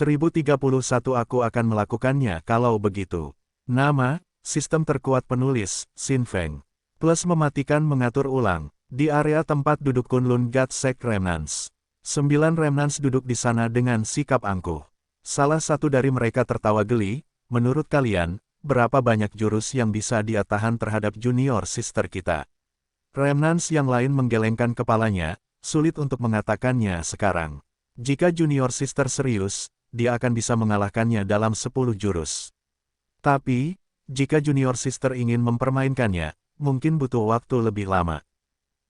1031 aku akan melakukannya kalau begitu. Nama, sistem terkuat penulis, Xin Feng. Plus mematikan mengatur ulang. Di area tempat duduk Kunlun God Sect Remnants. 9 Remnants duduk di sana dengan sikap angkuh. Salah satu dari mereka tertawa geli. Menurut kalian, berapa banyak jurus yang bisa dia tahan terhadap junior sister kita? Remnants yang lain menggelengkan kepalanya, sulit untuk mengatakannya sekarang. Jika junior sister serius, dia akan bisa mengalahkannya dalam 10 jurus. Tapi, jika junior sister ingin mempermainkannya, mungkin butuh waktu lebih lama.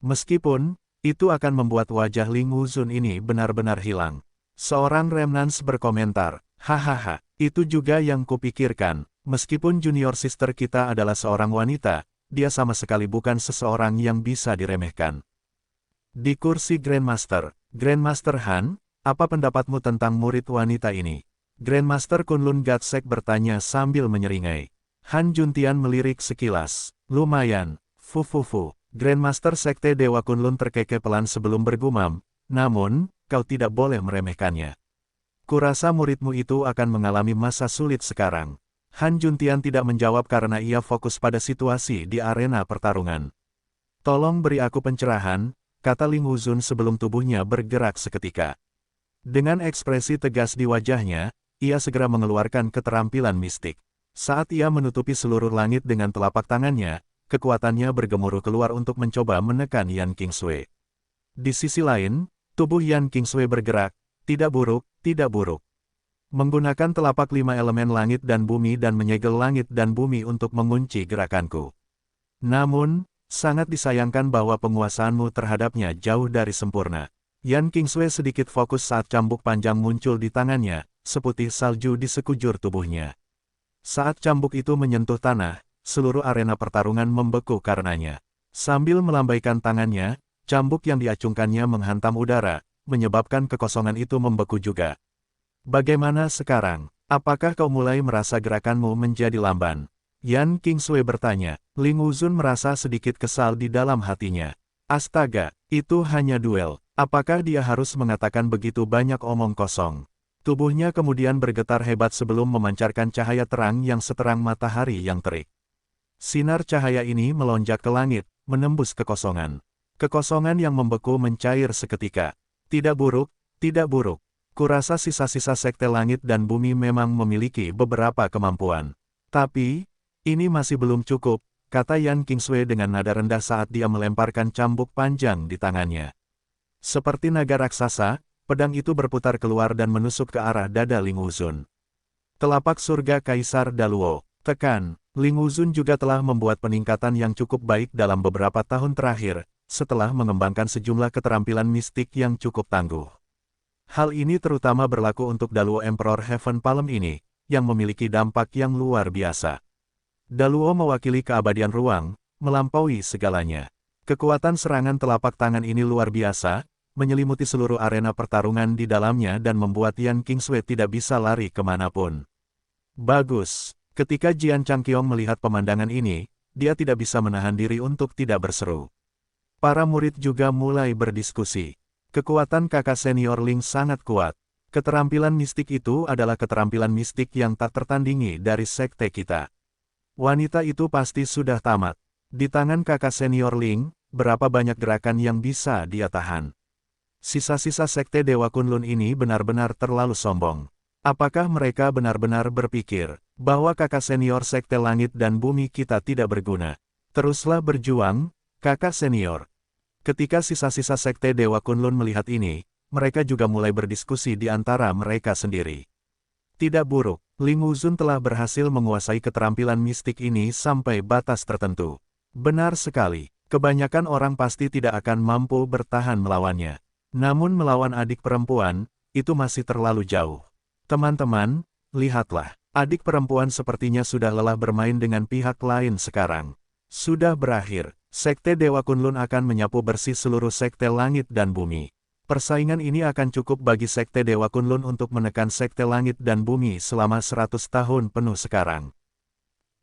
Meskipun, itu akan membuat wajah Ling Wuzun ini benar-benar hilang. Seorang Remnants berkomentar, hahaha, itu juga yang kupikirkan. Meskipun junior sister kita adalah seorang wanita, dia sama sekali bukan seseorang yang bisa diremehkan. Di kursi Grandmaster, Grandmaster Han, apa pendapatmu tentang murid wanita ini? Grandmaster Kunlun God Sect bertanya sambil menyeringai. Han Juntian melirik sekilas. Lumayan, fufufu. Grandmaster Sekte Dewa Kunlun terkekeh pelan sebelum bergumam, namun, kau tidak boleh meremehkannya. Kurasa muridmu itu akan mengalami masa sulit sekarang. Han Juntian tidak menjawab karena ia fokus pada situasi di arena pertarungan. Tolong beri aku pencerahan, kata Ling Wuzun sebelum tubuhnya bergerak seketika. Dengan ekspresi tegas di wajahnya, ia segera mengeluarkan keterampilan mistik. Saat ia menutupi seluruh langit dengan telapak tangannya, kekuatannya bergemuruh keluar untuk mencoba menekan Yan Qingsui. Di sisi lain, tubuh Yan Qingsui bergerak, tidak buruk, tidak buruk. Menggunakan telapak 5 elemen langit dan bumi dan menyegel langit dan bumi untuk mengunci gerakanku. Namun, sangat disayangkan bahwa penguasaanmu terhadapnya jauh dari sempurna. Yan Qingsui sedikit fokus saat cambuk panjang muncul di tangannya, seputih salju di sekujur tubuhnya. Saat cambuk itu menyentuh tanah, seluruh arena pertarungan membeku karenanya. Sambil melambaikan tangannya, cambuk yang diacungkannya menghantam udara, menyebabkan kekosongan itu membeku juga. Bagaimana sekarang? Apakah kau mulai merasa gerakanmu menjadi lamban? Yan Qingsui bertanya. Ling Wuzun merasa sedikit kesal di dalam hatinya. Astaga, itu hanya duel. Apakah dia harus mengatakan begitu banyak omong kosong? Tubuhnya kemudian bergetar hebat sebelum memancarkan cahaya terang yang seterang matahari yang terik. Sinar cahaya ini melonjak ke langit, menembus kekosongan. Kekosongan yang membeku mencair seketika. Tidak buruk, tidak buruk. Kurasa sisa-sisa sekte langit dan bumi memang memiliki beberapa kemampuan. Tapi, ini masih belum cukup, kata Yan Qingsui dengan nada rendah saat dia melemparkan cambuk panjang di tangannya. Seperti naga raksasa, pedang itu berputar keluar dan menusuk ke arah dada Ling Wuzun. Telapak surga Kaisar Daluo, tekan. Ling Wuzun juga telah membuat peningkatan yang cukup baik dalam beberapa tahun terakhir, setelah mengembangkan sejumlah keterampilan mistik yang cukup tangguh. Hal ini terutama berlaku untuk Daluo Emperor Heaven Palm ini, yang memiliki dampak yang luar biasa. Daluo mewakili keabadian ruang, melampaui segalanya. Kekuatan serangan telapak tangan ini luar biasa, menyelimuti seluruh arena pertarungan di dalamnya dan membuat Yan Qingsui tidak bisa lari kemanapun. Bagus. Ketika Jian Changqiong melihat pemandangan ini, dia tidak bisa menahan diri untuk tidak berseru. Para murid juga mulai berdiskusi. Kekuatan kakak senior Ling sangat kuat. Keterampilan mistik itu adalah keterampilan mistik yang tak tertandingi dari sekte kita. Wanita itu pasti sudah tamat. Di tangan kakak senior Ling, berapa banyak gerakan yang bisa dia tahan. Sisa-sisa sekte Dewa Kunlun ini benar-benar terlalu sombong. Apakah mereka benar-benar berpikir bahwa kakak senior sekte langit dan bumi kita tidak berguna? Teruslah berjuang, kakak senior. Ketika sisa-sisa sekte Dewa Kunlun melihat ini, mereka juga mulai berdiskusi di antara mereka sendiri. Tidak buruk, Ling Wuzun telah berhasil menguasai keterampilan mistik ini sampai batas tertentu. Benar sekali, kebanyakan orang pasti tidak akan mampu bertahan melawannya. Namun melawan adik perempuan, itu masih terlalu jauh. Teman-teman, lihatlah, adik perempuan sepertinya sudah lelah bermain dengan pihak lain sekarang. Sudah berakhir, sekte Dewa Kunlun akan menyapu bersih seluruh sekte langit dan bumi. Persaingan ini akan cukup bagi sekte Dewa Kunlun untuk menekan sekte langit dan bumi selama 100 tahun penuh sekarang.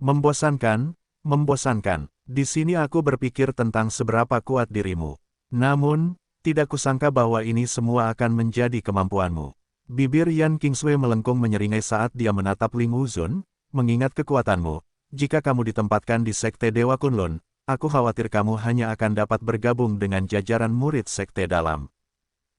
Membosankan, membosankan. Di sini aku berpikir tentang seberapa kuat dirimu. Namun, tidak kusangka bahwa ini semua akan menjadi kemampuanmu. Bibir Yan Qingsui melengkung menyeringai saat dia menatap Ling Wuzun, mengingat kekuatanmu. Jika kamu ditempatkan di Sekte Dewa Kunlun, aku khawatir kamu hanya akan dapat bergabung dengan jajaran murid Sekte Dalam.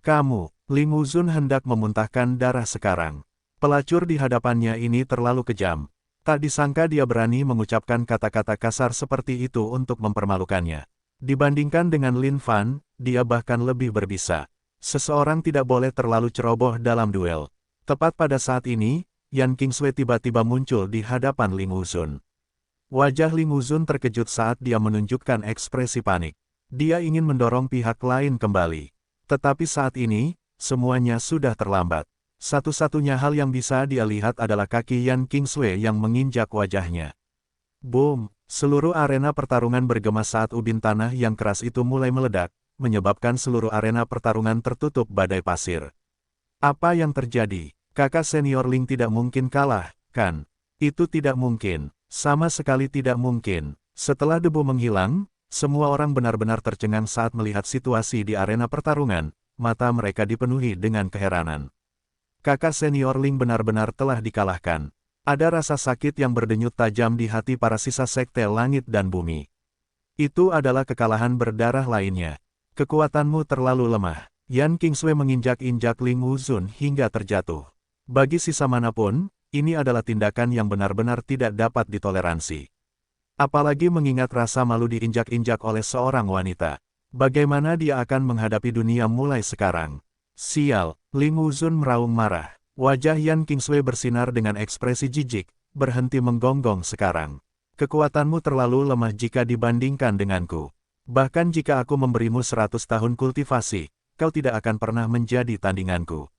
Kamu, Ling Wuzun hendak memuntahkan darah sekarang. Pelacur di hadapannya ini terlalu kejam. Tak disangka dia berani mengucapkan kata-kata kasar seperti itu untuk mempermalukannya. Dibandingkan dengan Lin Fan, dia bahkan lebih berbisa. Seseorang tidak boleh terlalu ceroboh dalam duel. Tepat pada saat ini, Yan Qingsui tiba-tiba muncul di hadapan Ling Wuzun. Wajah Ling Wuzun terkejut saat dia menunjukkan ekspresi panik. Dia ingin mendorong pihak lain kembali. Tetapi saat ini, semuanya sudah terlambat. Satu-satunya hal yang bisa dia lihat adalah kaki Yan Qingsui yang menginjak wajahnya. Boom! Seluruh arena pertarungan bergema saat ubin tanah yang keras itu mulai meledak, menyebabkan seluruh arena pertarungan tertutup badai pasir. Apa yang terjadi? Kakak senior Ling tidak mungkin kalah, kan? Itu tidak mungkin. Sama sekali tidak mungkin. Setelah debu menghilang, semua orang benar-benar tercengang saat melihat situasi di arena pertarungan, mata mereka dipenuhi dengan keheranan. Kakak senior Ling benar-benar telah dikalahkan. Ada rasa sakit yang berdenyut tajam di hati para sisa Sekte Langit dan Bumi. Itu adalah kekalahan berdarah lainnya. Kekuatanmu terlalu lemah. Yan Qingsui menginjak-injak Ling Wuzun hingga terjatuh. Bagi sisa manapun, ini adalah tindakan yang benar-benar tidak dapat ditoleransi. Apalagi mengingat rasa malu diinjak-injak oleh seorang wanita. Bagaimana dia akan menghadapi dunia mulai sekarang? Sial, Ling Wuzun meraung marah. Wajah Yan Qingsui bersinar dengan ekspresi jijik, berhenti menggonggong sekarang. Kekuatanmu terlalu lemah jika dibandingkan denganku. Bahkan jika aku memberimu 100 tahun kultivasi, kau tidak akan pernah menjadi tandinganku.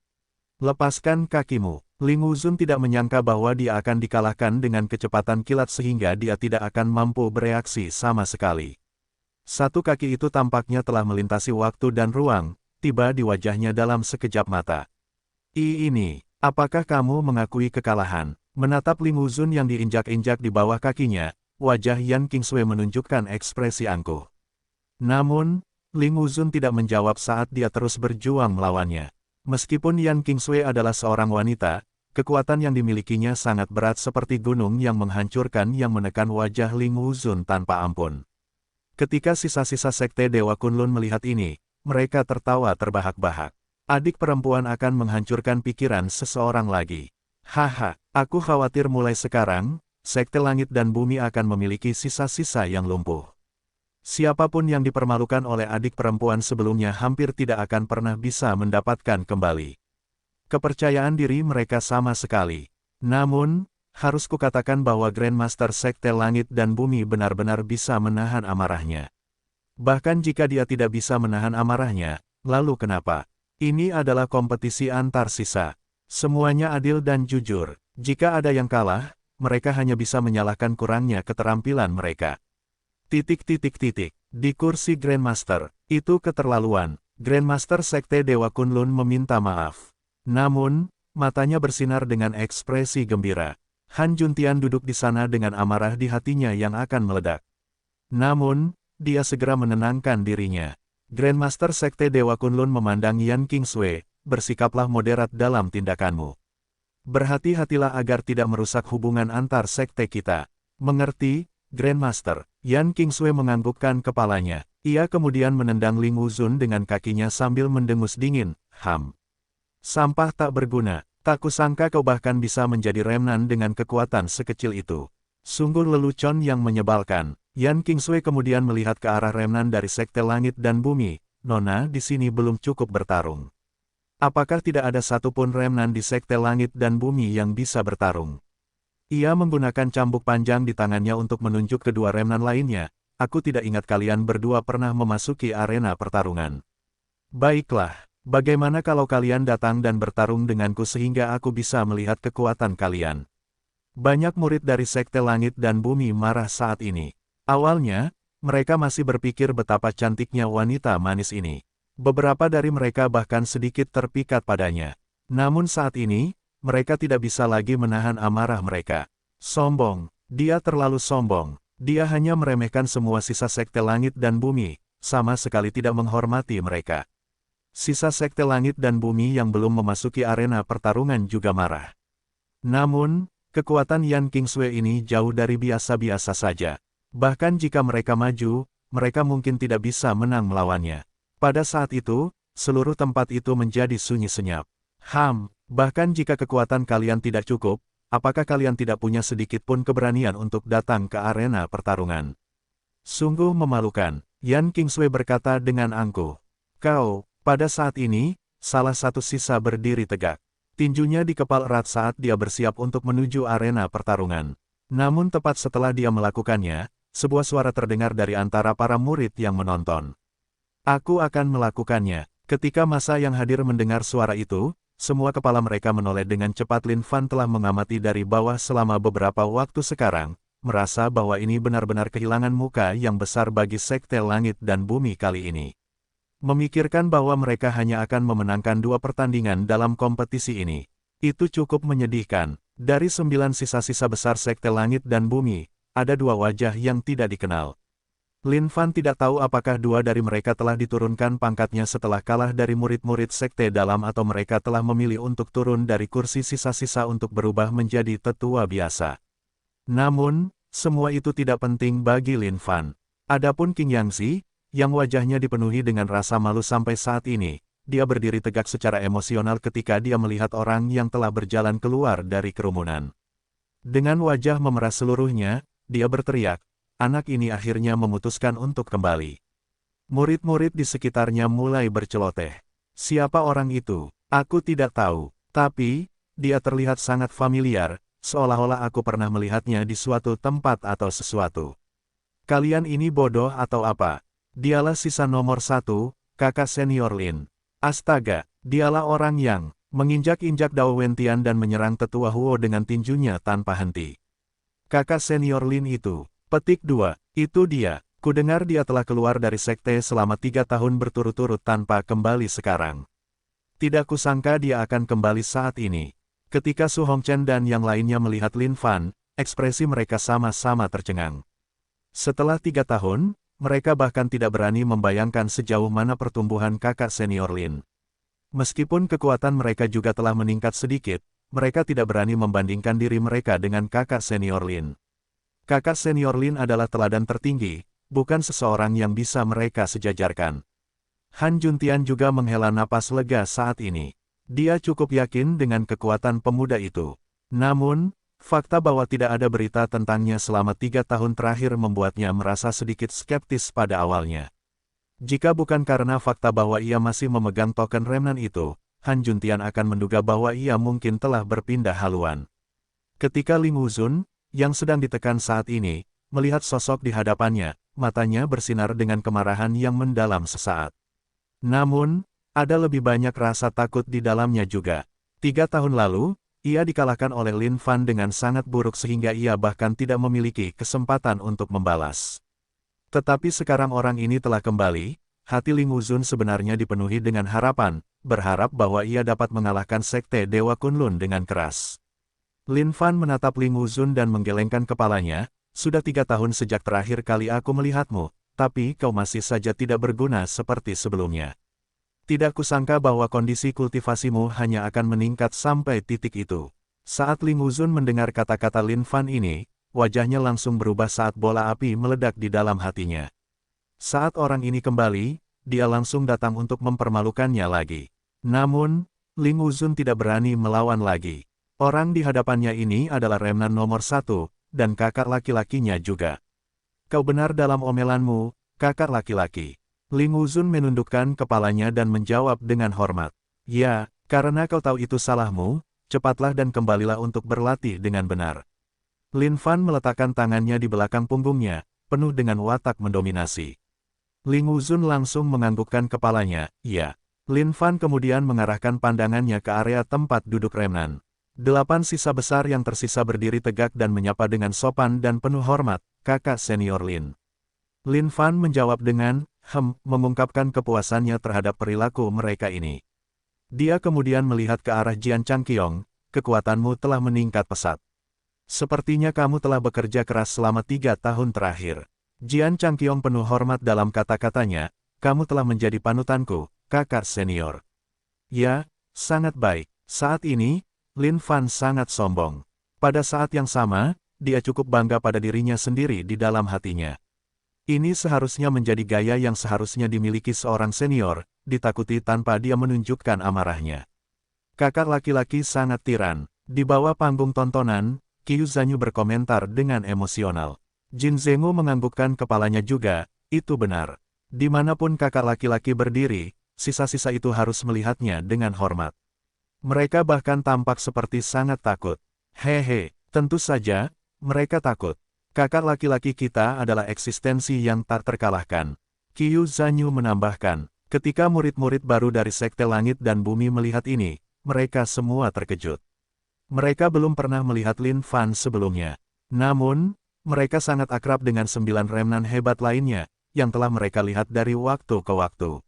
Lepaskan kakimu. Ling Wuzun tidak menyangka bahwa dia akan dikalahkan dengan kecepatan kilat sehingga dia tidak akan mampu bereaksi sama sekali. Satu kaki itu tampaknya telah melintasi waktu dan ruang, tiba di wajahnya dalam sekejap mata. Ini. Apakah kamu mengakui kekalahan? Menatap Ling Wuzun yang diinjak-injak di bawah kakinya, wajah Yan Qingsui menunjukkan ekspresi angkuh. Namun, Ling Wuzun tidak menjawab saat dia terus berjuang melawannya. Meskipun Yan Qingsui adalah seorang wanita, kekuatan yang dimilikinya sangat berat seperti gunung yang menghancurkan yang menekan wajah Ling Wuzun tanpa ampun. Ketika sisa-sisa Sekte Dewa Kunlun melihat ini, mereka tertawa terbahak-bahak. Adik perempuan akan menghancurkan pikiran seseorang lagi. Haha, aku khawatir mulai sekarang, Sekte Langit dan Bumi akan memiliki sisa-sisa yang lumpuh. Siapapun yang dipermalukan oleh adik perempuan sebelumnya hampir tidak akan pernah bisa mendapatkan kembali kepercayaan diri mereka sama sekali. Namun, harus kukatakan bahwa Grandmaster Sekte Langit dan Bumi benar-benar bisa menahan amarahnya. Bahkan jika dia tidak bisa menahan amarahnya, lalu kenapa? Ini adalah kompetisi antar sisa. Semuanya adil dan jujur. Jika ada yang kalah, mereka hanya bisa menyalahkan kurangnya keterampilan mereka. Di kursi Grandmaster, itu keterlaluan. Grandmaster Sekte Dewa Kunlun meminta maaf. Namun, matanya bersinar dengan ekspresi gembira. Han Juntian duduk di sana dengan amarah di hatinya yang akan meledak. Namun, dia segera menenangkan dirinya. Grandmaster Sekte Dewa Kunlun memandang Yan Qingsui, bersikaplah moderat dalam tindakanmu. Berhati-hatilah agar tidak merusak hubungan antar sekte kita. Mengerti, Grandmaster? Yan Qingsui menganggukkan kepalanya. Ia kemudian menendang Ling Wuzun dengan kakinya sambil mendengus dingin. Sampah tak berguna. Tak kusangka kau bahkan bisa menjadi remnan dengan kekuatan sekecil itu. Sungguh lelucon yang menyebalkan. Yan Qingsui kemudian melihat ke arah remnan dari Sekte Langit dan Bumi. Nona di sini belum cukup bertarung. Apakah tidak ada satupun remnan di Sekte Langit dan Bumi yang bisa bertarung? Ia menggunakan cambuk panjang di tangannya untuk menunjuk kedua remnan lainnya. Aku tidak ingat kalian berdua pernah memasuki arena pertarungan. Baiklah, bagaimana kalau kalian datang dan bertarung denganku sehingga aku bisa melihat kekuatan kalian? Banyak murid dari Sekte Langit dan Bumi marah saat ini. Awalnya, mereka masih berpikir betapa cantiknya wanita manis ini. Beberapa dari mereka bahkan sedikit terpikat padanya. Namun saat ini, mereka tidak bisa lagi menahan amarah mereka. Sombong, dia terlalu sombong. Dia hanya meremehkan semua sisa Sekte Langit dan Bumi, sama sekali tidak menghormati mereka. Sisa Sekte Langit dan Bumi yang belum memasuki arena pertarungan juga marah. Namun, kekuatan Yan Kingsway ini jauh dari biasa-biasa saja. Bahkan jika mereka maju, mereka mungkin tidak bisa menang melawannya. Pada saat itu, seluruh tempat itu menjadi sunyi senyap. Bahkan jika kekuatan kalian tidak cukup, apakah kalian tidak punya sedikit pun keberanian untuk datang ke arena pertarungan? Sungguh memalukan, Yan Kingsway berkata dengan angkuh. Kau, pada saat ini, salah satu sisa berdiri tegak. Tinjunya dikepal erat saat dia bersiap untuk menuju arena pertarungan. Namun tepat setelah dia melakukannya, sebuah suara terdengar dari antara para murid yang menonton. Aku akan melakukannya. Ketika masa yang hadir mendengar suara itu, semua kepala mereka menoleh dengan cepat. Lin Fan telah mengamati dari bawah selama beberapa waktu sekarang, merasa bahwa ini benar-benar kehilangan muka yang besar bagi Sekte Langit dan Bumi kali ini. Memikirkan bahwa mereka hanya akan memenangkan 2 pertandingan dalam kompetisi ini. Itu cukup menyedihkan. Dari 9 sisa-sisa besar Sekte Langit dan Bumi, ada 2 wajah yang tidak dikenal. Lin Fan tidak tahu apakah 2 dari mereka telah diturunkan pangkatnya setelah kalah dari murid-murid Sekte Dalam atau mereka telah memilih untuk turun dari kursi sisa-sisa untuk berubah menjadi tetua biasa. Namun, semua itu tidak penting bagi Lin Fan. Adapun Qing Yangzi, yang wajahnya dipenuhi dengan rasa malu sampai saat ini, dia berdiri tegak secara emosional ketika dia melihat orang yang telah berjalan keluar dari kerumunan. Dengan wajah memerah seluruhnya, dia berteriak, anak ini akhirnya memutuskan untuk kembali. Murid-murid di sekitarnya mulai berceloteh. Siapa orang itu? Aku tidak tahu. Tapi, dia terlihat sangat familiar, seolah-olah aku pernah melihatnya di suatu tempat atau sesuatu. Kalian ini bodoh atau apa? Dialah sisa nomor 1, kakak senior Lin. Astaga, dialah orang yang menginjak-injak Dao Wentian dan menyerang tetua Huo dengan tinjunya tanpa henti. Kakak senior Lin itu. Petik 2. Itu dia. Kudengar dia telah keluar dari sekte selama 3 tahun berturut-turut tanpa kembali sekarang. Tidak kusangka dia akan kembali saat ini. Ketika Su Hongchen dan yang lainnya melihat Lin Fan, ekspresi mereka sama-sama tercengang. Setelah 3 tahun, mereka bahkan tidak berani membayangkan sejauh mana pertumbuhan kakak senior Lin. Meskipun kekuatan mereka juga telah meningkat sedikit, mereka tidak berani membandingkan diri mereka dengan kakak senior Lin. Kakak senior Lin adalah teladan tertinggi, bukan seseorang yang bisa mereka sejajarkan. Han Juntian juga menghela napas lega saat ini. Dia cukup yakin dengan kekuatan pemuda itu. Namun, fakta bahwa tidak ada berita tentangnya selama 3 tahun terakhir membuatnya merasa sedikit skeptis pada awalnya. Jika bukan karena fakta bahwa ia masih memegang token remnant itu, Han Juntian akan menduga bahwa ia mungkin telah berpindah haluan. Ketika Ling Wuzun, yang sedang ditekan saat ini, melihat sosok di hadapannya, matanya bersinar dengan kemarahan yang mendalam sesaat. Namun, ada lebih banyak rasa takut di dalamnya juga. 3 tahun lalu, ia dikalahkan oleh Lin Fan dengan sangat buruk sehingga ia bahkan tidak memiliki kesempatan untuk membalas. Tetapi sekarang orang ini telah kembali, hati Ling Wuzun sebenarnya dipenuhi dengan harapan, berharap bahwa ia dapat mengalahkan Sekte Dewa Kunlun dengan keras. Lin Fan menatap Ling Wuzun dan menggelengkan kepalanya, sudah 3 tahun sejak terakhir kali aku melihatmu, tapi kau masih saja tidak berguna seperti sebelumnya. Tidak kusangka bahwa kondisi kultivasimu hanya akan meningkat sampai titik itu. Saat Ling Wuzun mendengar kata-kata Lin Fan ini, wajahnya langsung berubah saat bola api meledak di dalam hatinya. Saat orang ini kembali, dia langsung datang untuk mempermalukannya lagi. Namun, Ling Wuzun tidak berani melawan lagi. Orang di hadapannya ini adalah remnant nomor 1, dan kakak laki-lakinya juga. Kau benar dalam omelanmu, kakak laki-laki. Ling Wuzun menundukkan kepalanya dan menjawab dengan hormat. Ya, karena kau tahu itu salahmu, cepatlah dan kembalilah untuk berlatih dengan benar. Lin Fan meletakkan tangannya di belakang punggungnya, penuh dengan watak mendominasi. Ling Wuzun langsung menganggukkan kepalanya, ya. Lin Fan kemudian mengarahkan pandangannya ke area tempat duduk remnant. 8 sisa besar yang tersisa berdiri tegak dan menyapa dengan sopan dan penuh hormat, kakak senior Lin. Lin Fan menjawab dengan, mengungkapkan kepuasannya terhadap perilaku mereka ini. Dia kemudian melihat ke arah Jian Changqiong, kekuatanmu telah meningkat pesat. Sepertinya kamu telah bekerja keras selama 3 tahun terakhir. Jian Changqiong penuh hormat dalam kata-katanya, kamu telah menjadi panutanku, kakak senior. Ya, sangat baik. Saat ini, Lin Fan sangat sombong. Pada saat yang sama, dia cukup bangga pada dirinya sendiri di dalam hatinya. Ini seharusnya menjadi gaya yang seharusnya dimiliki seorang senior, ditakuti tanpa dia menunjukkan amarahnya. Kakak laki-laki sangat tiran. Di bawah panggung tontonan, Qiu Zanyu berkomentar dengan emosional. Jin Zenggu menganggukkan kepalanya juga, itu benar. Dimanapun kakak laki-laki berdiri, sisa-sisa itu harus melihatnya dengan hormat. Mereka bahkan tampak seperti sangat takut. Hehe, tentu saja, mereka takut. Kakak laki-laki kita adalah eksistensi yang tak terkalahkan. Qiu Zanyu menambahkan, ketika murid-murid baru dari Sekte Langit dan Bumi melihat ini, mereka semua terkejut. Mereka belum pernah melihat Lin Fan sebelumnya. Namun, mereka sangat akrab dengan 9 remnan hebat lainnya, yang telah mereka lihat dari waktu ke waktu.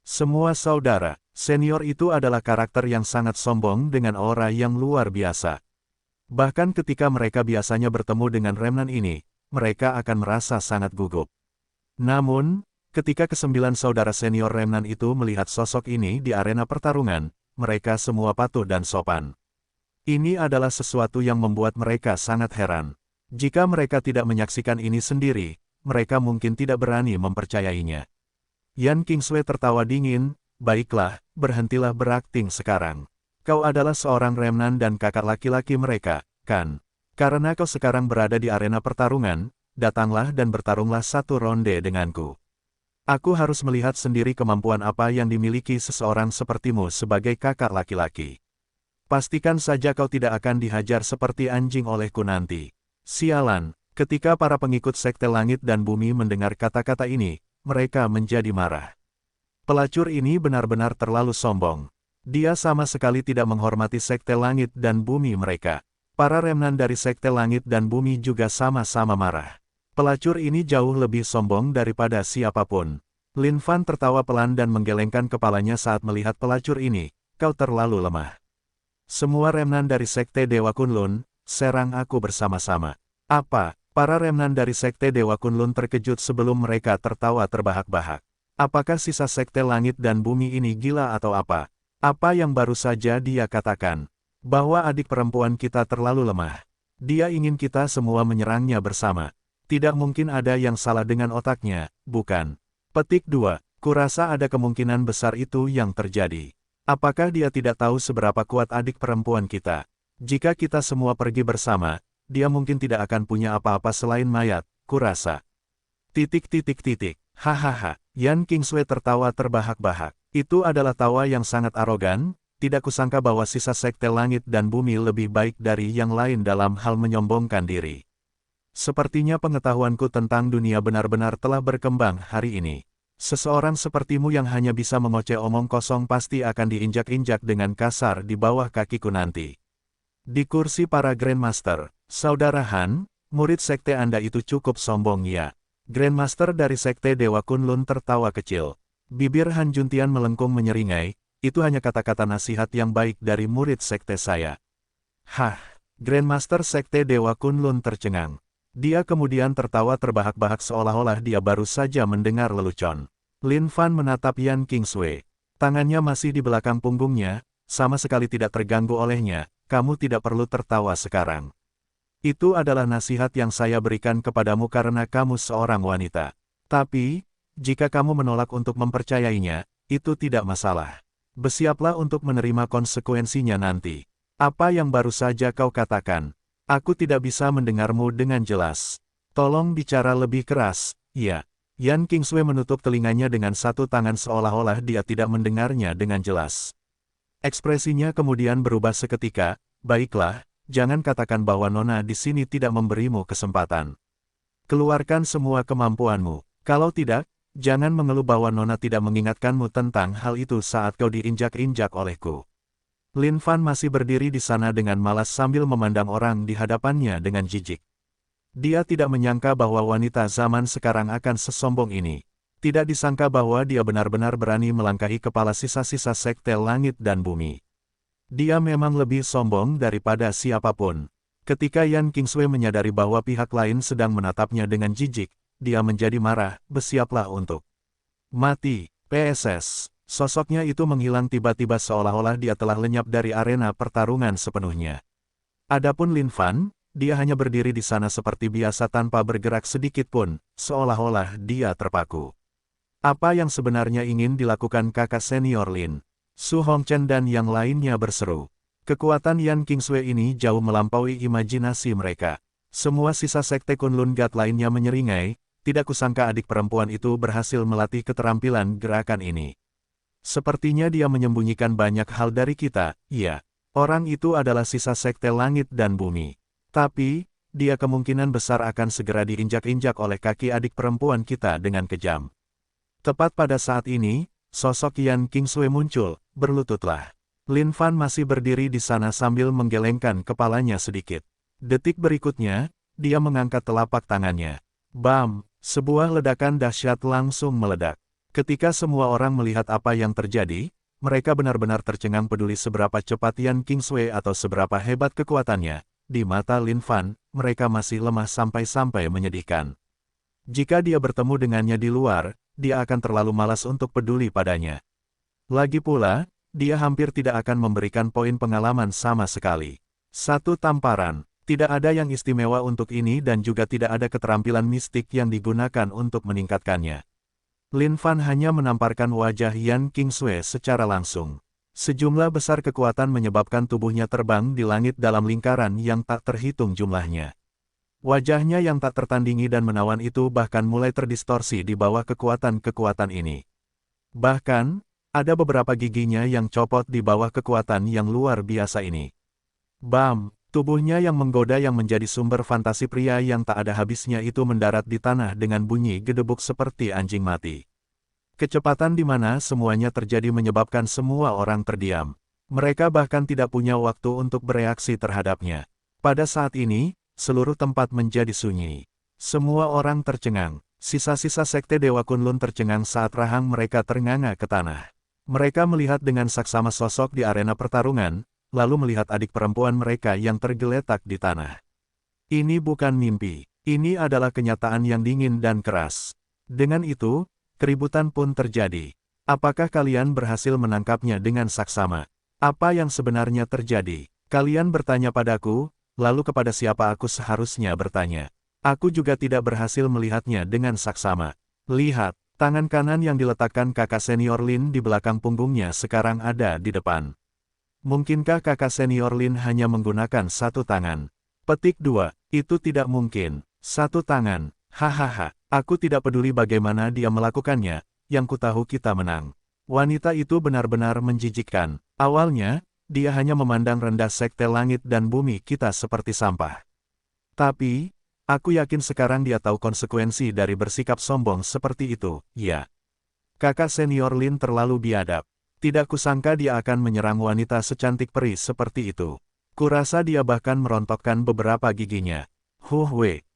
Semua saudara, senior itu adalah karakter yang sangat sombong dengan aura yang luar biasa. Bahkan ketika mereka biasanya bertemu dengan remnan ini, mereka akan merasa sangat gugup. Namun, ketika ke-9 saudara senior remnan itu melihat sosok ini di arena pertarungan, mereka semua patuh dan sopan. Ini adalah sesuatu yang membuat mereka sangat heran. Jika mereka tidak menyaksikan ini sendiri, mereka mungkin tidak berani mempercayainya. Yan Qingsui tertawa dingin, baiklah, berhentilah berakting sekarang. Kau adalah seorang remnan dan kakak laki-laki mereka, kan? Karena kau sekarang berada di arena pertarungan, datanglah dan bertarunglah satu ronde denganku. Aku harus melihat sendiri kemampuan apa yang dimiliki seseorang sepertimu sebagai kakak laki-laki. Pastikan saja kau tidak akan dihajar seperti anjing olehku nanti. Sialan, ketika para pengikut Sekte Langit dan Bumi mendengar kata-kata ini, mereka menjadi marah. Pelacur ini benar-benar terlalu sombong. Dia sama sekali tidak menghormati Sekte Langit dan Bumi mereka. Para remnan dari Sekte Langit dan Bumi juga sama-sama marah. Pelacur ini jauh lebih sombong daripada siapapun. Lin Fan tertawa pelan dan menggelengkan kepalanya saat melihat pelacur ini. Kau terlalu lemah. Semua remnan dari Sekte Dewa Kunlun, serang aku bersama-sama. Apa? Para remnan dari Sekte Dewa Kunlun terkejut sebelum mereka tertawa terbahak-bahak. Apakah sisa Sekte Langit dan Bumi ini gila atau apa? Apa yang baru saja dia katakan? Bahwa adik perempuan kita terlalu lemah. Dia ingin kita semua menyerangnya bersama. Tidak mungkin ada yang salah dengan otaknya, bukan? Petik 2. Kurasa ada kemungkinan besar itu yang terjadi. Apakah dia tidak tahu seberapa kuat adik perempuan kita? Jika kita semua pergi bersama, dia mungkin tidak akan punya apa-apa selain mayat, kurasa. Hahaha, Yan Qingsui tertawa terbahak-bahak. Itu adalah tawa yang sangat arogan, tidak kusangka bahwa sisa Sekte Langit dan Bumi lebih baik dari yang lain dalam hal menyombongkan diri. Sepertinya pengetahuanku tentang dunia benar-benar telah berkembang hari ini. Seseorang sepertimu yang hanya bisa mengoceh omong kosong pasti akan diinjak-injak dengan kasar di bawah kakiku nanti. Di kursi para Grandmaster, Saudara Han, murid sekte Anda itu cukup sombong ya. Grandmaster dari Sekte Dewa Kunlun tertawa kecil. Bibir Han Juntian melengkung menyeringai, itu hanya kata-kata nasihat yang baik dari murid sekte saya. Hah, Grandmaster Sekte Dewa Kunlun tercengang. Dia kemudian tertawa terbahak-bahak seolah-olah dia baru saja mendengar lelucon. Lin Fan menatap Yan Qingsui. Tangannya masih di belakang punggungnya, sama sekali tidak terganggu olehnya, kamu tidak perlu tertawa sekarang. Itu adalah nasihat yang saya berikan kepadamu karena kamu seorang wanita. Tapi, jika kamu menolak untuk mempercayainya, itu tidak masalah. Bersiaplah untuk menerima konsekuensinya nanti. Apa yang baru saja kau katakan? Aku tidak bisa mendengarmu dengan jelas. Tolong bicara lebih keras, ya. Yan Qingsui menutup telinganya dengan satu tangan seolah-olah dia tidak mendengarnya dengan jelas. Ekspresinya kemudian berubah seketika, baiklah, jangan katakan bahwa Nona di sini tidak memberimu kesempatan. Keluarkan semua kemampuanmu. Kalau tidak, jangan mengeluh bahwa Nona tidak mengingatkanmu tentang hal itu saat kau diinjak-injak olehku. Lin Fan masih berdiri di sana dengan malas sambil memandang orang di hadapannya dengan jijik. Dia tidak menyangka bahwa wanita zaman sekarang akan sesombong ini. Tidak disangka bahwa dia benar-benar berani melangkahi kepala sisa-sisa Sekte Langit dan Bumi. Dia memang lebih sombong daripada siapapun. Ketika Yan Qingsui menyadari bahwa pihak lain sedang menatapnya dengan jijik, dia menjadi marah, bersiaplah untuk mati. PSS. Sosoknya itu menghilang tiba-tiba seolah-olah dia telah lenyap dari arena pertarungan sepenuhnya. Adapun Lin Fan, dia hanya berdiri di sana seperti biasa tanpa bergerak sedikit pun, seolah-olah dia terpaku. Apa yang sebenarnya ingin dilakukan kakak senior Lin? Su Hongchen dan yang lainnya berseru. Kekuatan Yan Qingsui ini jauh melampaui imajinasi mereka. Semua sisa sekte Kunlun God lainnya menyeringai, tidak kusangka adik perempuan itu berhasil melatih keterampilan gerakan ini. Sepertinya dia menyembunyikan banyak hal dari kita, iya. Orang itu adalah sisa sekte langit dan bumi. Tapi, dia kemungkinan besar akan segera diinjak-injak oleh kaki adik perempuan kita dengan kejam. Tepat pada saat ini, sosok Yan Qingsui muncul, berlututlah. Lin Fan masih berdiri di sana sambil menggelengkan kepalanya sedikit. Detik berikutnya, dia mengangkat telapak tangannya. Bam! Sebuah ledakan dahsyat langsung meledak. Ketika semua orang melihat apa yang terjadi, mereka benar-benar tercengang peduli seberapa cepat Yan Qingsui atau seberapa hebat kekuatannya. Di mata Lin Fan, mereka masih lemah sampai-sampai menyedihkan. Jika dia bertemu dengannya di luar, dia akan terlalu malas untuk peduli padanya. Lagi pula, dia hampir tidak akan memberikan poin pengalaman sama sekali. Satu tamparan, tidak ada yang istimewa untuk ini dan juga tidak ada keterampilan mistik yang digunakan untuk meningkatkannya. Lin Fan hanya menamparkan wajah Yan Qingsui secara langsung. Sejumlah besar kekuatan menyebabkan tubuhnya terbang di langit dalam lingkaran yang tak terhitung jumlahnya. Wajahnya yang tak tertandingi dan menawan itu bahkan mulai terdistorsi di bawah kekuatan-kekuatan ini. Bahkan, ada beberapa giginya yang copot di bawah kekuatan yang luar biasa ini. Bam! Tubuhnya yang menggoda yang menjadi sumber fantasi pria yang tak ada habisnya itu mendarat di tanah dengan bunyi gedebuk seperti anjing mati. Kecepatan di mana semuanya terjadi menyebabkan semua orang terdiam. Mereka bahkan tidak punya waktu untuk bereaksi terhadapnya. Pada saat ini, seluruh tempat menjadi sunyi. Semua orang tercengang. Sisa-sisa sekte Dewa Kunlun tercengang saat rahang mereka ternganga ke tanah. Mereka melihat dengan saksama sosok di arena pertarungan, lalu melihat adik perempuan mereka yang tergeletak di tanah. Ini bukan mimpi, ini adalah kenyataan yang dingin dan keras. Dengan itu, keributan pun terjadi. Apakah kalian berhasil menangkapnya dengan saksama? Apa yang sebenarnya terjadi? Kalian bertanya padaku, lalu kepada siapa aku seharusnya bertanya? Aku juga tidak berhasil melihatnya dengan saksama. Lihat. Tangan kanan yang diletakkan kakak senior Lin di belakang punggungnya sekarang ada di depan. Mungkinkah kakak senior Lin hanya menggunakan satu tangan? Petik 2. Itu tidak mungkin. Satu tangan. Hahaha. Aku tidak peduli bagaimana dia melakukannya, yang kutahu kita menang. Wanita itu benar-benar menjijikkan. Awalnya, dia hanya memandang rendah sekte langit dan bumi kita seperti sampah. Tapi, aku yakin sekarang dia tahu konsekuensi dari bersikap sombong seperti itu, ya. Kakak senior Lin terlalu biadab. Tidak kusangka dia akan menyerang wanita secantik peri seperti itu. Kurasa dia bahkan merontokkan beberapa giginya.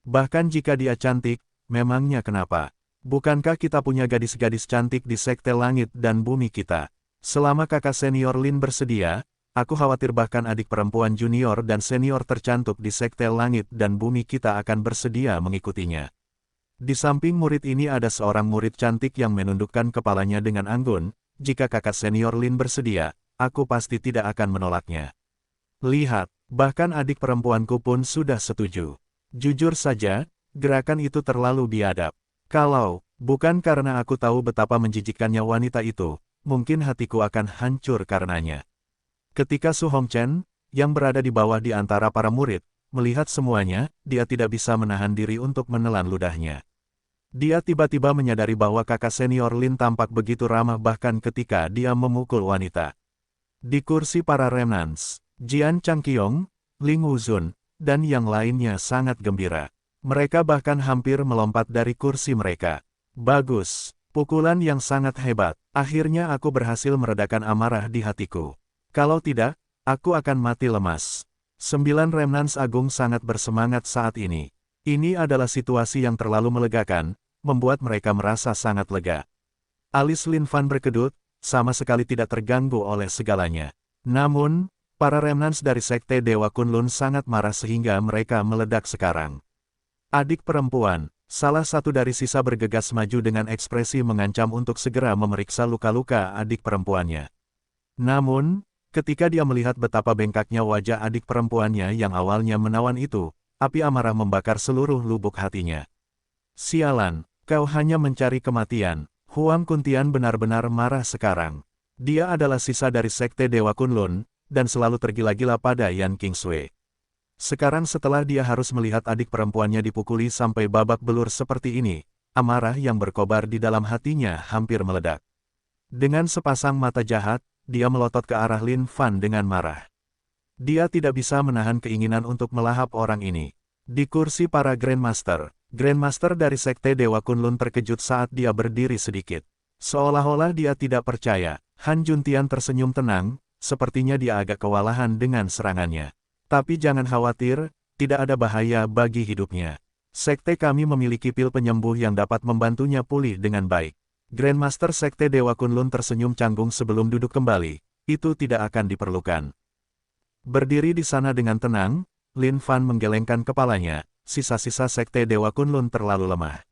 Bahkan jika dia cantik, memangnya kenapa? Bukankah kita punya gadis-gadis cantik di sekte langit dan bumi kita? Selama kakak senior Lin bersedia, aku khawatir bahkan adik perempuan junior dan senior tercantik di sekte langit dan bumi kita akan bersedia mengikutinya. Di samping murid ini ada seorang murid cantik yang menundukkan kepalanya dengan anggun. Jika kakak senior Lin bersedia, aku pasti tidak akan menolaknya. Lihat, bahkan adik perempuanku pun sudah setuju. Jujur saja, gerakan itu terlalu biadab. Kalau bukan karena aku tahu betapa menjijikkannya wanita itu, mungkin hatiku akan hancur karenanya. Ketika Su Hongchen, yang berada di bawah di antara para murid, melihat semuanya, dia tidak bisa menahan diri untuk menelan ludahnya. Dia tiba-tiba menyadari bahwa kakak senior Lin tampak begitu ramah bahkan ketika dia memukul wanita. Di kursi para remnants, Jian Changqiong, Ling Wuzun, dan yang lainnya sangat gembira. Mereka bahkan hampir melompat dari kursi mereka. Bagus, pukulan yang sangat hebat. Akhirnya aku berhasil meredakan amarah di hatiku. Kalau tidak, aku akan mati lemas. 9 remnants agung sangat bersemangat saat ini. Ini adalah situasi yang terlalu melegakan, membuat mereka merasa sangat lega. Alis Lin Fan berkedut, sama sekali tidak terganggu oleh segalanya. Namun, para remnants dari sekte Dewa Kunlun sangat marah sehingga mereka meledak sekarang. Adik perempuan, Salah satu dari sisa bergegas maju dengan ekspresi mengancam untuk segera memeriksa luka-luka adik perempuannya. Namun, ketika dia melihat betapa bengkaknya wajah adik perempuannya yang awalnya menawan itu, api amarah membakar seluruh lubuk hatinya. Sialan, kau hanya mencari kematian. Huang Kuntian benar-benar marah sekarang. Dia adalah sisa dari Sekte Dewa Kunlun, dan selalu tergila-gila pada Yan Qingsui. Sekarang setelah dia harus melihat adik perempuannya dipukuli sampai babak belur seperti ini, amarah yang berkobar di dalam hatinya hampir meledak. Dengan sepasang mata jahat, dia melotot ke arah Lin Fan dengan marah. Dia tidak bisa menahan keinginan untuk melahap orang ini. Di kursi para Grandmaster dari Sekte Dewa Kunlun terkejut saat dia berdiri sedikit. Seolah-olah dia tidak percaya, Han Juntian tersenyum tenang, sepertinya dia agak kewalahan dengan serangannya. Tapi jangan khawatir, tidak ada bahaya bagi hidupnya. Sekte kami memiliki pil penyembuh yang dapat membantunya pulih dengan baik. Grandmaster Sekte Dewa Kunlun tersenyum canggung sebelum duduk kembali. Itu tidak akan diperlukan. Berdiri di sana dengan tenang, Lin Fan menggelengkan kepalanya. Sisa-sisa Sekte Dewa Kunlun terlalu lemah.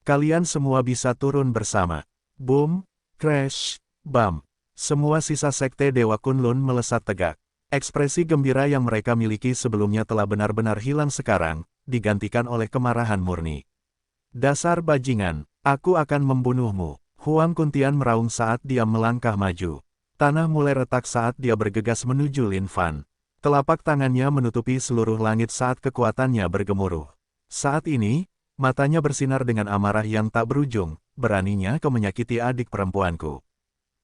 Kalian semua bisa turun bersama. Boom, crash, bam. Semua sisa Sekte Dewa Kunlun melesat tegak. Ekspresi gembira yang mereka miliki sebelumnya telah benar-benar hilang sekarang, digantikan oleh kemarahan murni. Dasar bajingan, aku akan membunuhmu. Huang Kuntian meraung saat dia melangkah maju. Tanah mulai retak saat dia bergegas menuju Lin Fan. Telapak tangannya menutupi seluruh langit saat kekuatannya bergemuruh. Saat ini, matanya bersinar dengan amarah yang tak berujung, beraninya kau menyakiti adik perempuanku.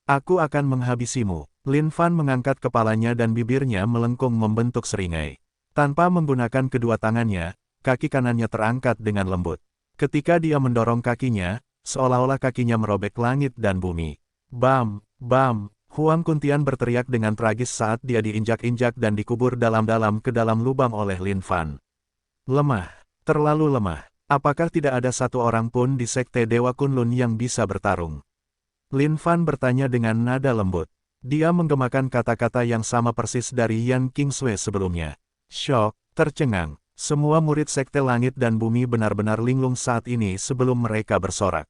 Aku akan menghabisimu. Lin Fan mengangkat kepalanya dan bibirnya melengkung membentuk seringai. Tanpa menggunakan kedua tangannya, kaki kanannya terangkat dengan lembut. Ketika dia mendorong kakinya, seolah-olah kakinya merobek langit dan bumi. Bam, bam, Huang Kuntian berteriak dengan tragis saat dia diinjak-injak dan dikubur dalam-dalam ke dalam lubang oleh Lin Fan. Lemah, terlalu lemah. Apakah tidak ada satu orang pun di Sekte Dewa Kunlun yang bisa bertarung? Lin Fan bertanya dengan nada lembut. Dia menggemakan kata-kata yang sama persis dari Yan Qingsui sebelumnya. Syok, tercengang. Semua murid Sekte Langit dan Bumi benar-benar linglung saat ini sebelum mereka bersorak.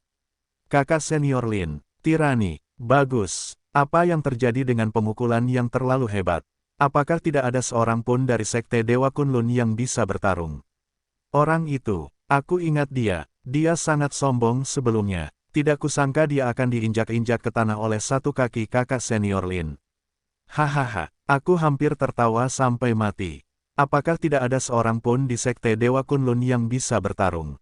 Kakak senior Lin, tirani, bagus. Apa yang terjadi dengan pemukulan yang terlalu hebat? Apakah tidak ada seorang pun dari Sekte Dewa Kunlun yang bisa bertarung? Orang itu, aku ingat dia. Dia sangat sombong sebelumnya. Tidak kusangka dia akan diinjak-injak ke tanah oleh satu kaki kakak senior Lin. Hahaha, aku hampir tertawa sampai mati. Apakah tidak ada seorang pun di Sekte Dewa Kunlun yang bisa bertarung?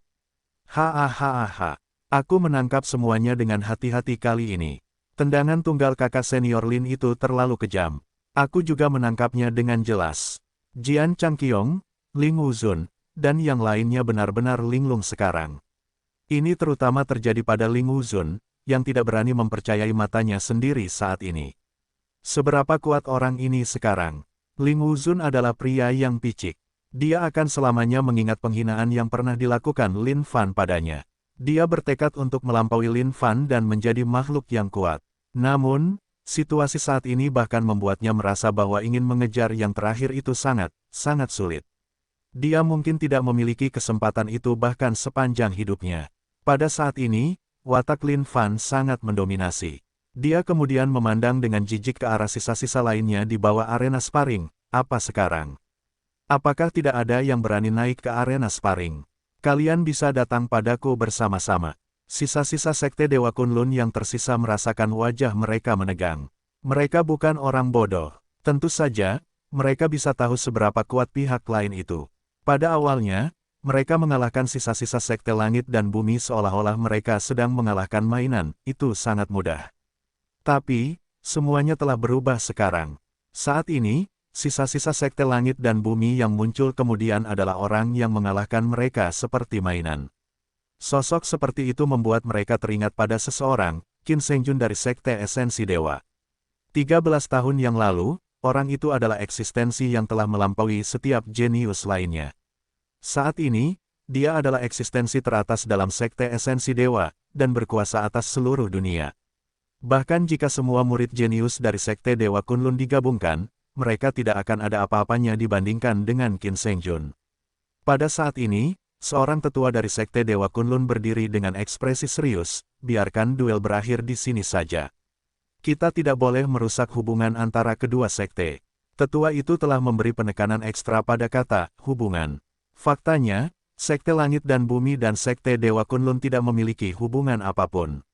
Hahaha, aku menangkap semuanya dengan hati-hati kali ini. Tendangan tunggal kakak senior Lin itu terlalu kejam. Aku juga menangkapnya dengan jelas. Jian Changqiong, Ling Wuzun, dan yang lainnya benar-benar linglung sekarang. Ini terutama terjadi pada Ling Wuzun, yang tidak berani mempercayai matanya sendiri saat ini. Seberapa kuat orang ini sekarang? Ling Wuzun adalah pria yang picik. Dia akan selamanya mengingat penghinaan yang pernah dilakukan Lin Fan padanya. Dia bertekad untuk melampaui Lin Fan dan menjadi makhluk yang kuat. Namun, situasi saat ini bahkan membuatnya merasa bahwa ingin mengejar yang terakhir itu sangat sulit. Dia mungkin tidak memiliki kesempatan itu bahkan sepanjang hidupnya. Pada saat ini, watak Lin Fan sangat mendominasi. Dia kemudian memandang dengan jijik ke arah sisa-sisa lainnya di bawah arena sparring. Apa sekarang? Apakah tidak ada yang berani naik ke arena sparring? Kalian bisa datang padaku bersama-sama. Sisa-sisa Sekte Dewa Kunlun yang tersisa merasakan wajah mereka menegang. Mereka bukan orang bodoh. Tentu saja, mereka bisa tahu seberapa kuat pihak lain itu. Pada awalnya, mereka mengalahkan sisa-sisa Sekte Langit dan Bumi seolah-olah mereka sedang mengalahkan mainan. Itu sangat mudah. Tapi, semuanya telah berubah sekarang. Saat ini, sisa-sisa Sekte Langit dan Bumi yang muncul kemudian adalah orang yang mengalahkan mereka seperti mainan. Sosok seperti itu membuat mereka teringat pada seseorang, Qin Sengjun dari Sekte Esensi Dewa. 13 tahun yang lalu, orang itu adalah eksistensi yang telah melampaui setiap jenius lainnya. Saat ini, dia adalah eksistensi teratas dalam Sekte Esensi Dewa, dan berkuasa atas seluruh dunia. Bahkan jika semua murid jenius dari Sekte Dewa Kunlun digabungkan, mereka tidak akan ada apa-apanya dibandingkan dengan Qin Sengjun. Pada saat ini, Seorang tetua dari Sekte Dewa Kunlun berdiri dengan ekspresi serius, biarkan duel berakhir di sini saja. Kita tidak boleh merusak hubungan antara kedua sekte. Tetua itu telah memberi penekanan ekstra pada kata, hubungan. Faktanya, Sekte Langit dan Bumi dan Sekte Dewa Kunlun tidak memiliki hubungan apapun.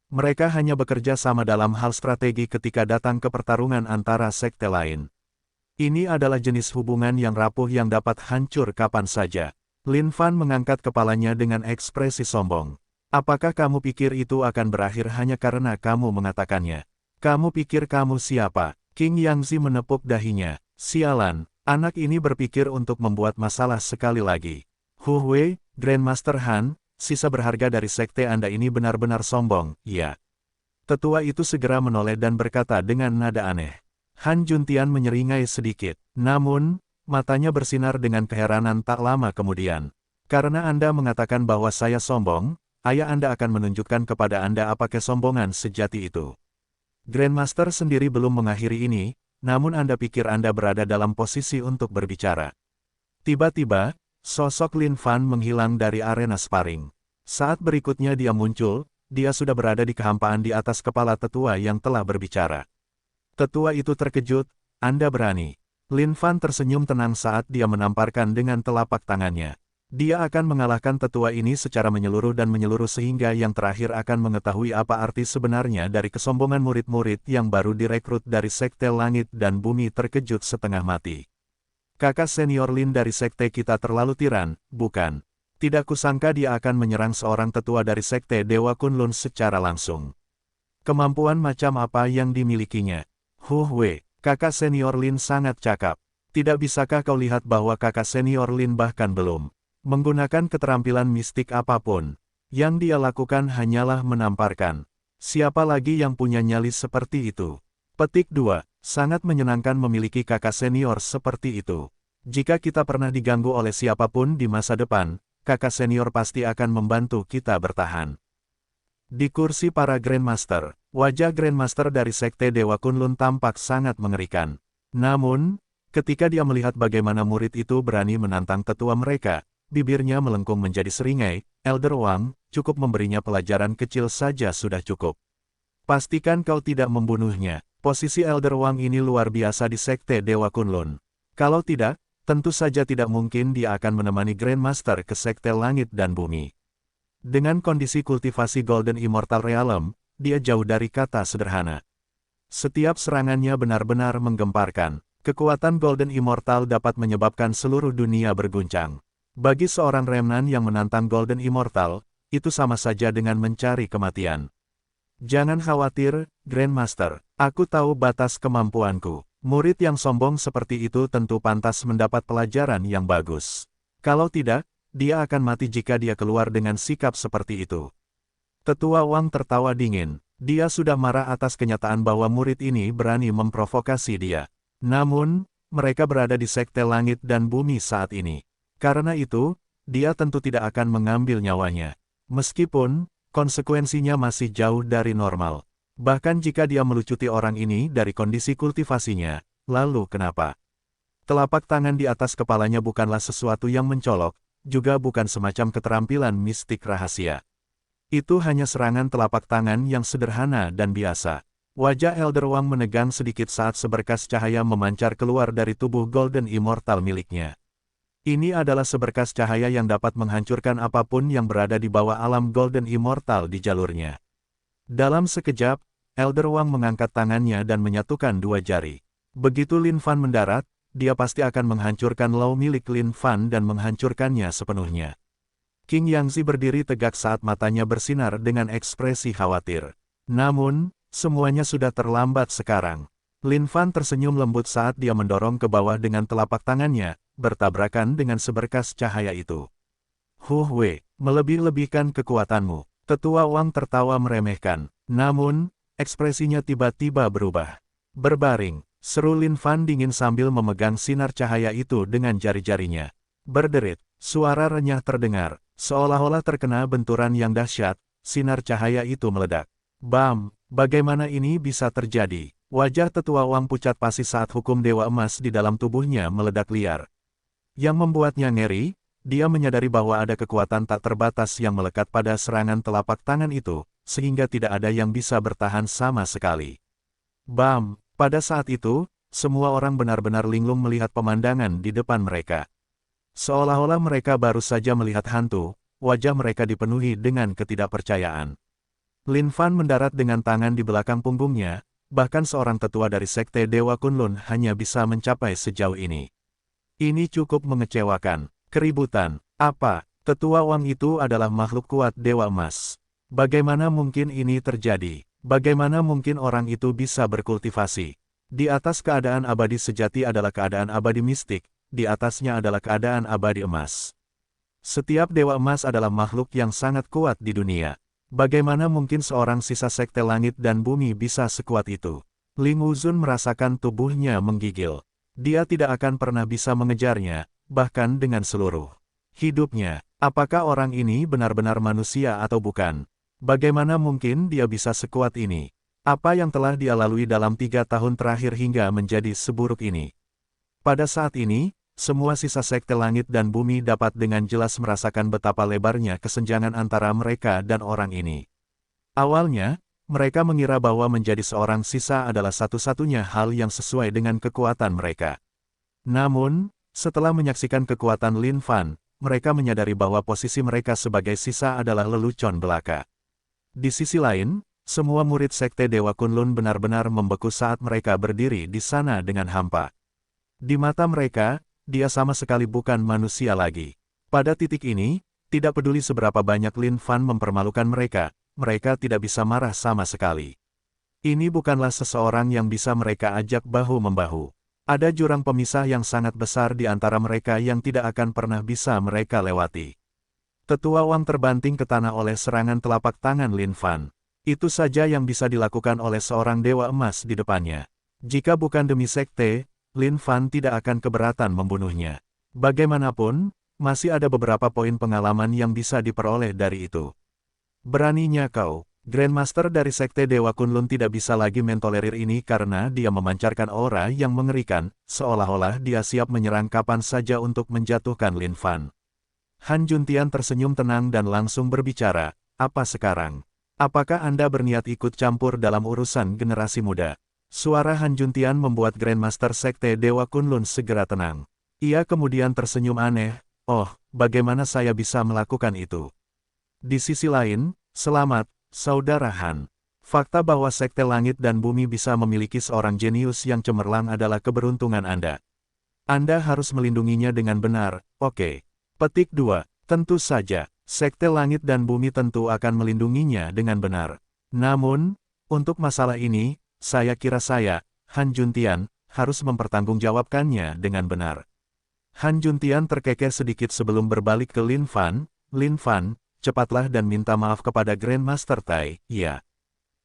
Mereka hanya bekerja sama dalam hal strategi ketika datang ke pertarungan antara sekte lain. Ini adalah jenis hubungan yang rapuh yang dapat hancur kapan saja. Lin Fan mengangkat kepalanya dengan ekspresi sombong. Apakah kamu pikir itu akan berakhir hanya karena kamu mengatakannya? Kamu pikir kamu siapa? Qing Yangzi menepuk dahinya. Sialan, anak ini berpikir untuk membuat masalah sekali lagi. Hu Hui, Grandmaster Han, sisa berharga dari sekte Anda ini benar-benar sombong, ya. Tetua itu segera menoleh dan berkata dengan nada aneh. Han Juntian menyeringai sedikit, namun, matanya bersinar dengan keheranan tak lama kemudian. Karena Anda mengatakan bahwa saya sombong, ayah Anda akan menunjukkan kepada Anda apa kesombongan sejati itu. Grandmaster sendiri belum mengakhiri ini, namun Anda pikir Anda berada dalam posisi untuk berbicara. Tiba-tiba, sosok Lin Fan menghilang dari arena sparring. Saat berikutnya dia muncul, dia sudah berada di kehampaan di atas kepala tetua yang telah berbicara. Tetua itu terkejut, Anda berani. Lin Fan tersenyum tenang saat dia menamparkan dengan telapak tangannya. Dia akan mengalahkan tetua ini secara menyeluruh dan menyeluruh sehingga yang terakhir akan mengetahui apa arti sebenarnya dari kesombongan murid-murid yang baru direkrut dari Sekte Langit dan Bumi terkejut setengah mati. Kakak senior Lin dari sekte kita terlalu tiran, bukan? Tidak kusangka dia akan menyerang seorang tetua dari Sekte Dewa Kunlun secara langsung. Kemampuan macam apa yang dimilikinya? Hu Hui, kakak senior Lin sangat cakap. Tidak bisakah kau lihat bahwa kakak senior Lin bahkan belum menggunakan keterampilan mistik apapun? Yang dia lakukan hanyalah menamparkan. Siapa lagi yang punya nyali seperti itu? Petik 2. Sangat menyenangkan memiliki kakak senior seperti itu. Jika kita pernah diganggu oleh siapapun di masa depan, kakak senior pasti akan membantu kita bertahan. Di kursi para Grandmaster, wajah Grandmaster dari Sekte Dewa Kunlun tampak sangat mengerikan. Namun, ketika dia melihat bagaimana murid itu berani menantang tetua mereka, bibirnya melengkung menjadi seringai. Elder Wang, cukup memberinya pelajaran kecil saja sudah cukup. Pastikan kau tidak membunuhnya. Posisi Elder Wang ini luar biasa di Sekte Dewa Kunlun. Kalau tidak, tentu saja tidak mungkin dia akan menemani Grandmaster ke Sekte Langit dan Bumi. Dengan kondisi kultivasi Golden Immortal Realm, dia jauh dari kata sederhana. Setiap serangannya benar-benar menggemparkan. Kekuatan Golden Immortal dapat menyebabkan seluruh dunia berguncang. Bagi seorang remnant yang menantang Golden Immortal, itu sama saja dengan mencari kematian. Jangan khawatir, Grandmaster. Aku tahu batas kemampuanku. Murid yang sombong seperti itu tentu pantas mendapat pelajaran yang bagus. Kalau tidak, dia akan mati jika dia keluar dengan sikap seperti itu. Tetua Wang tertawa dingin. Dia sudah marah atas kenyataan bahwa murid ini berani memprovokasi dia. Namun, mereka berada di Sekte Langit dan Bumi saat ini. Karena itu, dia tentu tidak akan mengambil nyawanya. Meskipun, konsekuensinya masih jauh dari normal. Bahkan jika dia melucuti orang ini dari kondisi kultivasinya, lalu kenapa? Telapak tangan di atas kepalanya bukanlah sesuatu yang mencolok, juga bukan semacam keterampilan mistik rahasia. Itu hanya serangan telapak tangan yang sederhana dan biasa. Wajah Elder Wang menegang sedikit saat seberkas cahaya memancar keluar dari tubuh Golden Immortal miliknya. Ini adalah seberkas cahaya yang dapat menghancurkan apapun yang berada di bawah alam Golden Immortal di jalurnya. Dalam sekejap, Elder Wang mengangkat tangannya dan menyatukan dua jari. Begitu Lin Fan mendarat, dia pasti akan menghancurkan Lao milik Lin Fan dan menghancurkannya sepenuhnya. Qing Yangzi berdiri tegak saat matanya bersinar dengan ekspresi khawatir. Namun, semuanya sudah terlambat sekarang. Lin Fan tersenyum lembut saat dia mendorong ke bawah dengan telapak tangannya, bertabrakan dengan seberkas cahaya itu. Hu Hui, melebih-lebihkan kekuatanmu. Tetua Wang tertawa meremehkan. Namun, ekspresinya tiba-tiba berubah. Berbaring, seru Lin Fan dingin sambil memegang sinar cahaya itu dengan jari-jarinya. Berderit, suara renyah terdengar, seolah-olah terkena benturan yang dahsyat, sinar cahaya itu meledak. Bam, bagaimana ini bisa terjadi? Wajah tetua Wang pucat pasi saat hukum Dewa Emas di dalam tubuhnya meledak liar. Yang membuatnya ngeri, dia menyadari bahwa ada kekuatan tak terbatas yang melekat pada serangan telapak tangan itu, sehingga tidak ada yang bisa bertahan sama sekali. Bam! Pada saat itu, semua orang benar-benar linglung melihat pemandangan di depan mereka. Seolah-olah mereka baru saja melihat hantu, wajah mereka dipenuhi dengan ketidakpercayaan. Lin Fan mendarat dengan tangan di belakang punggungnya, bahkan seorang tetua dari Sekte Dewa Kunlun hanya bisa mencapai sejauh ini. Ini cukup mengecewakan. Keributan. Apa? Tetua Wang itu adalah makhluk kuat Dewa Emas. Bagaimana mungkin ini terjadi? Bagaimana mungkin orang itu bisa berkultivasi? Di atas keadaan abadi sejati adalah keadaan abadi mistik, di atasnya adalah keadaan abadi emas. Setiap Dewa Emas adalah makhluk yang sangat kuat di dunia. Bagaimana mungkin seorang sisa Sekte Langit dan Bumi bisa sekuat itu? Ling Wuzun merasakan tubuhnya menggigil. Dia tidak akan pernah bisa mengejarnya, bahkan dengan seluruh hidupnya. Apakah orang ini benar-benar manusia atau bukan? Bagaimana mungkin dia bisa sekuat ini? Apa yang telah dia lalui dalam 3 tahun terakhir hingga menjadi seburuk ini? Pada saat ini, semua sisa Sekte Langit dan Bumi dapat dengan jelas merasakan betapa lebarnya kesenjangan antara mereka dan orang ini. Awalnya, mereka mengira bahwa menjadi seorang sisa adalah satu-satunya hal yang sesuai dengan kekuatan mereka. Namun, setelah menyaksikan kekuatan Lin Fan, mereka menyadari bahwa posisi mereka sebagai sisa adalah lelucon belaka. Di sisi lain, semua murid Sekte Dewa Kunlun benar-benar membeku saat mereka berdiri di sana dengan hampa. Di mata mereka, dia sama sekali bukan manusia lagi. Pada titik ini, tidak peduli seberapa banyak Lin Fan mempermalukan mereka, mereka tidak bisa marah sama sekali. Ini bukanlah seseorang yang bisa mereka ajak bahu-membahu. Ada jurang pemisah yang sangat besar di antara mereka yang tidak akan pernah bisa mereka lewati. Tetua Wang terbanting ke tanah oleh serangan telapak tangan Lin Fan. Itu saja yang bisa dilakukan oleh seorang Dewa Emas di depannya. Jika bukan demi sekte, Lin Fan tidak akan keberatan membunuhnya. Bagaimanapun, masih ada beberapa poin pengalaman yang bisa diperoleh dari itu. Beraninya kau. Grandmaster dari Sekte Dewa Kunlun tidak bisa lagi mentolerir ini karena dia memancarkan aura yang mengerikan, seolah-olah dia siap menyerang kapan saja untuk menjatuhkan Lin Fan. Han Juntian tersenyum tenang dan langsung berbicara, "Apa sekarang? Apakah Anda berniat ikut campur dalam urusan generasi muda?" Suara Han Juntian membuat Grandmaster Sekte Dewa Kunlun segera tenang. Ia kemudian tersenyum aneh, "Oh, bagaimana saya bisa melakukan itu?" Di sisi lain, selamat, Saudara Han. Fakta bahwa Sekte Langit dan Bumi bisa memiliki seorang jenius yang cemerlang adalah keberuntungan Anda. Anda harus melindunginya dengan benar, oke. Petik 2. Tentu saja, Sekte Langit dan Bumi tentu akan melindunginya dengan benar. Namun, untuk masalah ini, saya kira saya, Han Juntian, harus mempertanggungjawabkannya dengan benar. Han Juntian terkekeh sedikit sebelum berbalik ke Lin Fan. Lin Fan, cepatlah dan minta maaf kepada Grandmaster Tai, ya.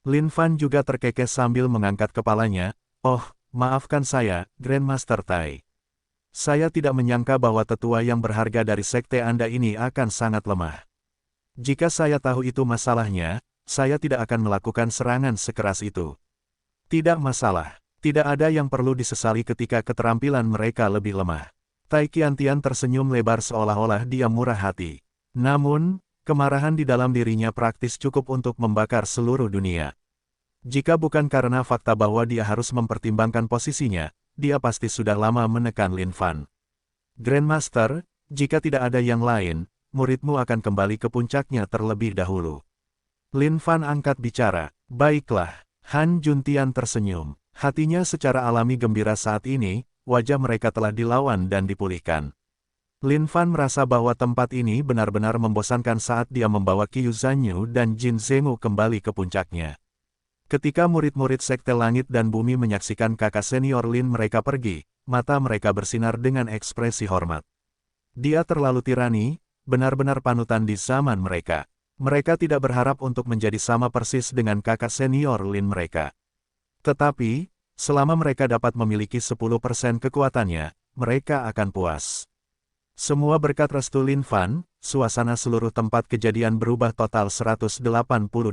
Lin Fan juga terkekeh sambil mengangkat kepalanya, "Oh, maafkan saya, Grandmaster Tai. Saya tidak menyangka bahwa tetua yang berharga dari sekte Anda ini akan sangat lemah. Jika saya tahu itu masalahnya, saya tidak akan melakukan serangan sekeras itu." Tidak masalah, tidak ada yang perlu disesali ketika keterampilan mereka lebih lemah. Tai Qiantian tersenyum lebar seolah-olah dia murah hati. Namun, kemarahan di dalam dirinya praktis cukup untuk membakar seluruh dunia. Jika bukan karena fakta bahwa dia harus mempertimbangkan posisinya, dia pasti sudah lama menekan Lin Fan. Grandmaster, jika tidak ada yang lain, muridmu akan kembali ke puncaknya terlebih dahulu. Lin Fan angkat bicara, "Baiklah." Han Juntian tersenyum. Hatinya secara alami gembira saat ini, wajah mereka telah dilawan dan dipulihkan. Lin Fan merasa bahwa tempat ini benar-benar membosankan saat dia membawa Qiu Zanyu dan Jin Zhengu kembali ke puncaknya. Ketika murid-murid Sekte Langit dan Bumi menyaksikan kakak senior Lin mereka pergi, mata mereka bersinar dengan ekspresi hormat. Dia terlalu tirani, benar-benar panutan di zaman mereka. Mereka tidak berharap untuk menjadi sama persis dengan kakak senior Lin mereka. Tetapi, selama mereka dapat memiliki 10% kekuatannya, mereka akan puas. Semua berkat restu Lin Fan, suasana seluruh tempat kejadian berubah total 180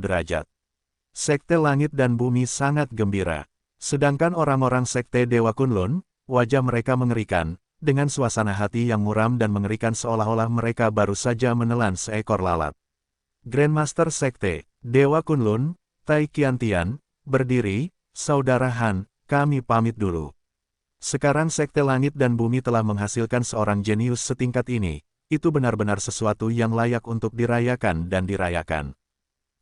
derajat. Sekte Langit dan Bumi sangat gembira. Sedangkan orang-orang Sekte Dewa Kunlun, wajah mereka mengerikan, dengan suasana hati yang muram dan mengerikan seolah-olah mereka baru saja menelan seekor lalat. Grandmaster Sekte, Dewa Kunlun, Tai Qiantian, berdiri, Saudara Han, kami pamit dulu. Sekarang Sekte Langit dan Bumi telah menghasilkan seorang jenius setingkat ini, itu benar-benar sesuatu yang layak untuk dirayakan dan dirayakan.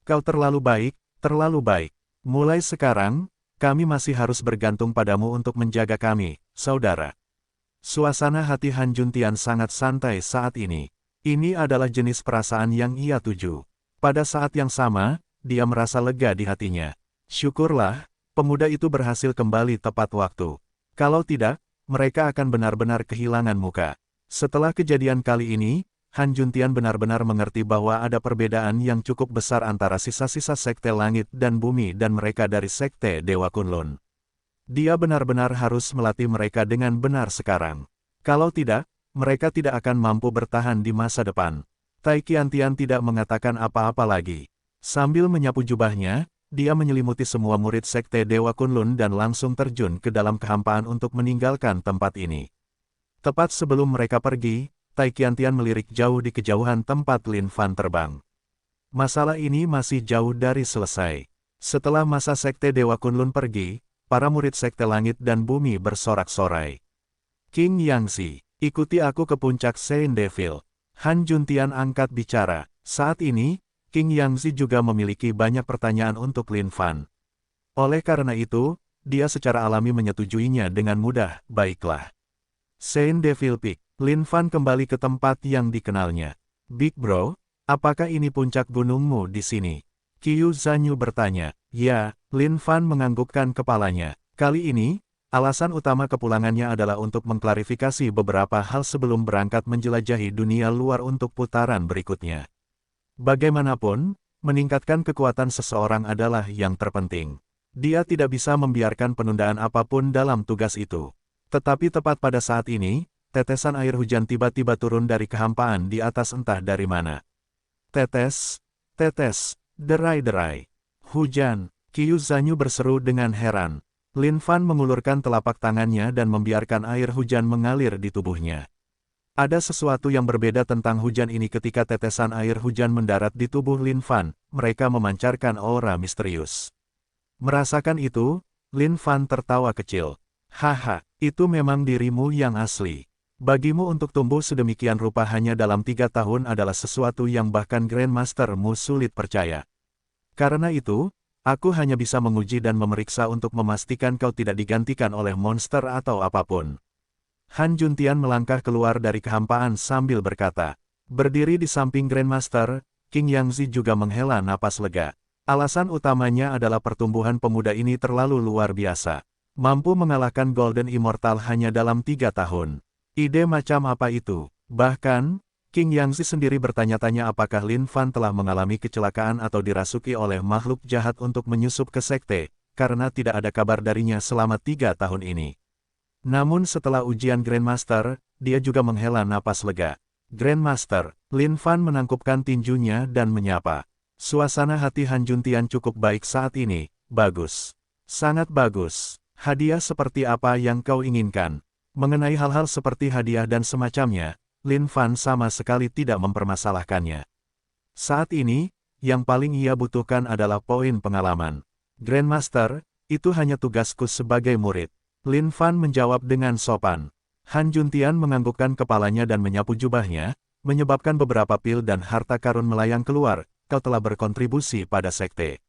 Kau terlalu baik, terlalu baik. Mulai sekarang, kami masih harus bergantung padamu untuk menjaga kami, saudara. Suasana hati Han Juntian sangat santai saat ini. Ini adalah jenis perasaan yang ia tuju. Pada saat yang sama, dia merasa lega di hatinya. Syukurlah, pemuda itu berhasil kembali tepat waktu. Kalau tidak, mereka akan benar-benar kehilangan muka. Setelah kejadian kali ini, Han Juntian benar-benar mengerti bahwa ada perbedaan yang cukup besar antara sisa-sisa Sekte Langit dan Bumi dan mereka dari Sekte Dewa Kunlun. Dia benar-benar harus melatih mereka dengan benar sekarang. Kalau tidak, mereka tidak akan mampu bertahan di masa depan. Tai Qiantian tidak mengatakan apa-apa lagi. Sambil menyapu jubahnya, dia menyelimuti semua murid Sekte Dewa Kunlun dan langsung terjun ke dalam kehampaan untuk meninggalkan tempat ini. Tepat sebelum mereka pergi, Tai Qiantian melirik jauh di kejauhan tempat Lin Fan terbang. Masalah ini masih jauh dari selesai. Setelah masa Sekte Dewa Kunlun pergi, para murid Sekte Langit dan Bumi bersorak-sorai. King Yangzi, ikuti aku ke puncak Saint Devil. Han Juntian angkat bicara. Saat ini, King Yangzi juga memiliki banyak pertanyaan untuk Lin Fan. Oleh karena itu, dia secara alami menyetujuinya dengan mudah. Baiklah. Saint Devil Peak. Lin Fan kembali ke tempat yang dikenalnya. Big Bro, apakah ini puncak gunungmu di sini? Qiu Zanyu bertanya. Ya, Lin Fan menganggukkan kepalanya. Kali ini, alasan utama kepulangannya adalah untuk mengklarifikasi beberapa hal sebelum berangkat menjelajahi dunia luar untuk putaran berikutnya. Bagaimanapun, meningkatkan kekuatan seseorang adalah yang terpenting. Dia tidak bisa membiarkan penundaan apapun dalam tugas itu. Tetapi tepat pada saat ini, tetesan air hujan tiba-tiba turun dari kehampaan di atas entah dari mana. Tetes, tetes, derai-derai. Hujan, Qiu Zanyu berseru dengan heran. Lin Fan mengulurkan telapak tangannya dan membiarkan air hujan mengalir di tubuhnya. Ada sesuatu yang berbeda tentang hujan ini ketika tetesan air hujan mendarat di tubuh Lin Fan, mereka memancarkan aura misterius. Merasakan itu, Lin Fan tertawa kecil. Haha, itu memang dirimu yang asli. Bagimu untuk tumbuh sedemikian rupa hanya dalam 3 tahun adalah sesuatu yang bahkan Grandmaster-mu sulit percaya. Karena itu, aku hanya bisa menguji dan memeriksa untuk memastikan kau tidak digantikan oleh monster atau apapun. Han Juntian melangkah keluar dari kehampaan sambil berkata. Berdiri di samping Grandmaster, King Yangzi juga menghela napas lega. Alasan utamanya adalah pertumbuhan pemuda ini terlalu luar biasa. Mampu mengalahkan Golden Immortal hanya dalam 3 tahun. Ide macam apa itu? Bahkan, King Yangzi sendiri bertanya-tanya apakah Lin Fan telah mengalami kecelakaan atau dirasuki oleh makhluk jahat untuk menyusup ke sekte, karena tidak ada kabar darinya selama 3 tahun ini. Namun setelah ujian Grandmaster, dia juga menghela napas lega. Grandmaster, Lin Fan menangkupkan tinjunya dan menyapa. Suasana hati Han Juntian cukup baik saat ini. Bagus. Sangat bagus. Hadiah seperti apa yang kau inginkan? Mengenai hal-hal seperti hadiah dan semacamnya, Lin Fan sama sekali tidak mempermasalahkannya. Saat ini, yang paling ia butuhkan adalah poin pengalaman. Grandmaster, itu hanya tugasku sebagai murid. Lin Fan menjawab dengan sopan. Han Juntian menganggukkan kepalanya dan menyapu jubahnya, menyebabkan beberapa pil dan harta karun melayang keluar. Kau telah berkontribusi pada sekte.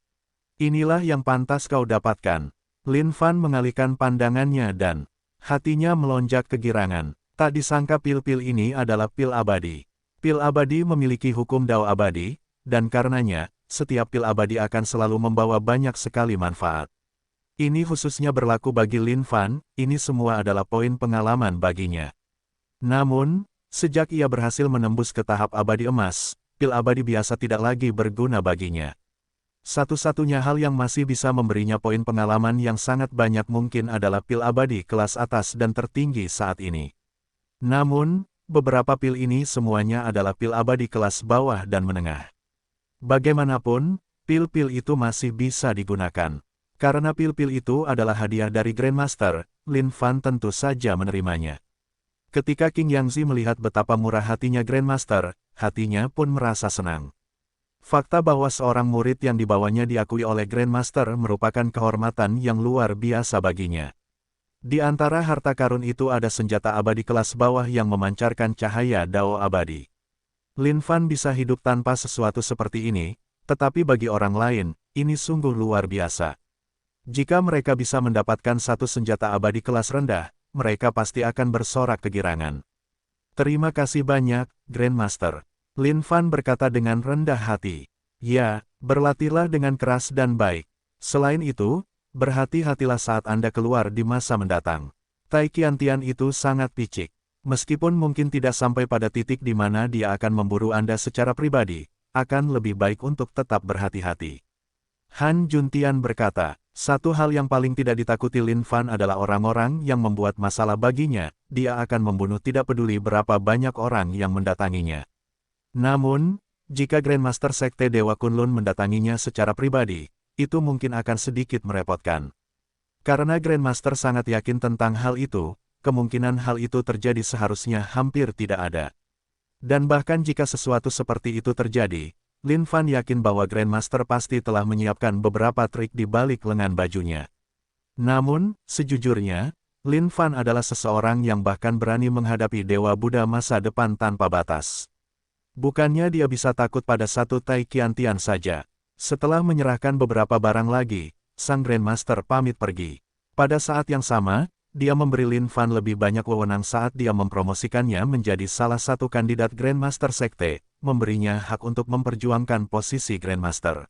Inilah yang pantas kau dapatkan. Lin Fan mengalihkan pandangannya dan hatinya melonjak kegirangan. Tak disangka pil-pil ini adalah pil abadi. Pil abadi memiliki hukum Dao abadi, dan karenanya, setiap pil abadi akan selalu membawa banyak sekali manfaat. Ini khususnya berlaku bagi Lin Fan, ini semua adalah poin pengalaman baginya. Namun, sejak ia berhasil menembus ke tahap abadi emas, pil abadi biasa tidak lagi berguna baginya. Satu-satunya hal yang masih bisa memberinya poin pengalaman yang sangat banyak mungkin adalah pil abadi kelas atas dan tertinggi saat ini. Namun, beberapa pil ini semuanya adalah pil abadi kelas bawah dan menengah. Bagaimanapun, pil-pil itu masih bisa digunakan. Karena pil-pil itu adalah hadiah dari Grandmaster, Lin Fan tentu saja menerimanya. Ketika King Yangzi melihat betapa murah hatinya Grandmaster, hatinya pun merasa senang. Fakta bahwa seorang murid yang dibawanya diakui oleh Grandmaster merupakan kehormatan yang luar biasa baginya. Di antara harta karun itu ada senjata abadi kelas bawah yang memancarkan cahaya dao abadi. Lin Fan bisa hidup tanpa sesuatu seperti ini, tetapi bagi orang lain, ini sungguh luar biasa. Jika mereka bisa mendapatkan satu senjata abadi kelas rendah, mereka pasti akan bersorak kegirangan. Terima kasih banyak, Grandmaster. Lin Fan berkata dengan rendah hati. Ya, berlatihlah dengan keras dan baik. Selain itu, berhati-hatilah saat Anda keluar di masa mendatang. Tai Qiantian itu sangat picik. Meskipun mungkin tidak sampai pada titik di mana dia akan memburu Anda secara pribadi, akan lebih baik untuk tetap berhati-hati. Han Juntian berkata, satu hal yang paling tidak ditakuti Lin Fan adalah orang-orang yang membuat masalah baginya, dia akan membunuh tidak peduli berapa banyak orang yang mendatanginya. Namun, jika Grandmaster Sekte Dewa Kunlun mendatanginya secara pribadi, itu mungkin akan sedikit merepotkan. Karena Grandmaster sangat yakin tentang hal itu, kemungkinan hal itu terjadi seharusnya hampir tidak ada. Dan bahkan jika sesuatu seperti itu terjadi, Lin Fan yakin bahwa Grandmaster pasti telah menyiapkan beberapa trik di balik lengan bajunya. Namun, sejujurnya, Lin Fan adalah seseorang yang bahkan berani menghadapi Dewa Buddha masa depan tanpa batas. Bukannya dia bisa takut pada satu Tai Qiantian saja. Setelah menyerahkan beberapa barang lagi, sang Grandmaster pamit pergi. Pada saat yang sama, dia memberi Lin Fan lebih banyak wewenang saat dia mempromosikannya menjadi salah satu kandidat Grandmaster Sekte, memberinya hak untuk memperjuangkan posisi Grandmaster.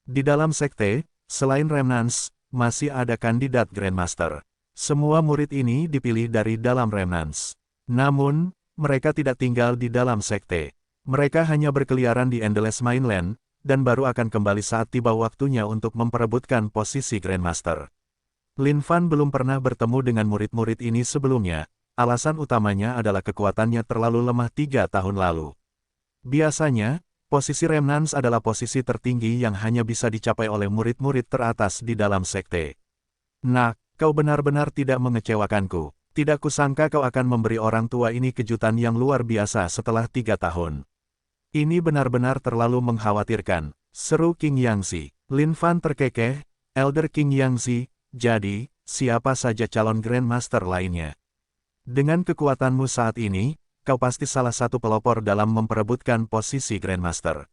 Di dalam Sekte, selain Remnants, masih ada kandidat Grandmaster. Semua murid ini dipilih dari dalam Remnants. Namun, mereka tidak tinggal di dalam Sekte. Mereka hanya berkeliaran di Endless Mainland, dan baru akan kembali saat tiba waktunya untuk memperebutkan posisi Grandmaster. Lin Fan belum pernah bertemu dengan murid-murid ini sebelumnya, alasan utamanya adalah kekuatannya terlalu lemah 3 tahun lalu. Biasanya, posisi Remnants adalah posisi tertinggi yang hanya bisa dicapai oleh murid-murid teratas di dalam Sekte. Nah, kau benar-benar tidak mengecewakanku. Tidak kusangka kau akan memberi orang tua ini kejutan yang luar biasa setelah 3 tahun. Ini benar-benar terlalu mengkhawatirkan, seru King Yangzi. Lin Fan terkekeh, Elder King Yangzi, jadi, siapa saja calon Grandmaster lainnya? Dengan kekuatanmu saat ini, kau pasti salah satu pelopor dalam memperebutkan posisi Grandmaster.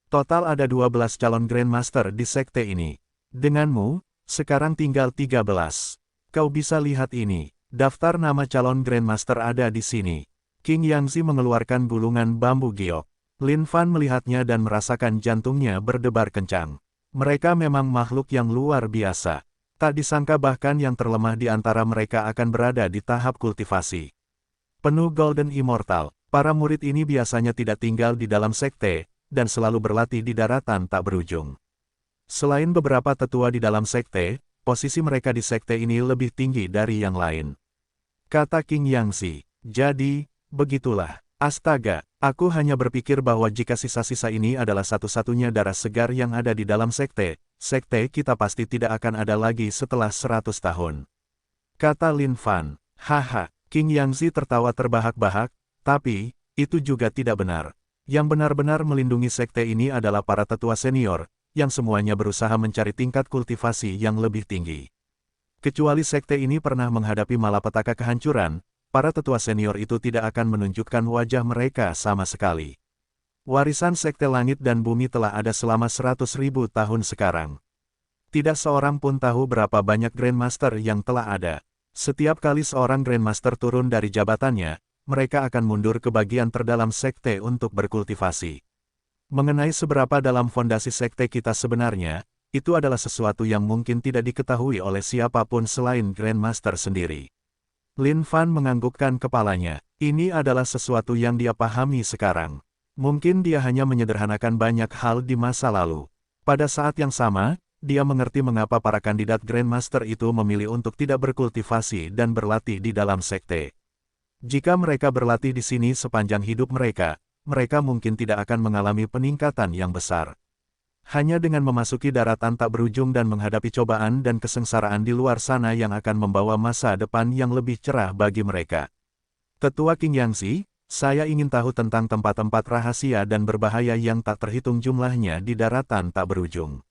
Total ada 12 calon Grandmaster di sekte ini. Denganmu, sekarang tinggal 13. Kau bisa lihat ini, daftar nama calon Grandmaster ada di sini. King Yangzi mengeluarkan gulungan bambu giok. Lin Fan melihatnya dan merasakan jantungnya berdebar kencang. Mereka memang makhluk yang luar biasa. Tak disangka bahkan yang terlemah di antara mereka akan berada di tahap kultivasi penuh Golden Immortal. Para murid ini biasanya tidak tinggal di dalam sekte, dan selalu berlatih di daratan tak berujung. Selain beberapa tetua di dalam sekte, posisi mereka di sekte ini lebih tinggi dari yang lain. Kata King Yangzi, jadi, begitulah. Astaga, aku hanya berpikir bahwa jika sisa-sisa ini adalah satu-satunya darah segar yang ada di dalam sekte, sekte kita pasti tidak akan ada lagi setelah 100 tahun. Kata Lin Fan, haha, King Yangzi tertawa terbahak-bahak, tapi, itu juga tidak benar. Yang benar-benar melindungi sekte ini adalah para tetua senior, yang semuanya berusaha mencari tingkat kultivasi yang lebih tinggi. Kecuali sekte ini pernah menghadapi malapetaka kehancuran, para tetua senior itu tidak akan menunjukkan wajah mereka sama sekali. Warisan sekte langit dan bumi telah ada selama 100.000 tahun sekarang. Tidak seorang pun tahu berapa banyak Grandmaster yang telah ada. Setiap kali seorang Grandmaster turun dari jabatannya, mereka akan mundur ke bagian terdalam sekte untuk berkultivasi. Mengenai seberapa dalam fondasi sekte kita sebenarnya, itu adalah sesuatu yang mungkin tidak diketahui oleh siapapun selain Grandmaster sendiri. Lin Fan menganggukkan kepalanya. Ini adalah sesuatu yang dia pahami sekarang. Mungkin dia hanya menyederhanakan banyak hal di masa lalu. Pada saat yang sama, dia mengerti mengapa para kandidat Grandmaster itu memilih untuk tidak berkultivasi dan berlatih di dalam sekte. Jika mereka berlatih di sini sepanjang hidup mereka, mereka mungkin tidak akan mengalami peningkatan yang besar. Hanya dengan memasuki daratan tak berujung dan menghadapi cobaan dan kesengsaraan di luar sana yang akan membawa masa depan yang lebih cerah bagi mereka. Tetua King Yangzi, saya ingin tahu tentang tempat-tempat rahasia dan berbahaya yang tak terhitung jumlahnya di daratan tak berujung.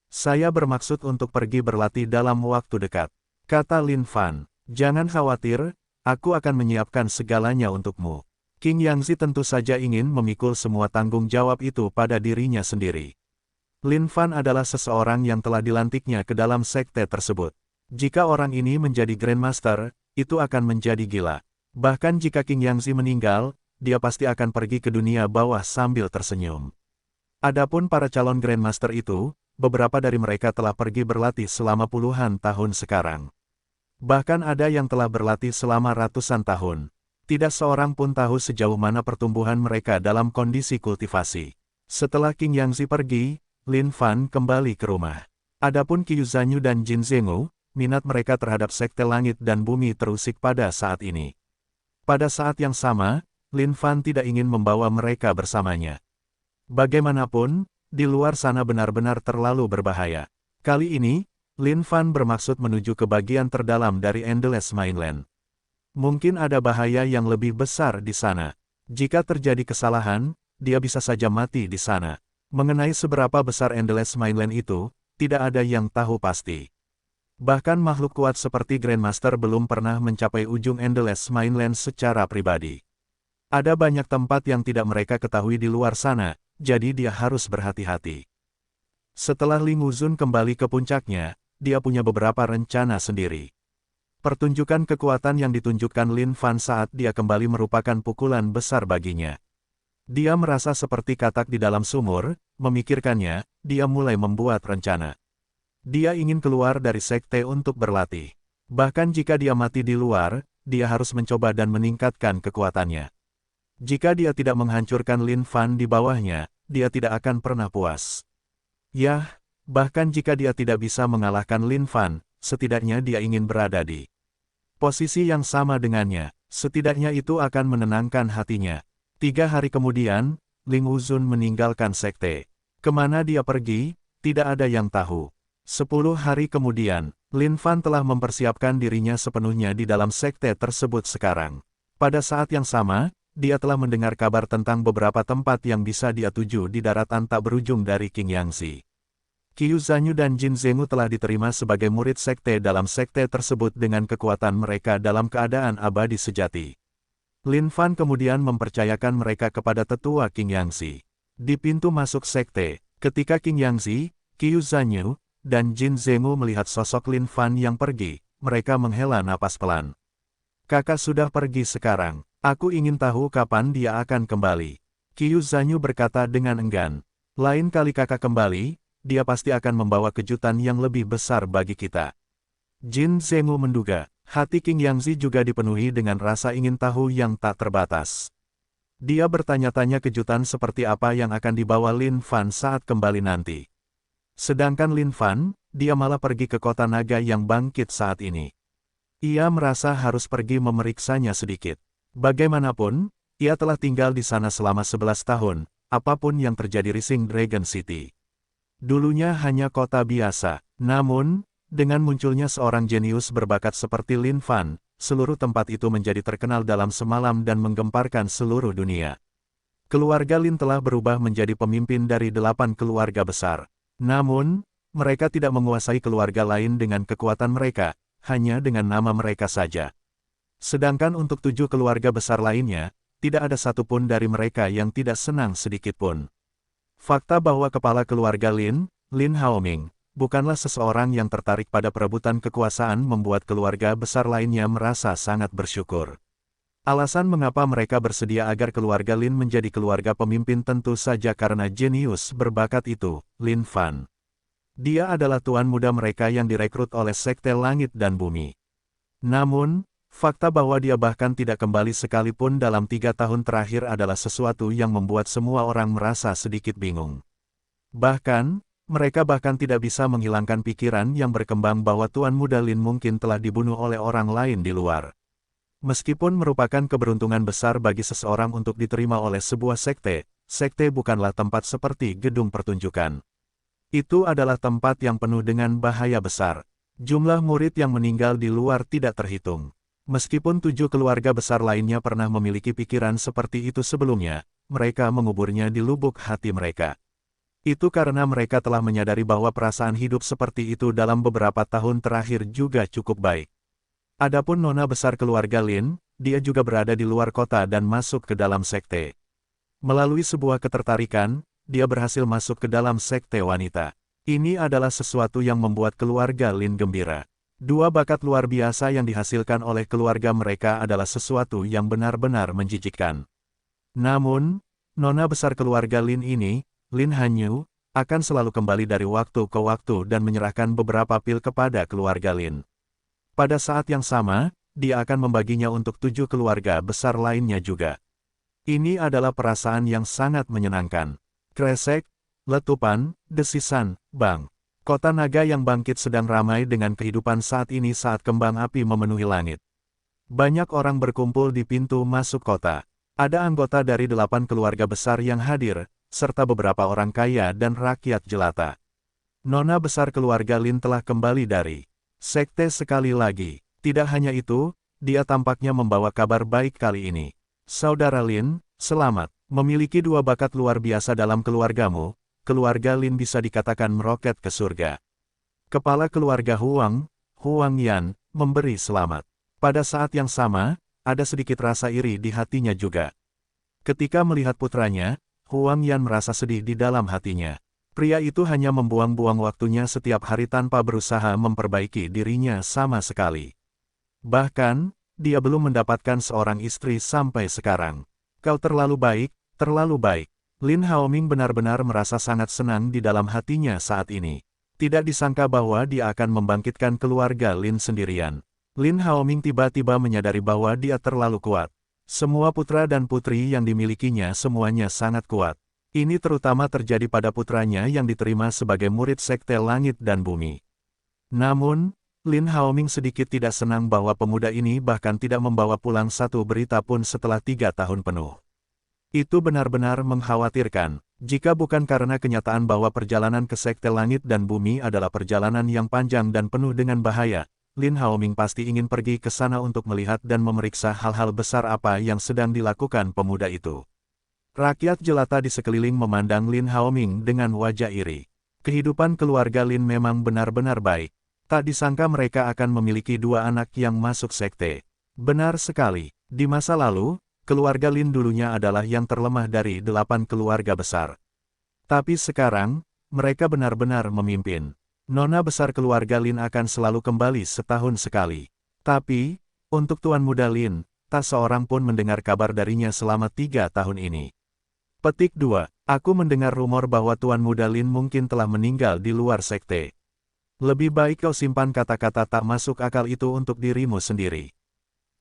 Saya bermaksud untuk pergi berlatih dalam waktu dekat. Kata Lin Fan, jangan khawatir, aku akan menyiapkan segalanya untukmu. King Yangzi tentu saja ingin memikul semua tanggung jawab itu pada dirinya sendiri. Lin Fan adalah seseorang yang telah dilantiknya ke dalam sekte tersebut. Jika orang ini menjadi Grandmaster, itu akan menjadi gila. Bahkan jika King Yangzi meninggal, dia pasti akan pergi ke dunia bawah sambil tersenyum. Adapun para calon Grandmaster itu, beberapa dari mereka telah pergi berlatih selama puluhan tahun sekarang. Bahkan ada yang telah berlatih selama ratusan tahun. Tidak seorang pun tahu sejauh mana pertumbuhan mereka dalam kondisi kultivasi. Setelah King Yangzi pergi, Lin Fan kembali ke rumah. Adapun Qiu Zanyu dan Jin Zhengwu, minat mereka terhadap Sekte Langit dan Bumi terusik pada saat ini. Pada saat yang sama, Lin Fan tidak ingin membawa mereka bersamanya. Bagaimanapun, di luar sana benar-benar terlalu berbahaya. Kali ini, Lin Fan bermaksud menuju ke bagian terdalam dari Endless Mainland. Mungkin ada bahaya yang lebih besar di sana. Jika terjadi kesalahan, dia bisa saja mati di sana. Mengenai seberapa besar Endless Mainland itu, tidak ada yang tahu pasti. Bahkan makhluk kuat seperti Grandmaster belum pernah mencapai ujung Endless Mainland secara pribadi. Ada banyak tempat yang tidak mereka ketahui di luar sana, jadi dia harus berhati-hati. Setelah Ling Wuzun kembali ke puncaknya, dia punya beberapa rencana sendiri. Pertunjukan kekuatan yang ditunjukkan Lin Fan saat dia kembali merupakan pukulan besar baginya. Dia merasa seperti katak di dalam sumur, memikirkannya, dia mulai membuat rencana. Dia ingin keluar dari sekte untuk berlatih. Bahkan jika dia mati di luar, dia harus mencoba dan meningkatkan kekuatannya. Jika dia tidak menghancurkan Lin Fan di bawahnya, dia tidak akan pernah puas. Yah, bahkan jika dia tidak bisa mengalahkan Lin Fan, setidaknya dia ingin berada di posisi yang sama dengannya, setidaknya itu akan menenangkan hatinya. 3 hari kemudian, Ling Wuzun meninggalkan sekte. Kemana dia pergi, tidak ada yang tahu. 10 hari kemudian, Lin Fan telah mempersiapkan dirinya sepenuhnya di dalam sekte tersebut sekarang. Pada saat yang sama, dia telah mendengar kabar tentang beberapa tempat yang bisa dia tuju di daratan tak berujung dari King Yangzi. Qiu Zanyu dan Jin Zhengwu telah diterima sebagai murid sekte dalam sekte tersebut dengan kekuatan mereka dalam keadaan abadi sejati. Lin Fan kemudian mempercayakan mereka kepada tetua King Yangzi. Di pintu masuk sekte, ketika King Yangzi, Qiu Zanyu, dan Jin Zhengwu melihat sosok Lin Fan yang pergi, mereka menghela napas pelan. Kakak sudah pergi sekarang, aku ingin tahu kapan dia akan kembali. Qiu Zanyu berkata dengan enggan. Lain kali kakak kembali, dia pasti akan membawa kejutan yang lebih besar bagi kita. Jin Zhengwu menduga, hati King Yangzi juga dipenuhi dengan rasa ingin tahu yang tak terbatas. Dia bertanya-tanya kejutan seperti apa yang akan dibawa Lin Fan saat kembali nanti. Sedangkan Lin Fan, dia malah pergi ke kota naga yang bangkit saat ini. Ia merasa harus pergi memeriksanya sedikit. Bagaimanapun, ia telah tinggal di sana selama 11 tahun, apapun yang terjadi di Rising Dragon City. Dulunya hanya kota biasa, namun, dengan munculnya seorang jenius berbakat seperti Lin Fan, seluruh tempat itu menjadi terkenal dalam semalam dan menggemparkan seluruh dunia. Keluarga Lin telah berubah menjadi pemimpin dari 8 keluarga besar. Namun, mereka tidak menguasai keluarga lain dengan kekuatan mereka, hanya dengan nama mereka saja. Sedangkan untuk 7 keluarga besar lainnya, tidak ada satupun dari mereka yang tidak senang sedikitpun. Fakta bahwa kepala keluarga Lin, Lin Haoming, bukanlah seseorang yang tertarik pada perebutan kekuasaan membuat keluarga besar lainnya merasa sangat bersyukur. Alasan mengapa mereka bersedia agar keluarga Lin menjadi keluarga pemimpin tentu saja karena jenius berbakat itu, Lin Fan. Dia adalah tuan muda mereka yang direkrut oleh Sekte Langit dan Bumi. Namun, fakta bahwa dia bahkan tidak kembali sekalipun dalam 3 tahun terakhir adalah sesuatu yang membuat semua orang merasa sedikit bingung. Bahkan, mereka bahkan tidak bisa menghilangkan pikiran yang berkembang bahwa tuan muda Lin mungkin telah dibunuh oleh orang lain di luar. Meskipun merupakan keberuntungan besar bagi seseorang untuk diterima oleh sebuah sekte, sekte bukanlah tempat seperti gedung pertunjukan. Itu adalah tempat yang penuh dengan bahaya besar. Jumlah murid yang meninggal di luar tidak terhitung. Meskipun 7 keluarga besar lainnya pernah memiliki pikiran seperti itu sebelumnya, mereka menguburnya di lubuk hati mereka. Itu karena mereka telah menyadari bahwa perasaan hidup seperti itu dalam beberapa tahun terakhir juga cukup baik. Adapun nona besar keluarga Lin, dia juga berada di luar kota dan masuk ke dalam sekte. Melalui sebuah ketertarikan, dia berhasil masuk ke dalam sekte wanita. Ini adalah sesuatu yang membuat keluarga Lin gembira. Dua bakat luar biasa yang dihasilkan oleh keluarga mereka adalah sesuatu yang benar-benar menjijikkan. Namun, nona besar keluarga Lin ini, Lin Hanyu, akan selalu kembali dari waktu ke waktu dan menyerahkan beberapa pil kepada keluarga Lin. Pada saat yang sama, dia akan membaginya untuk 7 keluarga besar lainnya juga. Ini adalah perasaan yang sangat menyenangkan. Kresek, letupan, desisan, bang. Kota naga yang bangkit sedang ramai dengan kehidupan saat ini saat kembang api memenuhi langit. Banyak orang berkumpul di pintu masuk kota. Ada anggota dari 8 keluarga besar yang hadir, serta beberapa orang kaya dan rakyat jelata. Nona besar keluarga Lin telah kembali dari sekte sekali lagi. Tidak hanya itu, dia tampaknya membawa kabar baik kali ini. Saudara Lin, selamat. Memiliki 2 bakat luar biasa dalam keluargamu, keluarga Lin bisa dikatakan meroket ke surga. Kepala keluarga Huang, Huang Yan, memberi selamat. Pada saat yang sama, ada sedikit rasa iri di hatinya juga. Ketika melihat putranya, Huang Yan merasa sedih di dalam hatinya. Pria itu hanya membuang-buang waktunya setiap hari tanpa berusaha memperbaiki dirinya sama sekali. Bahkan, dia belum mendapatkan seorang istri sampai sekarang. Kau terlalu baik, terlalu baik. Lin Haoming benar-benar merasa sangat senang di dalam hatinya saat ini. Tidak disangka bahwa dia akan membangkitkan keluarga Lin sendirian. Lin Haoming tiba-tiba menyadari bahwa dia terlalu kuat. Semua putra dan putri yang dimilikinya semuanya sangat kuat. Ini terutama terjadi pada putranya yang diterima sebagai murid sekte langit dan bumi. Namun, Lin Haoming sedikit tidak senang bahwa pemuda ini bahkan tidak membawa pulang satu berita pun setelah 3 tahun penuh. Itu benar-benar mengkhawatirkan. Jika bukan karena kenyataan bahwa perjalanan ke sekte langit dan bumi adalah perjalanan yang panjang dan penuh dengan bahaya, Lin Haoming pasti ingin pergi ke sana untuk melihat dan memeriksa hal-hal besar apa yang sedang dilakukan pemuda itu. Rakyat jelata di sekeliling memandang Lin Haoming dengan wajah iri. Kehidupan keluarga Lin memang benar-benar baik. Tak disangka mereka akan memiliki 2 anak yang masuk sekte. Benar sekali, di masa lalu, keluarga Lin dulunya adalah yang terlemah dari 8 keluarga besar. Tapi sekarang, mereka benar-benar memimpin. Nona besar keluarga Lin akan selalu kembali setahun sekali. Tapi, untuk Tuan Muda Lin, tak seorang pun mendengar kabar darinya selama 3 tahun ini. Petik 2. Aku mendengar rumor bahwa Tuan Muda Lin mungkin telah meninggal di luar sekte. Lebih baik kau simpan kata-kata tak masuk akal itu untuk dirimu sendiri.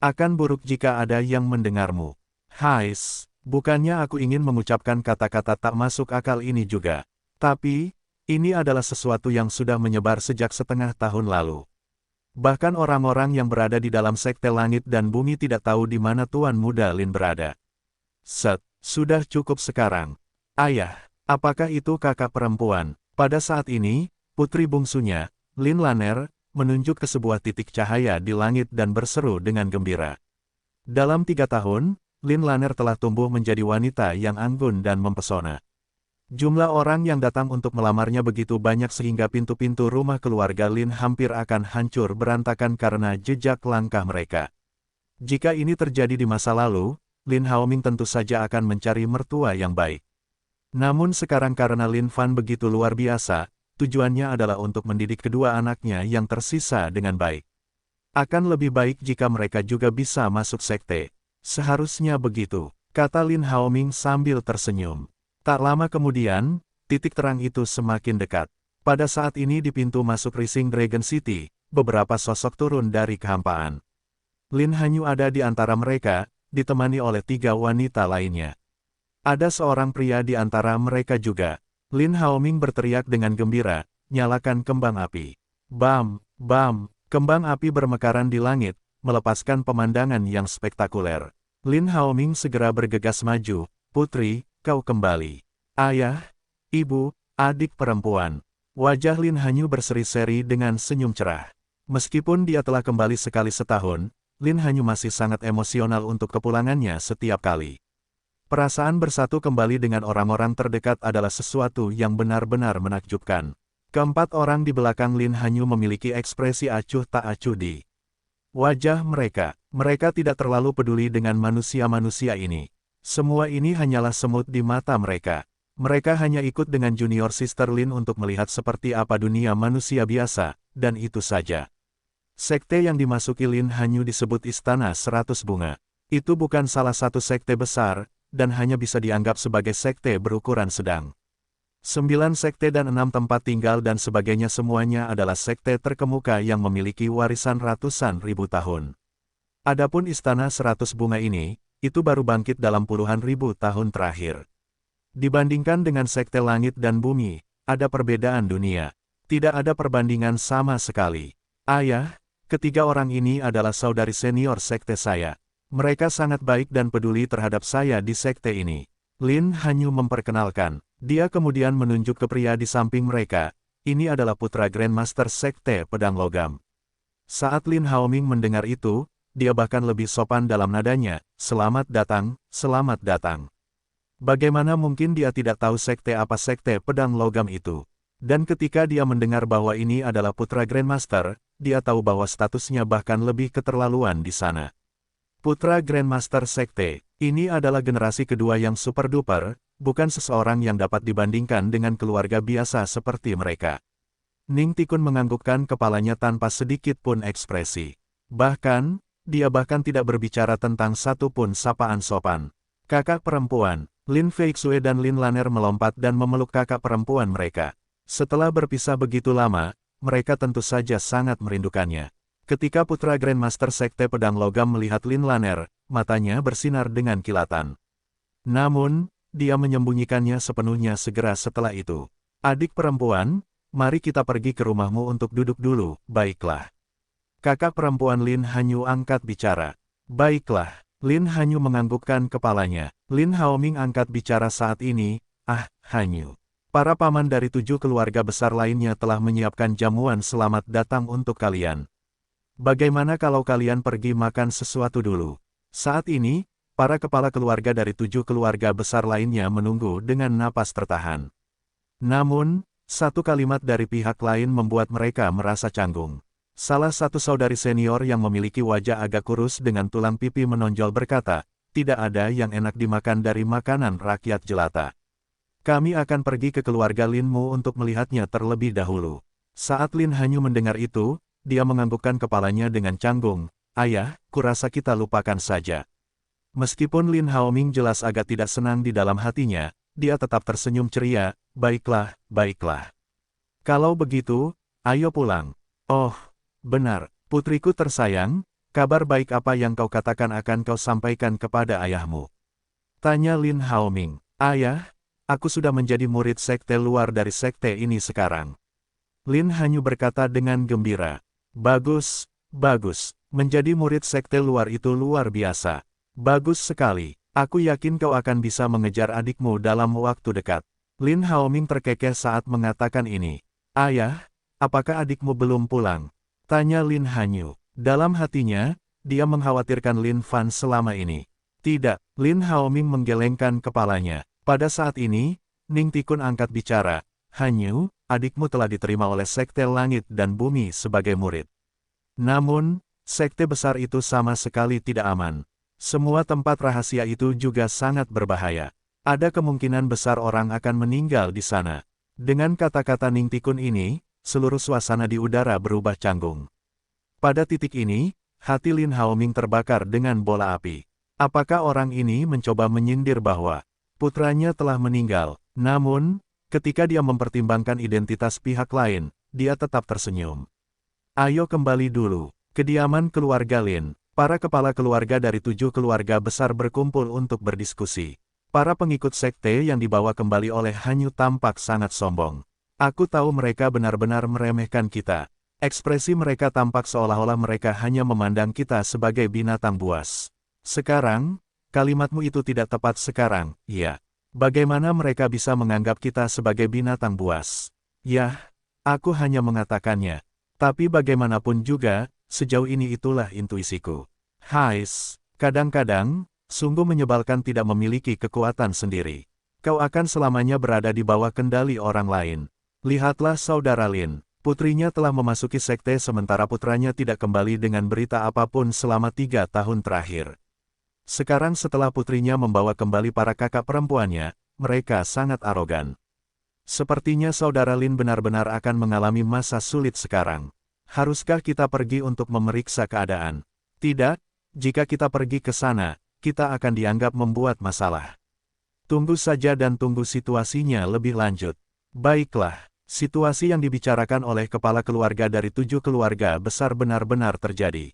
Akan buruk jika ada yang mendengarmu. Hais, bukannya aku ingin mengucapkan kata-kata tak masuk akal ini juga. Tapi, ini adalah sesuatu yang sudah menyebar sejak setengah tahun lalu. Bahkan orang-orang yang berada di dalam sekte langit dan bumi tidak tahu di mana Tuan Muda Lin berada. Sudah cukup sekarang. Ayah, apakah itu kakak perempuan? Pada saat ini, putri bungsunya, Lin Laner, menunjuk ke sebuah titik cahaya di langit dan berseru dengan gembira. Dalam 3 tahun, Lin Laner telah tumbuh menjadi wanita yang anggun dan mempesona. Jumlah orang yang datang untuk melamarnya begitu banyak sehingga pintu-pintu rumah keluarga Lin hampir akan hancur berantakan karena jejak langkah mereka. Jika ini terjadi di masa lalu, Lin Haoming tentu saja akan mencari mertua yang baik. Namun sekarang karena Lin Fan begitu luar biasa, tujuannya adalah untuk mendidik kedua anaknya yang tersisa dengan baik. Akan lebih baik jika mereka juga bisa masuk sekte. Seharusnya begitu, kata Lin Haoming sambil tersenyum. Tak lama kemudian, titik terang itu semakin dekat. Pada saat ini di pintu masuk Rising Dragon City, beberapa sosok turun dari kehampaan. Lin Hanyu ada di antara mereka, ditemani oleh 3 wanita lainnya. Ada seorang pria di antara mereka juga. Lin Haoming berteriak dengan gembira, nyalakan kembang api. Bam, bam, kembang api bermekaran di langit, melepaskan pemandangan yang spektakuler. Lin Haoming segera bergegas maju, putri, kau kembali. Ayah, ibu, adik perempuan. Wajah Lin Hanyu berseri-seri dengan senyum cerah. Meskipun dia telah kembali sekali setahun, Lin Hanyu masih sangat emosional untuk kepulangannya setiap kali. Perasaan bersatu kembali dengan orang-orang terdekat adalah sesuatu yang benar-benar menakjubkan. Keempat orang di belakang Lin Hanyu memiliki ekspresi acuh tak acuh di wajah mereka. Mereka tidak terlalu peduli dengan manusia-manusia ini. Semua ini hanyalah semut di mata mereka. Mereka hanya ikut dengan junior sister Lin untuk melihat seperti apa dunia manusia biasa, dan itu saja. Sekte yang dimasuki Lin Hanyu disebut Istana 100 Bunga. Itu bukan salah satu sekte besar, dan hanya bisa dianggap sebagai sekte berukuran sedang. 9 sekte dan 6 tempat tinggal dan sebagainya semuanya adalah sekte terkemuka yang memiliki warisan ratusan ribu tahun. Adapun Istana 100 Bunga ini, itu baru bangkit dalam puluhan ribu tahun terakhir. Dibandingkan dengan sekte langit dan bumi, ada perbedaan dunia. Tidak ada perbandingan sama sekali. Ayah, ketiga orang ini adalah saudari senior sekte saya. Mereka sangat baik dan peduli terhadap saya di sekte ini. Lin Hanyu memperkenalkan. Dia kemudian menunjuk ke pria di samping mereka. Ini adalah putra Grandmaster Sekte Pedang Logam. Saat Lin Haoming mendengar itu, dia bahkan lebih sopan dalam nadanya. Selamat datang, selamat datang. Bagaimana mungkin dia tidak tahu sekte apa Sekte Pedang Logam itu? Dan ketika dia mendengar bahwa ini adalah putra Grandmaster, dia tahu bahwa statusnya bahkan lebih keterlaluan di sana. Putra Grandmaster Sekte, ini adalah generasi kedua yang super duper, bukan seseorang yang dapat dibandingkan dengan keluarga biasa seperti mereka. Ning Tikun menganggukkan kepalanya tanpa sedikit pun ekspresi. Bahkan, dia bahkan tidak berbicara tentang satu pun sapaan sopan. Kakak perempuan, Lin Feixue dan Lin Laner melompat dan memeluk kakak perempuan mereka. Setelah berpisah begitu lama, mereka tentu saja sangat merindukannya. Ketika putra Grandmaster Sekte Pedang Logam melihat Lin Laner, matanya bersinar dengan kilatan. Namun, dia menyembunyikannya sepenuhnya segera setelah itu. Adik perempuan, mari kita pergi ke rumahmu untuk duduk dulu, baiklah. Kakak perempuan Lin Hanyu angkat bicara. Baiklah, Lin Hanyu menganggukkan kepalanya. Lin Haoming angkat bicara saat ini, Hanyu. Para paman dari 7 keluarga besar lainnya telah menyiapkan jamuan selamat datang untuk kalian. Bagaimana kalau kalian pergi makan sesuatu dulu? Saat ini, para kepala keluarga dari 7 keluarga besar lainnya menunggu dengan napas tertahan. Namun, satu kalimat dari pihak lain membuat mereka merasa canggung. Salah satu saudari senior yang memiliki wajah agak kurus dengan tulang pipi menonjol berkata, tidak ada yang enak dimakan dari makanan rakyat jelata. Kami akan pergi ke keluarga Linmu untuk melihatnya terlebih dahulu. Saat Lin Hanyu mendengar itu, dia menganggukkan kepalanya dengan canggung. Ayah, kurasa kita lupakan saja. Meskipun Lin Haoming jelas agak tidak senang di dalam hatinya, dia tetap tersenyum ceria. Baiklah, baiklah. Kalau begitu, ayo pulang. Oh, benar, putriku tersayang, kabar baik apa yang kau katakan akan kau sampaikan kepada ayahmu? Tanya Lin Haoming. Ayah, aku sudah menjadi murid sekte luar dari sekte ini sekarang. Lin Hanyu berkata dengan gembira. Bagus, bagus. Menjadi murid sekte luar itu luar biasa. Bagus sekali. Aku yakin kau akan bisa mengejar adikmu dalam waktu dekat. Lin Haoming terkekeh saat mengatakan ini. Ayah, apakah adikmu belum pulang? Tanya Lin Hanyu. Dalam hatinya, dia mengkhawatirkan Lin Fan selama ini. Tidak, Lin Haoming menggelengkan kepalanya. Pada saat ini, Ning Tikun angkat bicara. Hanyu, adikmu telah diterima oleh Sekte Langit dan Bumi sebagai murid. Namun, sekte besar itu sama sekali tidak aman. Semua tempat rahasia itu juga sangat berbahaya. Ada kemungkinan besar orang akan meninggal di sana. Dengan kata-kata Ning Tikun ini, seluruh suasana di udara berubah canggung. Pada titik ini, hati Lin Haoming terbakar dengan bola api. Apakah orang ini mencoba menyindir bahwa putranya telah meninggal? Namun, ketika dia mempertimbangkan identitas pihak lain, dia tetap tersenyum. Ayo kembali dulu. Kediaman keluarga Lin. Para kepala keluarga dari 7 keluarga besar berkumpul untuk berdiskusi. Para pengikut sekte yang dibawa kembali oleh Hanyu tampak sangat sombong. Aku tahu mereka benar-benar meremehkan kita. Ekspresi mereka tampak seolah-olah mereka hanya memandang kita sebagai binatang buas. Sekarang, kalimatmu itu tidak tepat sekarang, ya. Bagaimana mereka bisa menganggap kita sebagai binatang buas? Yah, aku hanya mengatakannya. Tapi bagaimanapun juga, sejauh ini itulah intuisiku. Hais, kadang-kadang, sungguh menyebalkan tidak memiliki kekuatan sendiri. Kau akan selamanya berada di bawah kendali orang lain. Lihatlah saudara Lin, putrinya telah memasuki sekte sementara putranya tidak kembali dengan berita apapun selama 3 tahun terakhir. Sekarang setelah putrinya membawa kembali para kakak perempuannya, mereka sangat arogan. Sepertinya saudara Lin benar-benar akan mengalami masa sulit sekarang. Haruskah kita pergi untuk memeriksa keadaan? Tidak, jika kita pergi ke sana, kita akan dianggap membuat masalah. Tunggu saja dan tunggu situasinya lebih lanjut. Baiklah, situasi yang dibicarakan oleh kepala keluarga dari 7 keluarga besar benar-benar terjadi.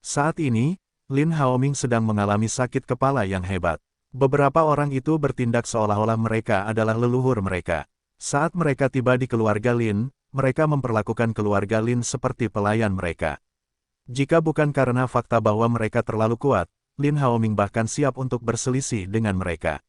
Saat ini, Lin Haoming sedang mengalami sakit kepala yang hebat. Beberapa orang itu bertindak seolah-olah mereka adalah leluhur mereka. Saat mereka tiba di keluarga Lin, mereka memperlakukan keluarga Lin seperti pelayan mereka. Jika bukan karena fakta bahwa mereka terlalu kuat, Lin Haoming bahkan siap untuk berselisih dengan mereka.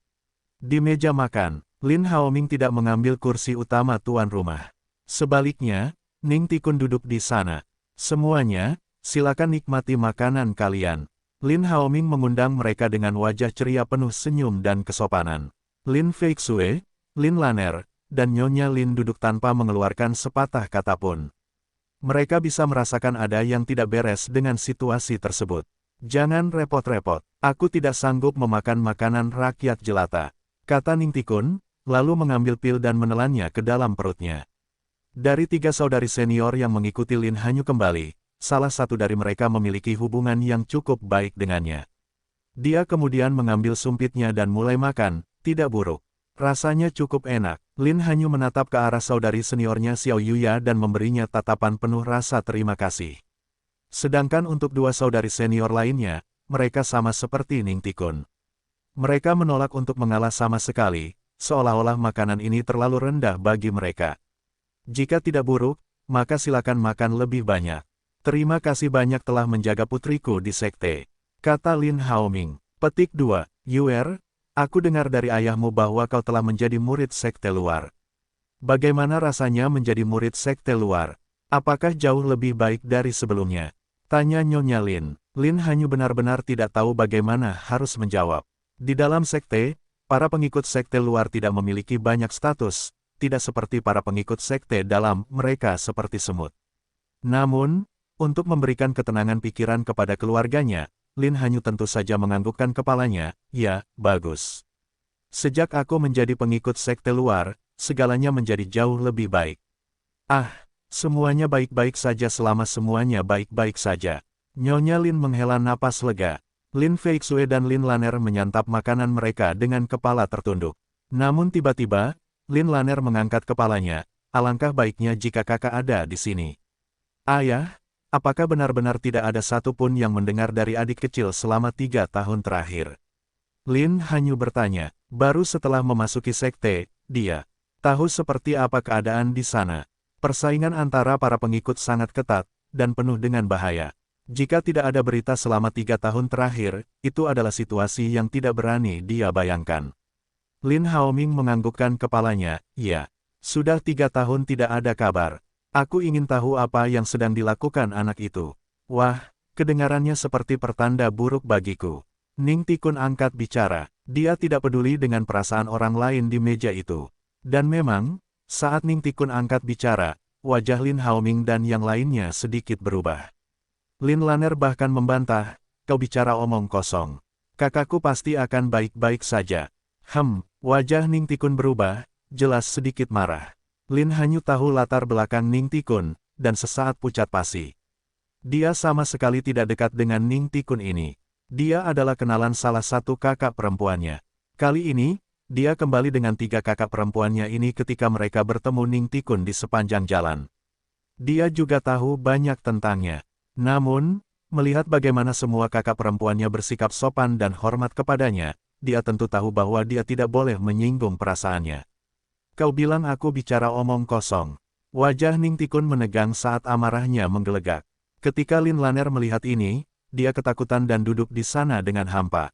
Di meja makan, Lin Haoming tidak mengambil kursi utama tuan rumah. Sebaliknya, Ning Tikun duduk di sana. Semuanya, silakan nikmati makanan kalian. Lin Haoming mengundang mereka dengan wajah ceria penuh senyum dan kesopanan. Lin Feixue, Lin Lanner, dan Nyonya Lin duduk tanpa mengeluarkan sepatah kata pun. Mereka bisa merasakan ada yang tidak beres dengan situasi tersebut. Jangan repot-repot, aku tidak sanggup memakan makanan rakyat jelata, kata Ning Tikun, lalu mengambil pil dan menelannya ke dalam perutnya. Dari 3 saudari senior yang mengikuti Lin Hanyu kembali, salah satu dari mereka memiliki hubungan yang cukup baik dengannya. Dia kemudian mengambil sumpitnya dan mulai makan, tidak buruk. Rasanya cukup enak. Lin Hanyu menatap ke arah saudari seniornya Xiao Yuya dan memberinya tatapan penuh rasa terima kasih. Sedangkan untuk 2 saudari senior lainnya, mereka sama seperti Ning Tikun. Mereka menolak untuk mengalah sama sekali, seolah-olah makanan ini terlalu rendah bagi mereka. Jika tidak buruk, maka silakan makan lebih banyak. Terima kasih banyak telah menjaga putriku di sekte, kata Lin Haoming. Petik 2, Yuer, aku dengar dari ayahmu bahwa kau telah menjadi murid sekte luar. Bagaimana rasanya menjadi murid sekte luar? Apakah jauh lebih baik dari sebelumnya? Tanya Nyonya Lin. Lin Hanyu benar-benar tidak tahu bagaimana harus menjawab. Di dalam sekte, para pengikut sekte luar tidak memiliki banyak status, tidak seperti para pengikut sekte dalam, mereka seperti semut. Namun, untuk memberikan ketenangan pikiran kepada keluarganya, Lin Hanyu tentu saja menganggukkan kepalanya, ya, bagus. Sejak aku menjadi pengikut sekte luar, segalanya menjadi jauh lebih baik. Ah, semuanya baik-baik saja selama semuanya baik-baik saja. Nyonya Lin menghela napas lega. Lin Feixue dan Lin Lanner menyantap makanan mereka dengan kepala tertunduk. Namun tiba-tiba, Lin Lanner mengangkat kepalanya, alangkah baiknya jika kakak ada di sini. Ayah, apakah benar-benar tidak ada satupun yang mendengar dari adik kecil selama 3 tahun terakhir? Lin Hanyu bertanya, baru setelah memasuki sekte, dia tahu seperti apa keadaan di sana. Persaingan antara para pengikut sangat ketat, dan penuh dengan bahaya. Jika tidak ada berita selama 3 tahun terakhir, itu adalah situasi yang tidak berani dia bayangkan. Lin Haoming menganggukkan kepalanya, ya. Sudah 3 tahun tidak ada kabar. Aku ingin tahu apa yang sedang dilakukan anak itu. Wah, kedengarannya seperti pertanda buruk bagiku. Ning Tikun angkat bicara. Dia tidak peduli dengan perasaan orang lain di meja itu. Dan memang, saat Ning Tikun angkat bicara, wajah Lin Haoming dan yang lainnya sedikit berubah. Lin Lanner bahkan membantah, kau bicara omong kosong. Kakakku pasti akan baik-baik saja. Wajah Ning Tikun berubah, jelas sedikit marah. Lin Hanyu tahu latar belakang Ning Tikun, dan sesaat pucat pasi. Dia sama sekali tidak dekat dengan Ning Tikun ini. Dia adalah kenalan salah satu kakak perempuannya. Kali ini, dia kembali dengan 3 kakak perempuannya ini ketika mereka bertemu Ning Tikun di sepanjang jalan. Dia juga tahu banyak tentangnya. Namun, melihat bagaimana semua kakak perempuannya bersikap sopan dan hormat kepadanya, dia tentu tahu bahwa dia tidak boleh menyinggung perasaannya. Kau bilang aku bicara omong kosong. Wajah Ning Tikun menegang saat amarahnya menggelegak. Ketika Lin Lanner melihat ini, dia ketakutan dan duduk di sana dengan hampa.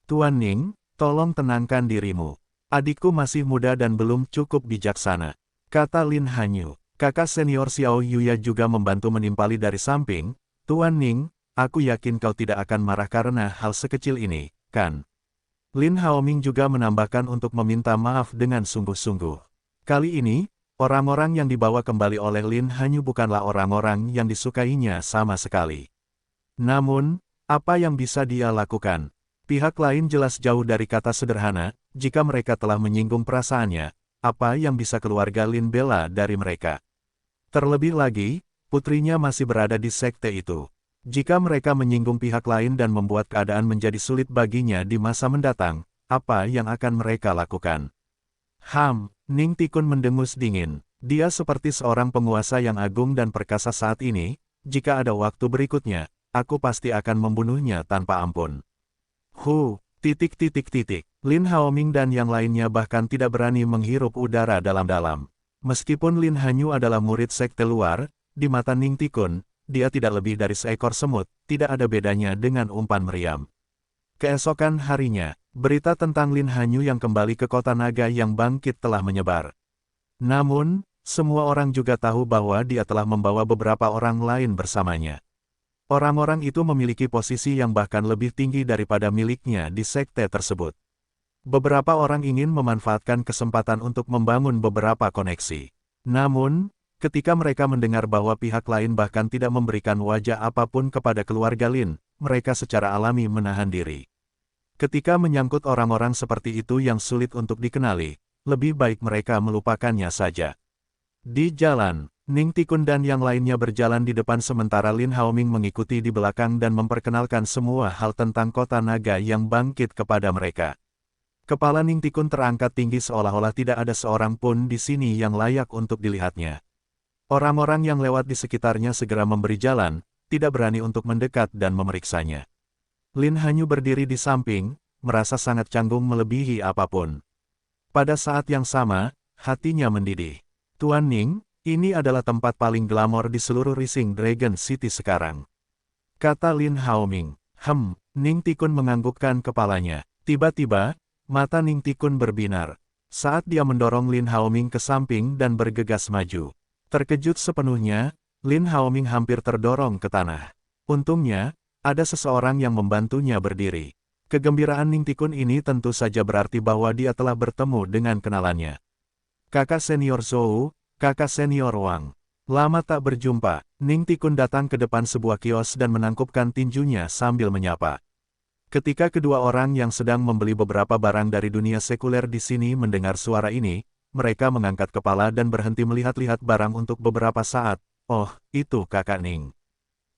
Tuan Ning, tolong tenangkan dirimu. Adikku masih muda dan belum cukup bijaksana, kata Lin Hanyu. Kakak senior Xiao Yuya juga membantu menimpali dari samping. Tuan Ning, aku yakin kau tidak akan marah karena hal sekecil ini, kan? Lin Haoming juga menambahkan untuk meminta maaf dengan sungguh-sungguh. Kali ini, orang-orang yang dibawa kembali oleh Lin Hanyu bukanlah orang-orang yang disukainya sama sekali. Namun, apa yang bisa dia lakukan? Pihak lain jelas jauh dari kata sederhana, jika mereka telah menyinggung perasaannya, apa yang bisa keluarga Lin bela dari mereka? Terlebih lagi, putrinya masih berada di sekte itu. Jika mereka menyinggung pihak lain dan membuat keadaan menjadi sulit baginya di masa mendatang, apa yang akan mereka lakukan? Ning Tikun mendengus dingin. Dia seperti seorang penguasa yang agung dan perkasa saat ini, jika ada waktu berikutnya, aku pasti akan membunuhnya tanpa ampun. Lin Haoming dan yang lainnya bahkan tidak berani menghirup udara dalam-dalam. Meskipun Lin Hanyu adalah murid sekte luar, di mata Ning Tikun, dia tidak lebih dari seekor semut, tidak ada bedanya dengan umpan meriam. Keesokan harinya, berita tentang Lin Hanyu yang kembali ke kota naga yang bangkit telah menyebar. Namun, semua orang juga tahu bahwa dia telah membawa beberapa orang lain bersamanya. Orang-orang itu memiliki posisi yang bahkan lebih tinggi daripada miliknya di sekte tersebut. Beberapa orang ingin memanfaatkan kesempatan untuk membangun beberapa koneksi. Namun, ketika mereka mendengar bahwa pihak lain bahkan tidak memberikan wajah apapun kepada keluarga Lin, mereka secara alami menahan diri. Ketika menyangkut orang-orang seperti itu yang sulit untuk dikenali, lebih baik mereka melupakannya saja. Di jalan, Ning Tikun dan yang lainnya berjalan di depan sementara Lin Haoming mengikuti di belakang dan memperkenalkan semua hal tentang kota naga yang bangkit kepada mereka. Kepala Ning Tikun terangkat tinggi seolah-olah tidak ada seorang pun di sini yang layak untuk dilihatnya. Orang-orang yang lewat di sekitarnya segera memberi jalan, tidak berani untuk mendekat dan memeriksanya. Lin Hanyu berdiri di samping, merasa sangat canggung melebihi apapun. Pada saat yang sama, hatinya mendidih. Tuan Ning, ini adalah tempat paling glamor di seluruh Rising Dragon City sekarang. Kata Lin Haoming. Ning Tikun menganggukkan kepalanya. Tiba-tiba, mata Ning Tikun berbinar. Saat dia mendorong Lin Haoming ke samping dan bergegas maju. Terkejut sepenuhnya, Lin Haoming hampir terdorong ke tanah. Untungnya, ada seseorang yang membantunya berdiri. Kegembiraan Ning Tikun ini tentu saja berarti bahwa dia telah bertemu dengan kenalannya. Kakak senior Zhou, kakak senior Wang. Lama tak berjumpa, Ning Tikun datang ke depan sebuah kios dan menangkupkan tinjunya sambil menyapa. Ketika kedua orang yang sedang membeli beberapa barang dari dunia sekuler di sini mendengar suara ini, mereka mengangkat kepala dan berhenti melihat-lihat barang untuk beberapa saat. Oh, itu kakak Ning.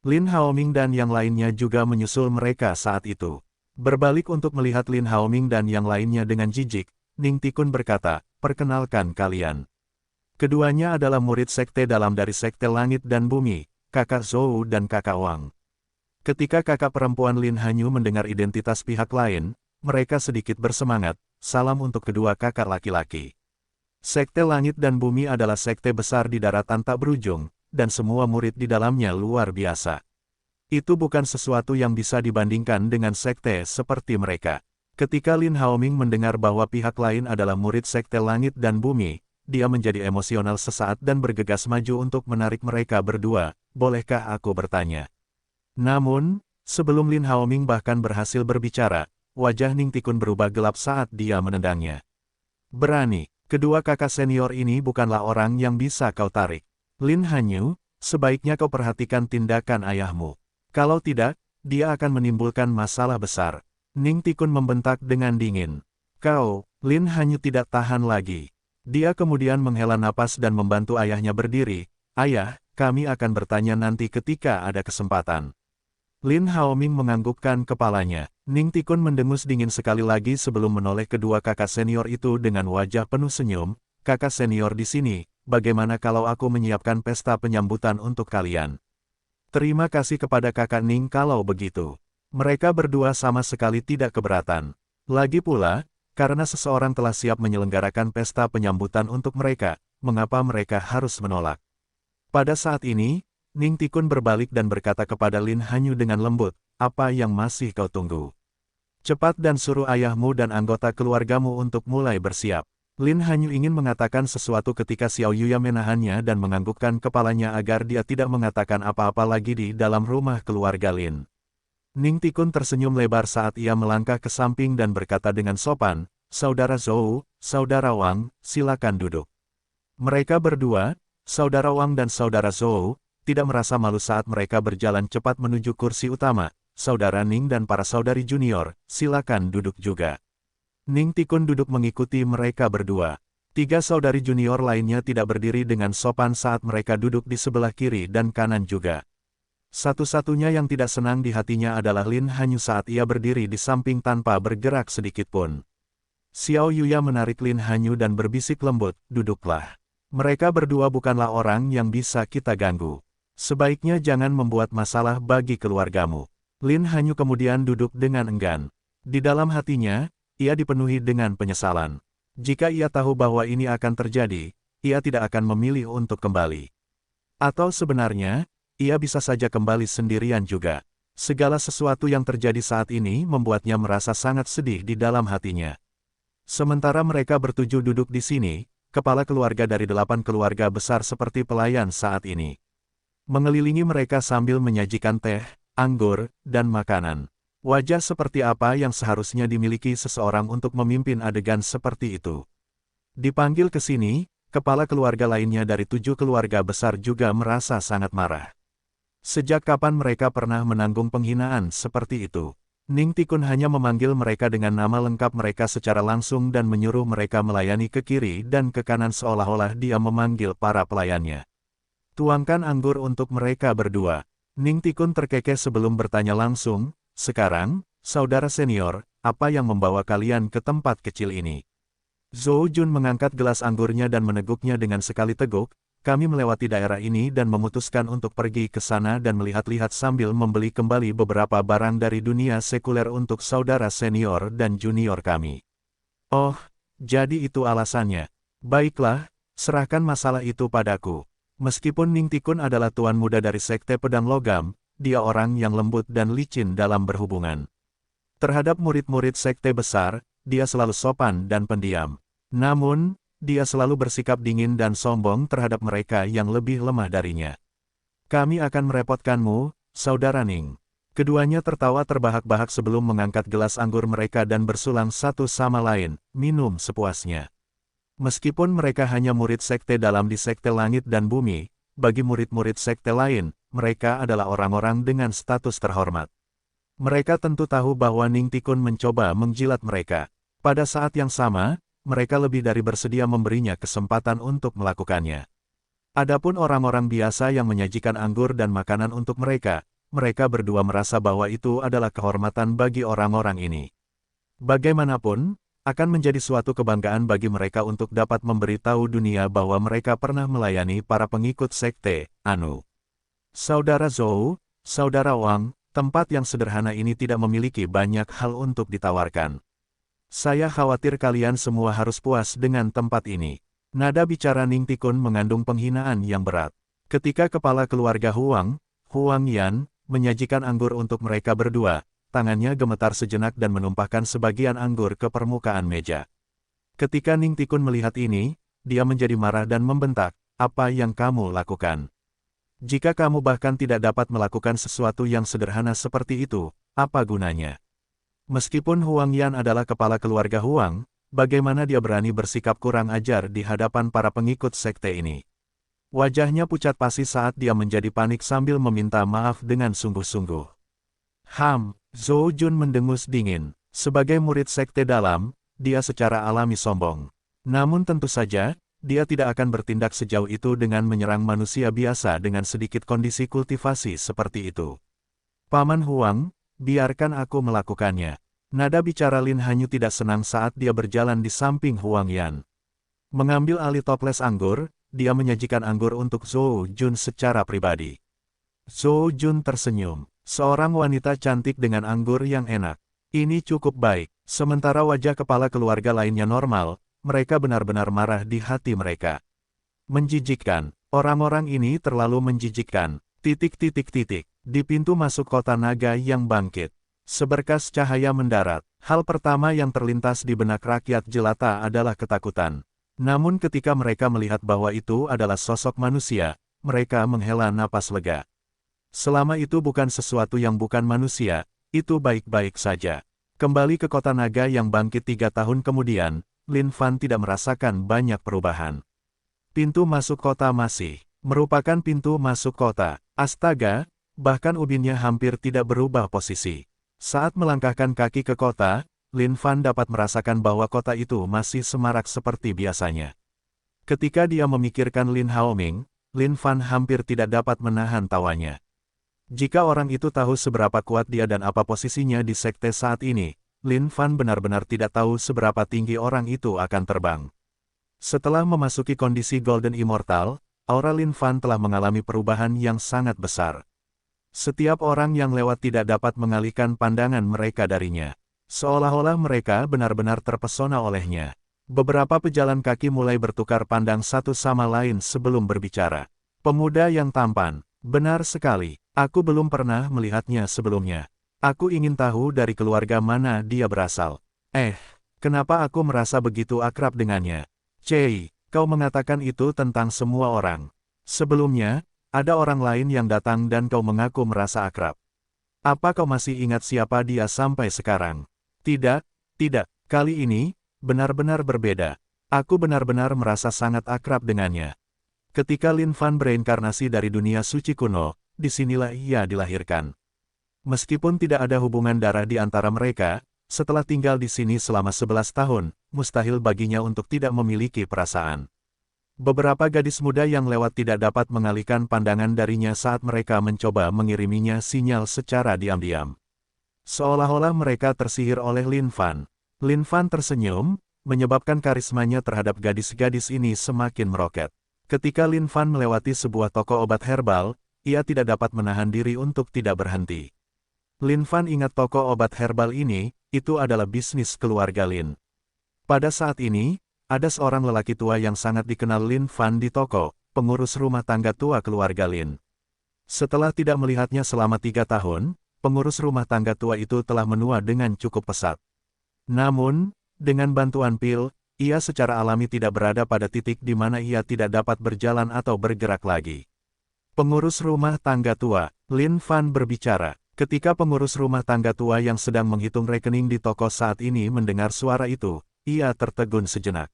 Lin Haoming dan yang lainnya juga menyusul mereka saat itu. Berbalik untuk melihat Lin Haoming dan yang lainnya dengan jijik, Ning Tikun berkata, perkenalkan kalian. Keduanya adalah murid sekte dalam dari sekte langit dan bumi, kakak Zhou dan kakak Wang. Ketika kakak perempuan Lin Hanyu mendengar identitas pihak lain, mereka sedikit bersemangat, salam untuk kedua kakak laki-laki. Sekte langit dan bumi adalah sekte besar di daratan tak berujung, dan semua murid di dalamnya luar biasa. Itu bukan sesuatu yang bisa dibandingkan dengan sekte seperti mereka. Ketika Lin Haoming mendengar bahwa pihak lain adalah murid sekte langit dan bumi, dia menjadi emosional sesaat dan bergegas maju untuk menarik mereka berdua. Bolehkah aku bertanya? Namun, sebelum Lin Haoming bahkan berhasil berbicara, wajah Ning Tikun berubah gelap saat dia menendangnya. Berani, kedua kakak senior ini bukanlah orang yang bisa kau tarik. Lin Hanyu, sebaiknya kau perhatikan tindakan ayahmu. Kalau tidak, dia akan menimbulkan masalah besar. Ning Tikun membentak dengan dingin. Kau, Lin Hanyu tidak tahan lagi. Dia kemudian menghela napas dan membantu ayahnya berdiri. Ayah, kami akan bertanya nanti ketika ada kesempatan. Lin Haoming menganggukkan kepalanya. Ning Tikun mendengus dingin sekali lagi sebelum menoleh kedua kakak senior itu dengan wajah penuh senyum. Kakak senior di sini, bagaimana kalau aku menyiapkan pesta penyambutan untuk kalian? Terima kasih kepada kakak Ning kalau begitu. Mereka berdua sama sekali tidak keberatan. Lagi pula, karena seseorang telah siap menyelenggarakan pesta penyambutan untuk mereka, mengapa mereka harus menolak? Pada saat ini, Ning Tikun berbalik dan berkata kepada Lin Hanyu dengan lembut, apa yang masih kau tunggu? Cepat dan suruh ayahmu dan anggota keluargamu untuk mulai bersiap. Lin Hanyu ingin mengatakan sesuatu ketika Xiao Yuya menahannya dan menganggukkan kepalanya agar dia tidak mengatakan apa-apa lagi di dalam rumah keluarga Lin. Ning Tikun tersenyum lebar saat ia melangkah ke samping dan berkata dengan sopan, "Saudara Zhou, Saudara Wang, silakan duduk." Mereka berdua, Saudara Wang dan Saudara Zhou, tidak merasa malu saat mereka berjalan cepat menuju kursi utama. "Saudara Ning dan para saudari junior, silakan duduk juga." Ning Tikun duduk mengikuti mereka berdua. 3 saudari junior lainnya tidak berdiri dengan sopan saat mereka duduk di sebelah kiri dan kanan juga. Satu-satunya yang tidak senang di hatinya adalah Lin Hanyu saat ia berdiri di samping tanpa bergerak sedikit pun. Xiao Yuya menarik Lin Hanyu dan berbisik lembut, "Duduklah. Mereka berdua bukanlah orang yang bisa kita ganggu. Sebaiknya jangan membuat masalah bagi keluargamu." Lin Hanyu kemudian duduk dengan enggan. Di dalam hatinya, ia dipenuhi dengan penyesalan. Jika ia tahu bahwa ini akan terjadi, ia tidak akan memilih untuk kembali. Atau sebenarnya, ia bisa saja kembali sendirian juga. Segala sesuatu yang terjadi saat ini membuatnya merasa sangat sedih di dalam hatinya. Sementara mereka bertujuh duduk di sini, kepala keluarga dari 8 keluarga besar seperti pelayan saat ini mengelilingi mereka sambil menyajikan teh, anggur, dan makanan. Wajah seperti apa yang seharusnya dimiliki seseorang untuk memimpin adegan seperti itu? Dipanggil ke sini, kepala keluarga lainnya dari 7 keluarga besar juga merasa sangat marah. Sejak kapan mereka pernah menanggung penghinaan seperti itu? Ning Tikun hanya memanggil mereka dengan nama lengkap mereka secara langsung dan menyuruh mereka melayani ke kiri dan ke kanan seolah-olah dia memanggil para pelayannya. "Tuangkan anggur untuk mereka berdua." Ning Tikun terkekeh sebelum bertanya langsung, "Sekarang, saudara senior, apa yang membawa kalian ke tempat kecil ini?" Zhou Jun mengangkat gelas anggurnya dan meneguknya dengan sekali teguk, "Kami melewati daerah ini dan memutuskan untuk pergi ke sana dan melihat-lihat sambil membeli kembali beberapa barang dari dunia sekuler untuk saudara senior dan junior kami." "Oh, jadi itu alasannya. Baiklah, serahkan masalah itu padaku." Meskipun Ning Tikun adalah tuan muda dari Sekte Pedang Logam, dia orang yang lembut dan licin dalam berhubungan. Terhadap murid-murid sekte besar, dia selalu sopan dan pendiam. Namun, dia selalu bersikap dingin dan sombong terhadap mereka yang lebih lemah darinya. "Kami akan merepotkanmu, Saudara Ning." Keduanya tertawa terbahak-bahak sebelum mengangkat gelas anggur mereka dan bersulang satu sama lain, minum sepuasnya. Meskipun mereka hanya murid sekte dalam di Sekte Langit dan Bumi, bagi murid-murid sekte lain, mereka adalah orang-orang dengan status terhormat. Mereka tentu tahu bahwa Ning Tikun mencoba menjilat mereka. Pada saat yang sama, mereka lebih dari bersedia memberinya kesempatan untuk melakukannya. Adapun orang-orang biasa yang menyajikan anggur dan makanan untuk mereka, mereka berdua merasa bahwa itu adalah kehormatan bagi orang-orang ini. Bagaimanapun, akan menjadi suatu kebanggaan bagi mereka untuk dapat memberitahu dunia bahwa mereka pernah melayani para pengikut sekte Anu. "Saudara Zhou, Saudara Wang, tempat yang sederhana ini tidak memiliki banyak hal untuk ditawarkan. Saya khawatir kalian semua harus puas dengan tempat ini." Nada bicara Ning Tikun mengandung penghinaan yang berat. Ketika kepala keluarga Huang Yan, menyajikan anggur untuk mereka berdua, tangannya gemetar sejenak dan menumpahkan sebagian anggur ke permukaan meja. Ketika Ning Tikun melihat ini, dia menjadi marah dan membentak, "Apa yang kamu lakukan? Jika kamu bahkan tidak dapat melakukan sesuatu yang sederhana seperti itu, apa gunanya?" Meskipun Huang Yan adalah kepala keluarga Huang, bagaimana dia berani bersikap kurang ajar di hadapan para pengikut sekte ini? Wajahnya pucat pasi saat dia menjadi panik sambil meminta maaf dengan sungguh-sungguh. Zhou Jun mendengus dingin. Sebagai murid sekte dalam, dia secara alami sombong. Namun tentu saja, dia tidak akan bertindak sejauh itu dengan menyerang manusia biasa dengan sedikit kondisi kultivasi seperti itu. "Paman Huang, biarkan aku melakukannya." Nada bicara Lin Hanyu tidak senang saat dia berjalan di samping Huang Yan. Mengambil alih toples anggur, dia menyajikan anggur untuk Zhou Jun secara pribadi. Zhou Jun tersenyum. Seorang wanita cantik dengan anggur yang enak. Ini cukup baik. Sementara wajah kepala keluarga lainnya normal, mereka benar-benar marah di hati mereka. Menjijikkan. Orang-orang ini terlalu menjijikkan. Di pintu masuk kota naga yang bangkit. Seberkas cahaya mendarat. Hal pertama yang terlintas di benak rakyat jelata adalah ketakutan. Namun ketika mereka melihat bahwa itu adalah sosok manusia, mereka menghela napas lega. Selama itu bukan sesuatu yang bukan manusia, itu baik-baik saja. Kembali ke kota naga yang bangkit 3 tahun kemudian, Lin Fan tidak merasakan banyak perubahan. Pintu masuk kota masih merupakan pintu masuk kota. Astaga, bahkan ubinnya hampir tidak berubah posisi. Saat melangkahkan kaki ke kota, Lin Fan dapat merasakan bahwa kota itu masih semarak seperti biasanya. Ketika dia memikirkan Lin Haoming, Lin Fan hampir tidak dapat menahan tawanya. Jika orang itu tahu seberapa kuat dia dan apa posisinya di sekte saat ini, Lin Fan benar-benar tidak tahu seberapa tinggi orang itu akan terbang. Setelah memasuki kondisi Golden Immortal, aura Lin Fan telah mengalami perubahan yang sangat besar. Setiap orang yang lewat tidak dapat mengalihkan pandangan mereka darinya. Seolah-olah mereka benar-benar terpesona olehnya. Beberapa pejalan kaki mulai bertukar pandang satu sama lain sebelum berbicara. Pemuda yang tampan, benar sekali. Aku belum pernah melihatnya sebelumnya. Aku ingin tahu dari keluarga mana dia berasal. Kenapa aku merasa begitu akrab dengannya? Chei, kau mengatakan itu tentang semua orang. Sebelumnya, ada orang lain yang datang dan kau mengaku merasa akrab. Apa kau masih ingat siapa dia sampai sekarang? Tidak, kali ini, benar-benar berbeda. Aku benar-benar merasa sangat akrab dengannya. Ketika Lin Fan bereinkarnasi dari dunia suci kuno, disinilah ia dilahirkan. Meskipun tidak ada hubungan darah di antara mereka, setelah tinggal di sini selama 11 tahun, mustahil baginya untuk tidak memiliki perasaan. Beberapa gadis muda yang lewat tidak dapat mengalihkan pandangan darinya saat mereka mencoba mengiriminya sinyal secara diam-diam. Seolah-olah mereka tersihir oleh Lin Fan. Lin Fan tersenyum, menyebabkan karismanya terhadap gadis-gadis ini semakin meroket. Ketika Lin Fan melewati sebuah toko obat herbal, ia tidak dapat menahan diri untuk tidak berhenti. Lin Fan ingat toko obat herbal ini, itu adalah bisnis keluarga Lin. Pada saat ini, ada seorang lelaki tua yang sangat dikenal Lin Fan di toko, pengurus rumah tangga tua keluarga Lin. Setelah tidak melihatnya selama 3 tahun, pengurus rumah tangga tua itu telah menua dengan cukup pesat. Namun, dengan bantuan pil, ia secara alami tidak berada pada titik di mana ia tidak dapat berjalan atau bergerak lagi. Pengurus rumah tangga tua, Lin Fan berbicara. Ketika pengurus rumah tangga tua yang sedang menghitung rekening di toko saat ini mendengar suara itu, ia tertegun sejenak.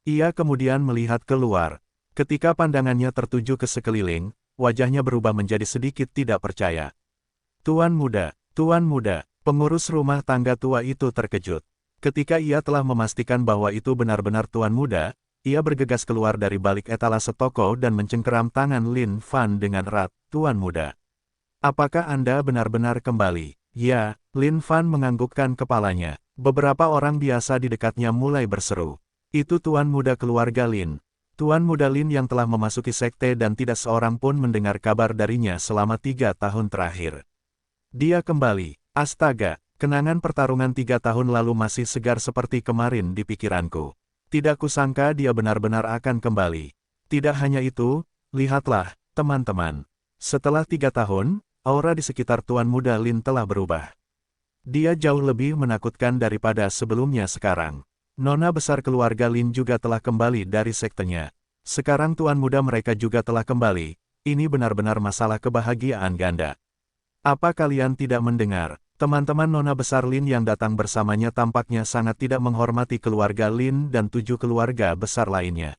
Ia kemudian melihat keluar. Ketika pandangannya tertuju ke sekeliling, wajahnya berubah menjadi sedikit tidak percaya. Tuan muda, pengurus rumah tangga tua itu terkejut. Ketika ia telah memastikan bahwa itu benar-benar tuan muda, ia bergegas keluar dari balik etalase toko dan mencengkeram tangan Lin Fan dengan erat. Tuan muda, apakah Anda benar-benar kembali? Ya, Lin Fan menganggukkan kepalanya. Beberapa orang biasa di dekatnya mulai berseru. Itu tuan muda keluarga Lin. Tuan muda Lin yang telah memasuki sekte dan tidak seorang pun mendengar kabar darinya selama 3 tahun terakhir. Dia kembali. Astaga, kenangan pertarungan 3 tahun lalu masih segar seperti kemarin di pikiranku. Tidak kusangka dia benar-benar akan kembali. Tidak hanya itu, lihatlah, teman-teman. Setelah 3 tahun, aura di sekitar tuan muda Lin telah berubah. Dia jauh lebih menakutkan daripada sebelumnya sekarang. Nona besar keluarga Lin juga telah kembali dari sektenya. Sekarang tuan muda mereka juga telah kembali. Ini benar-benar masalah kebahagiaan ganda. Apa kalian tidak mendengar? Teman-teman nona besar Lin yang datang bersamanya tampaknya sangat tidak menghormati keluarga Lin dan 7 keluarga besar lainnya.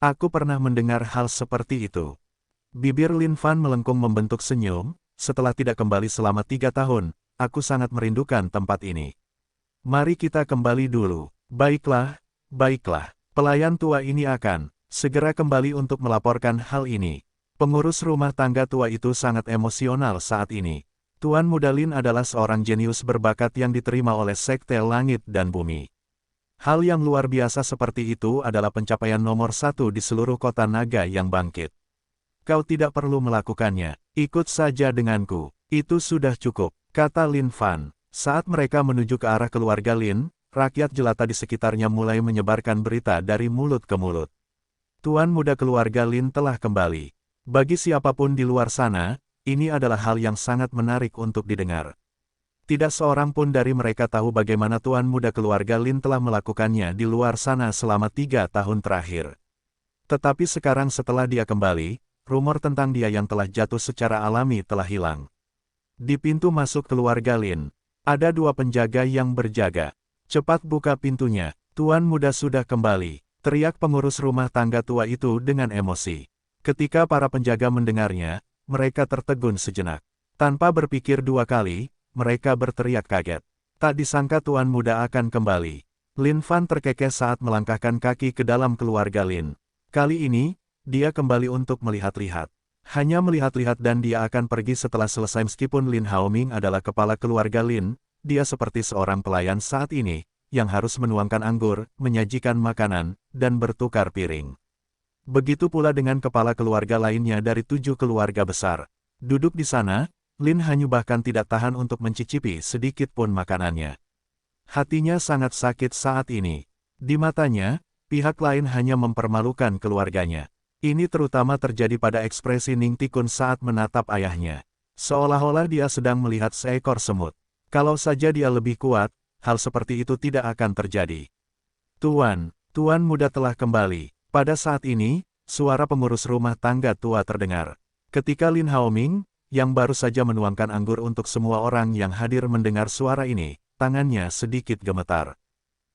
Aku pernah mendengar hal seperti itu. Bibir Lin Fan melengkung membentuk senyum. Setelah tidak kembali selama 3 tahun, aku sangat merindukan tempat ini. Mari kita kembali dulu. Baiklah. Pelayan tua ini akan segera kembali untuk melaporkan hal ini. Pengurus rumah tangga tua itu sangat emosional saat ini. Tuan muda Lin adalah seorang jenius berbakat yang diterima oleh Sekte Langit dan Bumi. Hal yang luar biasa seperti itu adalah pencapaian nomor 1 di seluruh kota naga yang bangkit. Kau tidak perlu melakukannya. Ikut saja denganku. Itu sudah cukup, kata Lin Fan. Saat mereka menuju ke arah keluarga Lin, rakyat jelata di sekitarnya mulai menyebarkan berita dari mulut ke mulut. Tuan muda keluarga Lin telah kembali. Bagi siapapun di luar sana, ini adalah hal yang sangat menarik untuk didengar. Tidak seorang pun dari mereka tahu bagaimana tuan muda keluarga Lin telah melakukannya di luar sana selama 3 tahun terakhir. Tetapi sekarang setelah dia kembali, rumor tentang dia yang telah jatuh secara alami telah hilang. Di pintu masuk keluarga Lin, ada 2 penjaga yang berjaga. Cepat buka pintunya, tuan muda sudah kembali, teriak pengurus rumah tangga tua itu dengan emosi. Ketika para penjaga mendengarnya, mereka tertegun sejenak. Tanpa berpikir 2 kali, mereka berteriak kaget. Tak disangka tuan muda akan kembali. Lin Fan terkekeh saat melangkahkan kaki ke dalam keluarga Lin. Kali ini, dia kembali untuk melihat-lihat. Hanya melihat-lihat dan dia akan pergi setelah selesai meskipun Lin Haoming adalah kepala keluarga Lin, dia seperti seorang pelayan saat ini, yang harus menuangkan anggur, menyajikan makanan, dan bertukar piring. Begitu pula dengan kepala keluarga lainnya dari 7 keluarga besar. Duduk di sana, Lin Hanyu bahkan tidak tahan untuk mencicipi sedikit pun makanannya. Hatinya sangat sakit saat ini. Di matanya, pihak lain hanya mempermalukan keluarganya. Ini terutama terjadi pada ekspresi Ning Tikun saat menatap ayahnya. Seolah-olah dia sedang melihat seekor semut. Kalau saja dia lebih kuat, hal seperti itu tidak akan terjadi. Tuan muda telah kembali. Pada saat ini, suara pengurus rumah tangga tua terdengar. Ketika Lin Haoming, yang baru saja menuangkan anggur untuk semua orang yang hadir mendengar suara ini, tangannya sedikit gemetar.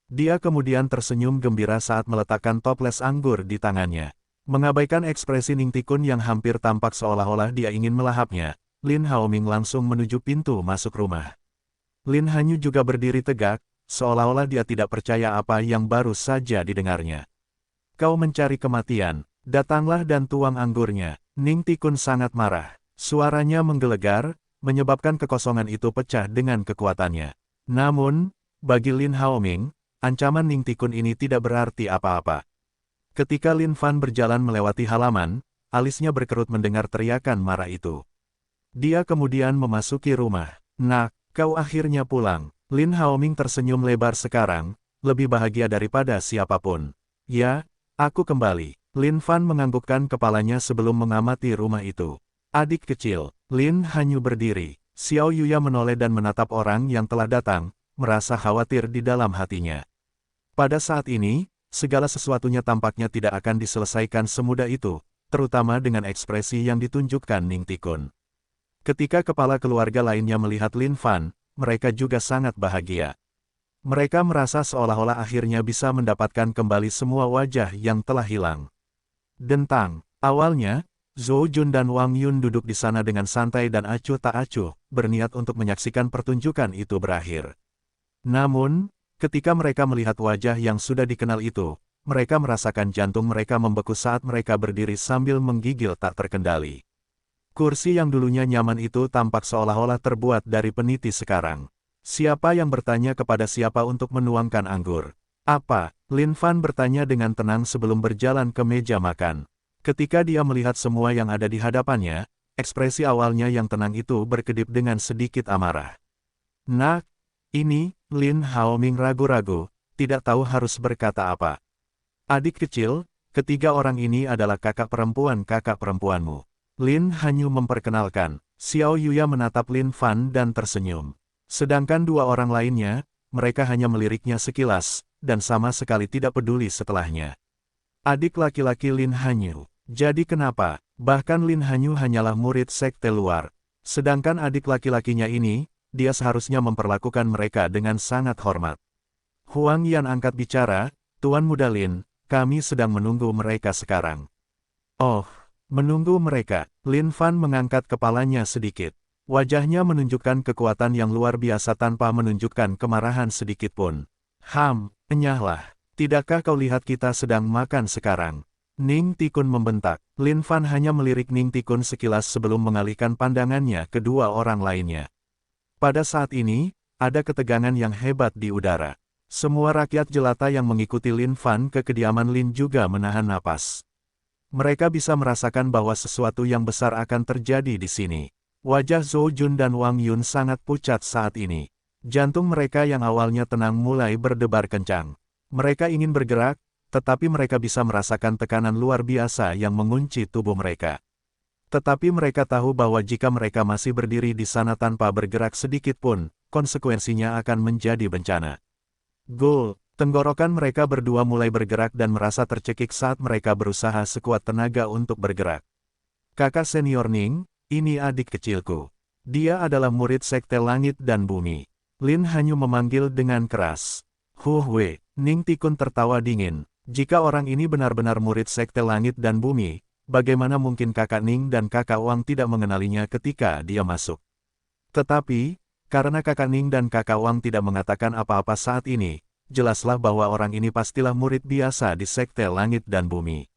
Dia kemudian tersenyum gembira saat meletakkan toples anggur di tangannya. Mengabaikan ekspresi Ning Tikun yang hampir tampak seolah-olah dia ingin melahapnya, Lin Haoming langsung menuju pintu masuk rumah. Lin Hanyu juga berdiri tegak, seolah-olah dia tidak percaya apa yang baru saja didengarnya. Kau mencari kematian, datanglah dan tuang anggurnya. Ning Tikun sangat marah. Suaranya menggelegar, menyebabkan kekosongan itu pecah dengan kekuatannya. Namun, bagi Lin Haoming, ancaman Ning Tikun ini tidak berarti apa-apa. Ketika Lin Fan berjalan melewati halaman, alisnya berkerut mendengar teriakan marah itu. Dia kemudian memasuki rumah. Nak, kau akhirnya pulang. Lin Haoming tersenyum lebar sekarang, lebih bahagia daripada siapapun. Ya, aku kembali. Lin Fan menganggukkan kepalanya sebelum mengamati rumah itu. Adik kecil, Lin Hanyu berdiri. Xiao Yuya menoleh dan menatap orang yang telah datang, merasa khawatir di dalam hatinya. Pada saat ini, segala sesuatunya tampaknya tidak akan diselesaikan semudah itu, terutama dengan ekspresi yang ditunjukkan Ning Tikun. Ketika kepala keluarga lainnya melihat Lin Fan, mereka juga sangat bahagia. Mereka merasa seolah-olah akhirnya bisa mendapatkan kembali semua wajah yang telah hilang. Awalnya, Zhou Jun dan Wang Yun duduk di sana dengan santai dan acuh tak acuh, berniat untuk menyaksikan pertunjukan itu berakhir. Namun, ketika mereka melihat wajah yang sudah dikenal itu, mereka merasakan jantung mereka membeku saat mereka berdiri sambil menggigil tak terkendali. Kursi yang dulunya nyaman itu tampak seolah-olah terbuat dari peniti sekarang. Siapa yang bertanya kepada siapa untuk menuangkan anggur? Apa? Lin Fan bertanya dengan tenang sebelum berjalan ke meja makan. Ketika dia melihat semua yang ada di hadapannya, ekspresi awalnya yang tenang itu berkedip dengan sedikit amarah. Nak, ini, Lin Haoming ragu-ragu, tidak tahu harus berkata apa. Adik kecil, ketiga orang ini adalah kakak perempuanmu. Lin Hanyu memperkenalkan. Xiao Yuya menatap Lin Fan dan tersenyum. Sedangkan 2 orang lainnya, mereka hanya meliriknya sekilas, dan sama sekali tidak peduli setelahnya. Adik laki-laki Lin Hanyu. Jadi kenapa? Bahkan Lin Hanyu hanyalah murid sekte luar. Sedangkan adik laki-lakinya ini, dia seharusnya memperlakukan mereka dengan sangat hormat. Huang Yan angkat bicara, Tuan Muda Lin, kami sedang menunggu mereka sekarang. Oh, menunggu mereka. Lin Fan mengangkat kepalanya sedikit. Wajahnya menunjukkan kekuatan yang luar biasa tanpa menunjukkan kemarahan sedikitpun. Enyahlah. Tidakkah kau lihat kita sedang makan sekarang? Ning Tikun membentak. Lin Fan hanya melirik Ning Tikun sekilas sebelum mengalihkan pandangannya ke 2 orang lainnya. Pada saat ini, ada ketegangan yang hebat di udara. Semua rakyat jelata yang mengikuti Lin Fan ke kediaman Lin juga menahan napas. Mereka bisa merasakan bahwa sesuatu yang besar akan terjadi di sini. Wajah Zhou Jun dan Wang Yun sangat pucat saat ini. Jantung mereka yang awalnya tenang mulai berdebar kencang. Mereka ingin bergerak, tetapi mereka bisa merasakan tekanan luar biasa yang mengunci tubuh mereka. Tetapi mereka tahu bahwa jika mereka masih berdiri di sana tanpa bergerak sedikit pun, konsekuensinya akan menjadi bencana. Gol, tenggorokan mereka berdua mulai bergerak dan merasa tercekik saat mereka berusaha sekuat tenaga untuk bergerak. Kakak senior Ning, ini adik kecilku. Dia adalah murid Sekte Langit dan Bumi. Lin Hanyu memanggil dengan keras. Wei, Ning Tikun tertawa dingin. Jika orang ini benar-benar murid Sekte Langit dan Bumi, bagaimana mungkin kakak Ning dan kakak Wang tidak mengenalinya ketika dia masuk? Tetapi, karena kakak Ning dan kakak Wang tidak mengatakan apa-apa saat ini, jelaslah bahwa orang ini pastilah murid biasa di Sekte Langit dan Bumi.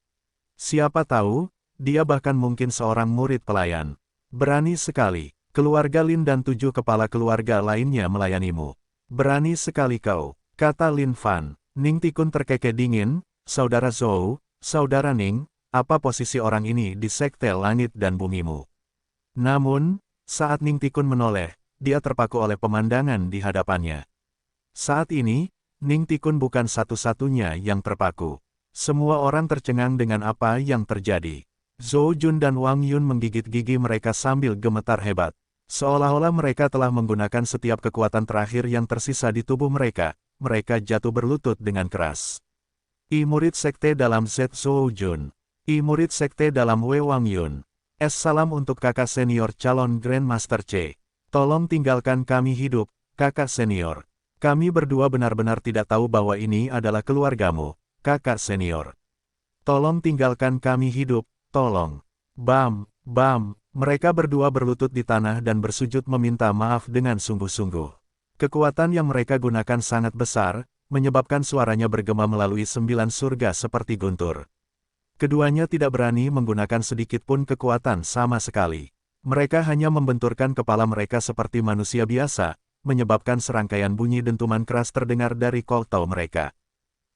Siapa tahu, dia bahkan mungkin seorang murid pelayan. Berani sekali, keluarga Lin dan 7 kepala keluarga lainnya melayanimu. Berani sekali kau, kata Lin Fan. Ning Tikun terkekeh dingin, saudara Zhou, saudara Ning, apa posisi orang ini di Sekte Langit dan Bumimu? Namun, saat Ning Tikun menoleh, dia terpaku oleh pemandangan di hadapannya. Saat ini, Ning Tikun bukan satu-satunya yang terpaku. Semua orang tercengang dengan apa yang terjadi. Zhou Jun dan Wang Yun menggigit gigi mereka sambil gemetar hebat. Seolah-olah mereka telah menggunakan setiap kekuatan terakhir yang tersisa di tubuh mereka. Mereka jatuh berlutut dengan keras. I murid sekte dalam Z Zhou Jun. I murid sekte dalam Wei Wang Yun. Salam untuk kakak senior calon Grandmaster C. Tolong tinggalkan kami hidup, kakak senior. Kami berdua benar-benar tidak tahu bahwa ini adalah keluargamu, kakak senior. Tolong tinggalkan kami hidup, tolong. Bam, bam, mereka berdua berlutut di tanah dan bersujud meminta maaf dengan sungguh-sungguh. Kekuatan yang mereka gunakan sangat besar, menyebabkan suaranya bergema melalui 9 surga seperti guntur. Keduanya tidak berani menggunakan sedikit pun kekuatan sama sekali. Mereka hanya membenturkan kepala mereka seperti manusia biasa, menyebabkan serangkaian bunyi dentuman keras terdengar dari koltau mereka.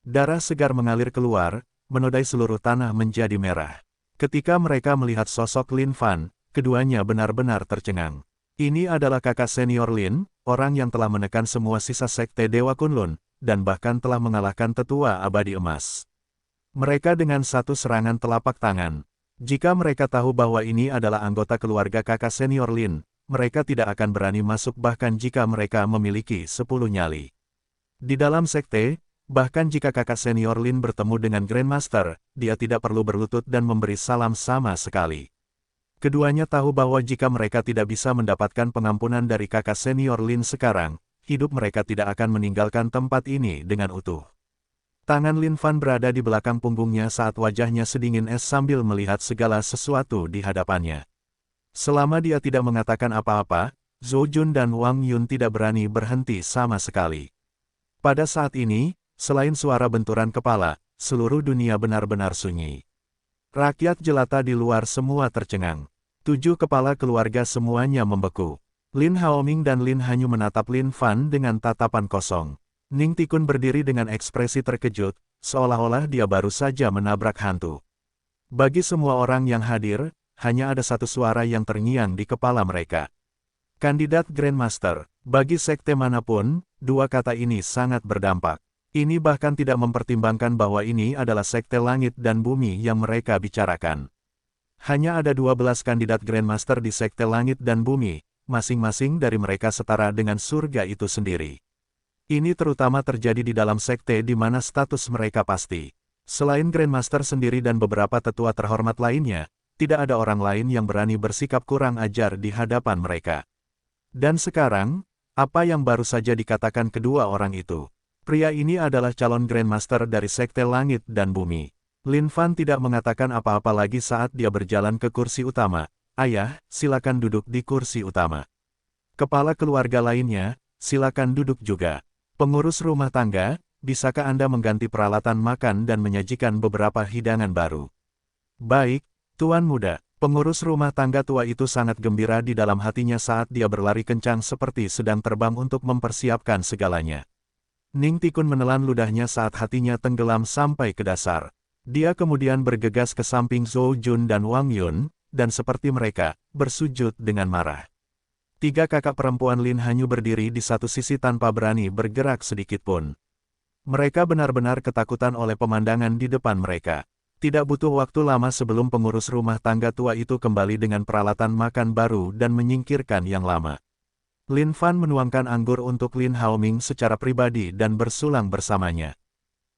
Darah segar mengalir keluar, menodai seluruh tanah menjadi merah. Ketika mereka melihat sosok Lin Fan, keduanya benar-benar tercengang. Ini adalah kakak senior Lin, orang yang telah menekan semua sisa sekte Dewa Kunlun, dan bahkan telah mengalahkan tetua abadi emas. Mereka dengan satu serangan telapak tangan. Jika mereka tahu bahwa ini adalah anggota keluarga kakak senior Lin, mereka tidak akan berani masuk bahkan jika mereka memiliki 10 nyali. Di dalam sekte, bahkan jika kakak senior Lin bertemu dengan Grandmaster, dia tidak perlu berlutut dan memberi salam sama sekali. Keduanya tahu bahwa jika mereka tidak bisa mendapatkan pengampunan dari kakak senior Lin sekarang, hidup mereka tidak akan meninggalkan tempat ini dengan utuh. Tangan Lin Fan berada di belakang punggungnya saat wajahnya sedingin es sambil melihat segala sesuatu di hadapannya. Selama dia tidak mengatakan apa-apa, Zhou Jun dan Wang Yun tidak berani berhenti sama sekali. Pada saat ini, selain suara benturan kepala, seluruh dunia benar-benar sunyi. Rakyat jelata di luar semua tercengang. 7 kepala keluarga semuanya membeku. Lin Haoming dan Lin Hanyu menatap Lin Fan dengan tatapan kosong. Ning Tikun berdiri dengan ekspresi terkejut, seolah-olah dia baru saja menabrak hantu. Bagi semua orang yang hadir, hanya ada satu suara yang terngiang di kepala mereka. Kandidat Grandmaster, bagi sekte manapun, dua kata ini sangat berdampak. Ini bahkan tidak mempertimbangkan bahwa ini adalah sekte langit dan bumi yang mereka bicarakan. Hanya ada 12 kandidat Grandmaster di sekte langit dan bumi, masing-masing dari mereka setara dengan surga itu sendiri. Ini terutama terjadi di dalam sekte di mana status mereka pasti. Selain Grandmaster sendiri dan beberapa tetua terhormat lainnya, tidak ada orang lain yang berani bersikap kurang ajar di hadapan mereka. Dan sekarang, apa yang baru saja dikatakan kedua orang itu? Pria ini adalah calon Grandmaster dari Sekte Langit dan Bumi. Lin Fan tidak mengatakan apa-apa lagi saat dia berjalan ke kursi utama. Ayah, silakan duduk di kursi utama. Kepala keluarga lainnya, silakan duduk juga. Pengurus rumah tangga, bisakah Anda mengganti peralatan makan dan menyajikan beberapa hidangan baru? Baik, Tuan Muda. Pengurus rumah tangga tua itu sangat gembira di dalam hatinya saat dia berlari kencang seperti sedang terbang untuk mempersiapkan segalanya. Ning Tikun menelan ludahnya saat hatinya tenggelam sampai ke dasar. Dia kemudian bergegas ke samping Zhou Jun dan Wang Yun, dan seperti mereka, bersujud dengan marah. 3 kakak perempuan Lin Hanyu berdiri di satu sisi tanpa berani bergerak sedikit pun. Mereka benar-benar ketakutan oleh pemandangan di depan mereka. Tidak butuh waktu lama sebelum pengurus rumah tangga tua itu kembali dengan peralatan makan baru dan menyingkirkan yang lama. Lin Fan menuangkan anggur untuk Lin Haoming secara pribadi dan bersulang bersamanya.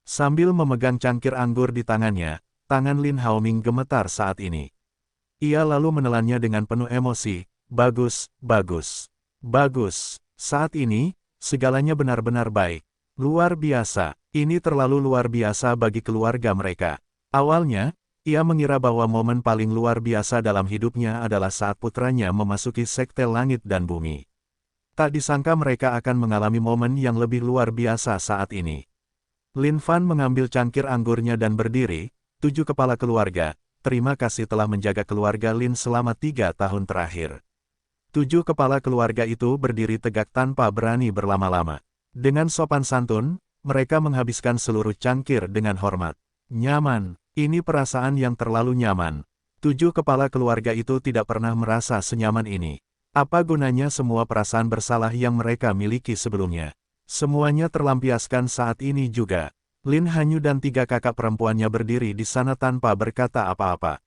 Sambil memegang cangkir anggur di tangannya, tangan Lin Haoming gemetar saat ini. Ia lalu menelannya dengan penuh emosi. Bagus, bagus. Bagus. Saat ini, segalanya benar-benar baik. Luar biasa. Ini terlalu luar biasa bagi keluarga mereka. Awalnya, ia mengira bahwa momen paling luar biasa dalam hidupnya adalah saat putranya memasuki Sekte Langit dan Bumi. Tak disangka mereka akan mengalami momen yang lebih luar biasa saat ini. Lin Fan mengambil cangkir anggurnya dan berdiri. 7 kepala keluarga, terima kasih telah menjaga keluarga Lin selama 3 tahun terakhir. 7 kepala keluarga itu berdiri tegak tanpa berani berlama-lama. Dengan sopan santun, mereka menghabiskan seluruh cangkir dengan hormat. Nyaman, ini perasaan yang terlalu nyaman. 7 kepala keluarga itu tidak pernah merasa senyaman ini. Apa gunanya semua perasaan bersalah yang mereka miliki sebelumnya? Semuanya terlampiaskan saat ini juga. Lin Hanyu dan 3 kakak perempuannya berdiri di sana tanpa berkata apa-apa.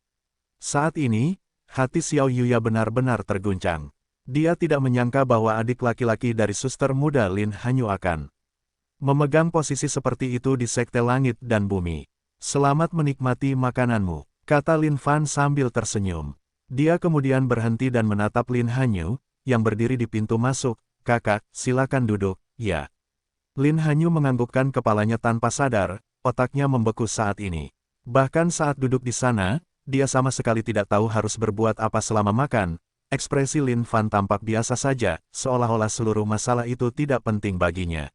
Saat ini, hati Xiao Yuya benar-benar terguncang. Dia tidak menyangka bahwa adik laki-laki dari suster muda Lin Hanyu akan memegang posisi seperti itu di Sekte Langit dan Bumi. Selamat menikmati makananmu, kata Lin Fan sambil tersenyum. Dia kemudian berhenti dan menatap Lin Hanyu, yang berdiri di pintu masuk. Kakak, silakan duduk, ya. Lin Hanyu menganggukkan kepalanya tanpa sadar, otaknya membeku saat ini. Bahkan saat duduk di sana, dia sama sekali tidak tahu harus berbuat apa selama makan. Ekspresi Lin Fan tampak biasa saja, seolah-olah seluruh masalah itu tidak penting baginya.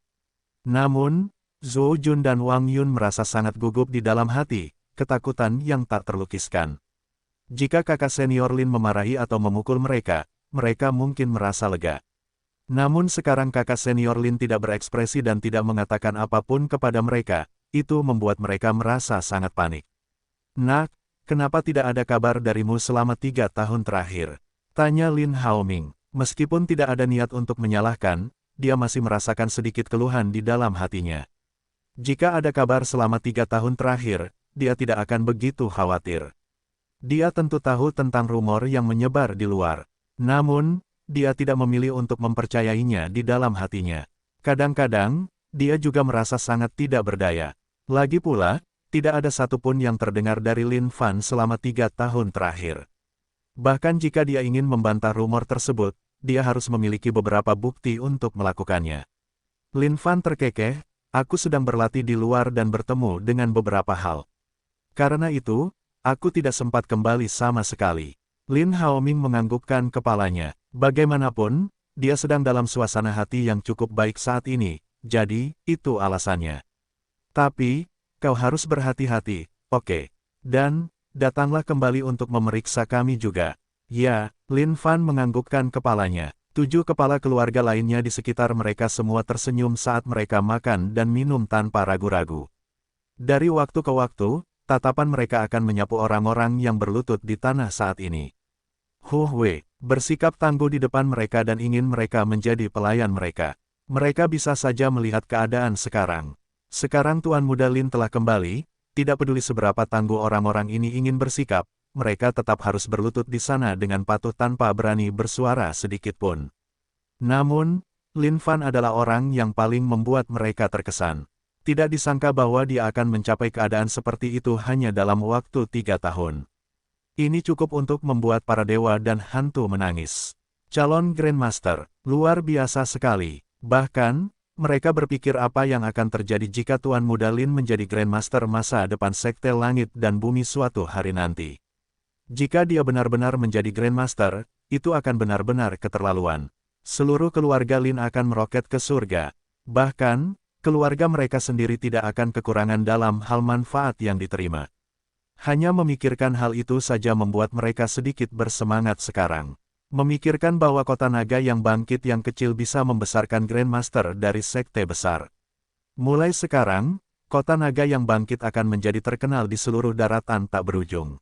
Namun, Zhou Jun dan Wang Yun merasa sangat gugup di dalam hati, ketakutan yang tak terlukiskan. Jika kakak senior Lin memarahi atau memukul mereka, mereka mungkin merasa lega. Namun sekarang kakak senior Lin tidak berekspresi dan tidak mengatakan apapun kepada mereka, itu membuat mereka merasa sangat panik. Nak, kenapa tidak ada kabar darimu selama 3 tahun terakhir? Tanya Lin Haoming. Meskipun tidak ada niat untuk menyalahkan, dia masih merasakan sedikit keluhan di dalam hatinya. Jika ada kabar selama 3 tahun terakhir, dia tidak akan begitu khawatir. Dia tentu tahu tentang rumor yang menyebar di luar. Namun, dia tidak memilih untuk mempercayainya di dalam hatinya. Kadang-kadang, dia juga merasa sangat tidak berdaya. Lagi pula, tidak ada satupun yang terdengar dari Lin Fan selama 3 tahun terakhir. Bahkan jika dia ingin membantah rumor tersebut, dia harus memiliki beberapa bukti untuk melakukannya. Lin Fan terkekeh, aku sedang berlatih di luar dan bertemu dengan beberapa hal. Karena itu, aku tidak sempat kembali sama sekali. Lin Haoming menganggukkan kepalanya. Bagaimanapun, dia sedang dalam suasana hati yang cukup baik saat ini, jadi, itu alasannya. Tapi, kau harus berhati-hati, oke? Dan, datanglah kembali untuk memeriksa kami juga. Ya, Lin Fan menganggukkan kepalanya. 7 kepala keluarga lainnya di sekitar mereka semua tersenyum saat mereka makan dan minum tanpa ragu-ragu. Dari waktu ke waktu, tatapan mereka akan menyapu orang-orang yang berlutut di tanah saat ini. Hu Wei bersikap tangguh di depan mereka dan ingin mereka menjadi pelayan mereka. Mereka bisa saja melihat keadaan sekarang. Sekarang Tuan Muda Lin telah kembali, tidak peduli seberapa tangguh orang-orang ini ingin bersikap, mereka tetap harus berlutut di sana dengan patuh tanpa berani bersuara sedikit pun. Namun, Lin Fan adalah orang yang paling membuat mereka terkesan. Tidak disangka bahwa dia akan mencapai keadaan seperti itu hanya dalam waktu 3 tahun. Ini cukup untuk membuat para dewa dan hantu menangis. Calon Grandmaster, luar biasa sekali. Bahkan, mereka berpikir apa yang akan terjadi jika Tuan Muda Lin menjadi Grandmaster masa depan Sekte Langit dan Bumi suatu hari nanti. Jika dia benar-benar menjadi Grandmaster, itu akan benar-benar keterlaluan. Seluruh keluarga Lin akan meroket ke surga. Bahkan, keluarga mereka sendiri tidak akan kekurangan dalam hal manfaat yang diterima. Hanya memikirkan hal itu saja membuat mereka sedikit bersemangat sekarang. Memikirkan bahwa kota naga yang bangkit yang kecil bisa membesarkan Grandmaster dari sekte besar. Mulai sekarang, kota naga yang bangkit akan menjadi terkenal di seluruh daratan tak berujung.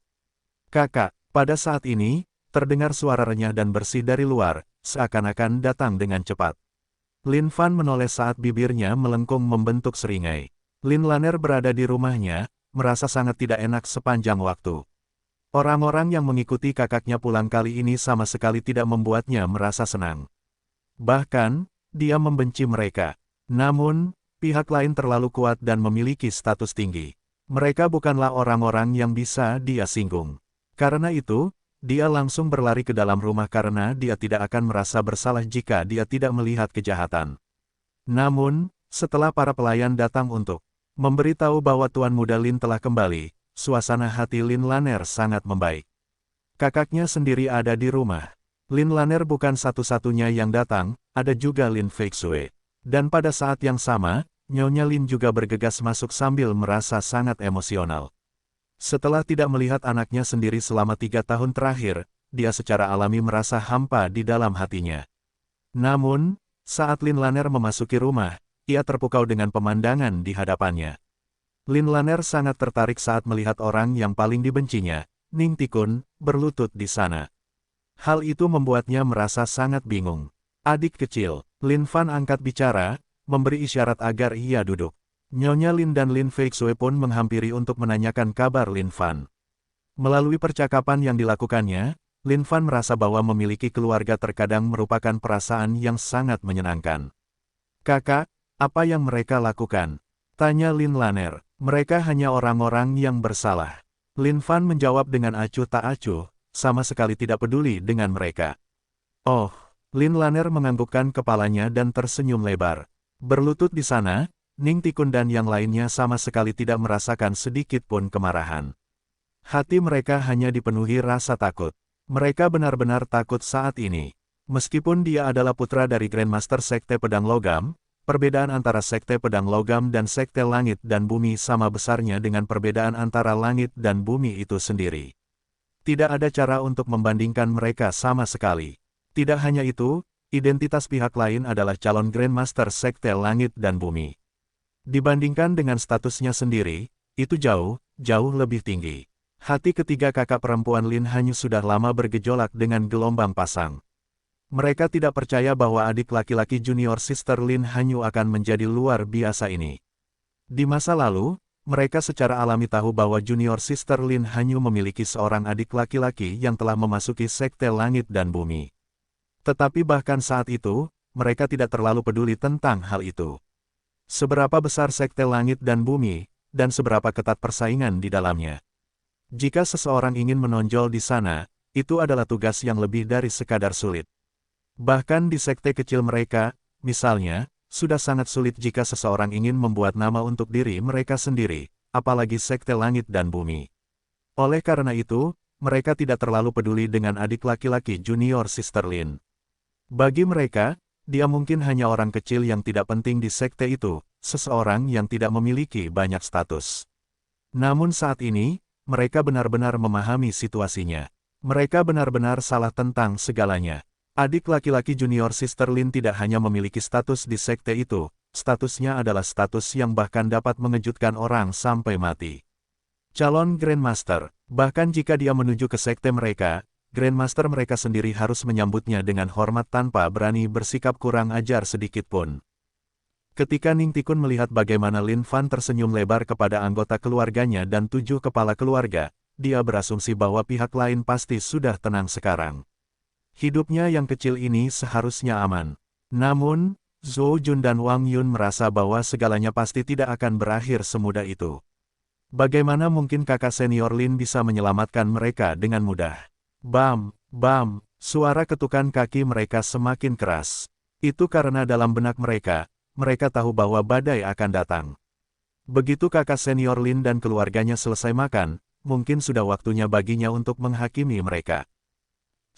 Kakak, pada saat ini, terdengar suara renyah dan bersih dari luar, seakan-akan datang dengan cepat. Lin Fan menoleh saat bibirnya melengkung membentuk seringai. Lin Laner berada di rumahnya, merasa sangat tidak enak sepanjang waktu. Orang-orang yang mengikuti kakaknya pulang kali ini sama sekali tidak membuatnya merasa senang. Bahkan, dia membenci mereka. Namun, pihak lain terlalu kuat dan memiliki status tinggi. Mereka bukanlah orang-orang yang bisa dia singgung. Karena itu, dia langsung berlari ke dalam rumah karena dia tidak akan merasa bersalah jika dia tidak melihat kejahatan. Namun, setelah para pelayan datang untuk memberitahu bahwa Tuan Muda Lin telah kembali, suasana hati Lin Lanner sangat membaik. Kakaknya sendiri ada di rumah. Lin Lanner bukan satu-satunya yang datang, ada juga Lin Feixue. Dan pada saat yang sama, Nyonya Lin juga bergegas masuk sambil merasa sangat emosional. Setelah tidak melihat anaknya sendiri selama 3 tahun terakhir, dia secara alami merasa hampa di dalam hatinya. Namun, saat Lin Lanner memasuki rumah, ia terpukau dengan pemandangan di hadapannya. Lin Lanner sangat tertarik saat melihat orang yang paling dibencinya, Ning Tikun, berlutut di sana. Hal itu membuatnya merasa sangat bingung. Adik kecil, Lin Fan angkat bicara, memberi isyarat agar ia duduk. Nyonya Lin dan Lin Feixue pun menghampiri untuk menanyakan kabar Lin Fan. Melalui percakapan yang dilakukannya, Lin Fan merasa bahwa memiliki keluarga terkadang merupakan perasaan yang sangat menyenangkan. Kakak, apa yang mereka lakukan? Tanya Lin Lanner. Mereka hanya orang-orang yang bersalah. Lin Fan menjawab dengan acuh tak acuh, sama sekali tidak peduli dengan mereka. Oh, Lin Lanner menganggukkan kepalanya dan tersenyum lebar. Berlutut di sana, Ning Tikun dan yang lainnya sama sekali tidak merasakan sedikit pun kemarahan. Hati mereka hanya dipenuhi rasa takut. Mereka benar-benar takut saat ini. Meskipun dia adalah putra dari Grandmaster Sekte Pedang Logam, perbedaan antara Sekte Pedang Logam dan Sekte Langit dan Bumi sama besarnya dengan perbedaan antara langit dan bumi itu sendiri. Tidak ada cara untuk membandingkan mereka sama sekali. Tidak hanya itu, identitas pihak lain adalah calon Grandmaster Sekte Langit dan Bumi. Dibandingkan dengan statusnya sendiri, itu jauh lebih tinggi. Hati ketiga kakak perempuan Lin Hanyu sudah lama bergejolak dengan gelombang pasang. Mereka tidak percaya bahwa adik laki-laki junior Sister Lin Hanyu akan menjadi luar biasa ini. Di masa lalu, mereka secara alami tahu bahwa junior Sister Lin Hanyu memiliki seorang adik laki-laki yang telah memasuki Sekte Langit dan Bumi. Tetapi bahkan saat itu, mereka tidak terlalu peduli tentang hal itu. Seberapa besar Sekte Langit dan Bumi, dan seberapa ketat persaingan di dalamnya. Jika seseorang ingin menonjol di sana, itu adalah tugas yang lebih dari sekadar sulit. Bahkan di sekte kecil mereka, misalnya, sudah sangat sulit jika seseorang ingin membuat nama untuk diri mereka sendiri, apalagi Sekte Langit dan Bumi. Oleh karena itu, mereka tidak terlalu peduli dengan adik laki-laki junior Sister Lin. Bagi mereka, dia mungkin hanya orang kecil yang tidak penting di sekte itu, seseorang yang tidak memiliki banyak status. Namun saat ini, mereka benar-benar memahami situasinya. Mereka benar-benar salah tentang segalanya. Adik laki-laki junior Sister Lin tidak hanya memiliki status di sekte itu, statusnya adalah status yang bahkan dapat mengejutkan orang sampai mati. Calon Grandmaster, bahkan jika dia menuju ke sekte mereka, Grandmaster mereka sendiri harus menyambutnya dengan hormat tanpa berani bersikap kurang ajar sedikit pun. Ketika Ning Tikun melihat bagaimana Lin Fan tersenyum lebar kepada anggota keluarganya dan 7 kepala keluarga, dia berasumsi bahwa pihak lain pasti sudah tenang sekarang. Hidupnya yang kecil ini seharusnya aman. Namun, Zhou Jun dan Wang Yun merasa bahwa segalanya pasti tidak akan berakhir semudah itu. Bagaimana mungkin kakak senior Lin bisa menyelamatkan mereka dengan mudah? Bam, bam, suara ketukan kaki mereka semakin keras. Itu karena dalam benak mereka tahu bahwa badai akan datang. Begitu kakak senior Lin dan keluarganya selesai makan, mungkin sudah waktunya baginya untuk menghakimi mereka.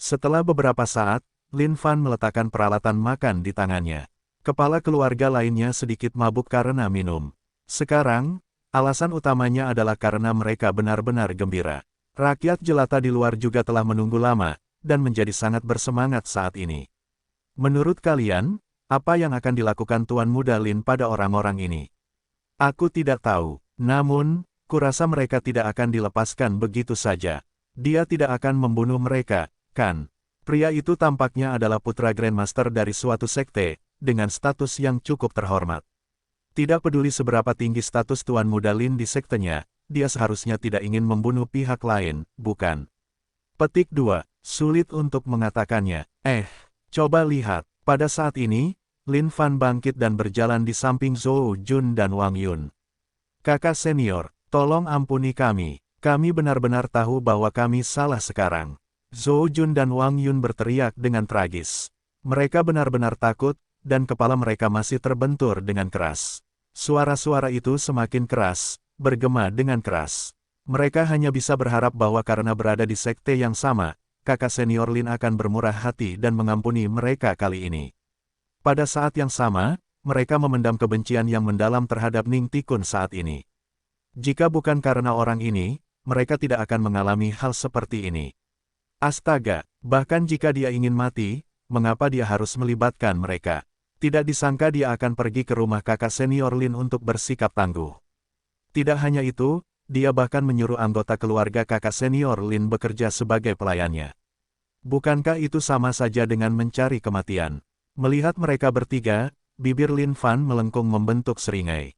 Setelah beberapa saat, Lin Fan meletakkan peralatan makan di tangannya. Kepala keluarga lainnya sedikit mabuk karena minum. Sekarang, alasan utamanya adalah karena mereka benar-benar gembira. Rakyat jelata di luar juga telah menunggu lama, dan menjadi sangat bersemangat saat ini. Menurut kalian, apa yang akan dilakukan Tuan Muda Lin pada orang-orang ini? Aku tidak tahu, namun, kurasa mereka tidak akan dilepaskan begitu saja. Dia tidak akan membunuh mereka, kan? Pria itu tampaknya adalah putra Grandmaster dari suatu sekte, dengan status yang cukup terhormat. Tidak peduli seberapa tinggi status Tuan Muda Lin di sektenya, dia seharusnya tidak ingin membunuh pihak lain, bukan? Petik 2. Sulit untuk mengatakannya. Coba lihat. Pada saat ini, Lin Fan bangkit dan berjalan di samping Zhou Jun dan Wang Yun. Kakak senior, tolong ampuni kami. Kami benar-benar tahu bahwa kami salah sekarang. Zhou Jun dan Wang Yun berteriak dengan tragis. Mereka benar-benar takut, dan kepala mereka masih terbentur dengan keras. Suara-suara itu semakin keras, bergema dengan keras. Mereka hanya bisa berharap bahwa karena berada di sekte yang sama, kakak senior Lin akan bermurah hati dan mengampuni mereka kali ini. Pada saat yang sama, mereka memendam kebencian yang mendalam terhadap Ning Tikun saat ini. Jika bukan karena orang ini, mereka tidak akan mengalami hal seperti ini. Astaga, bahkan jika dia ingin mati, mengapa dia harus melibatkan mereka? Tidak disangka dia akan pergi ke rumah kakak senior Lin untuk bersikap tangguh. Tidak hanya itu, dia bahkan menyuruh anggota keluarga kakak senior Lin bekerja sebagai pelayannya. Bukankah itu sama saja dengan mencari kematian? Melihat mereka bertiga, bibir Lin Fan melengkung membentuk seringai.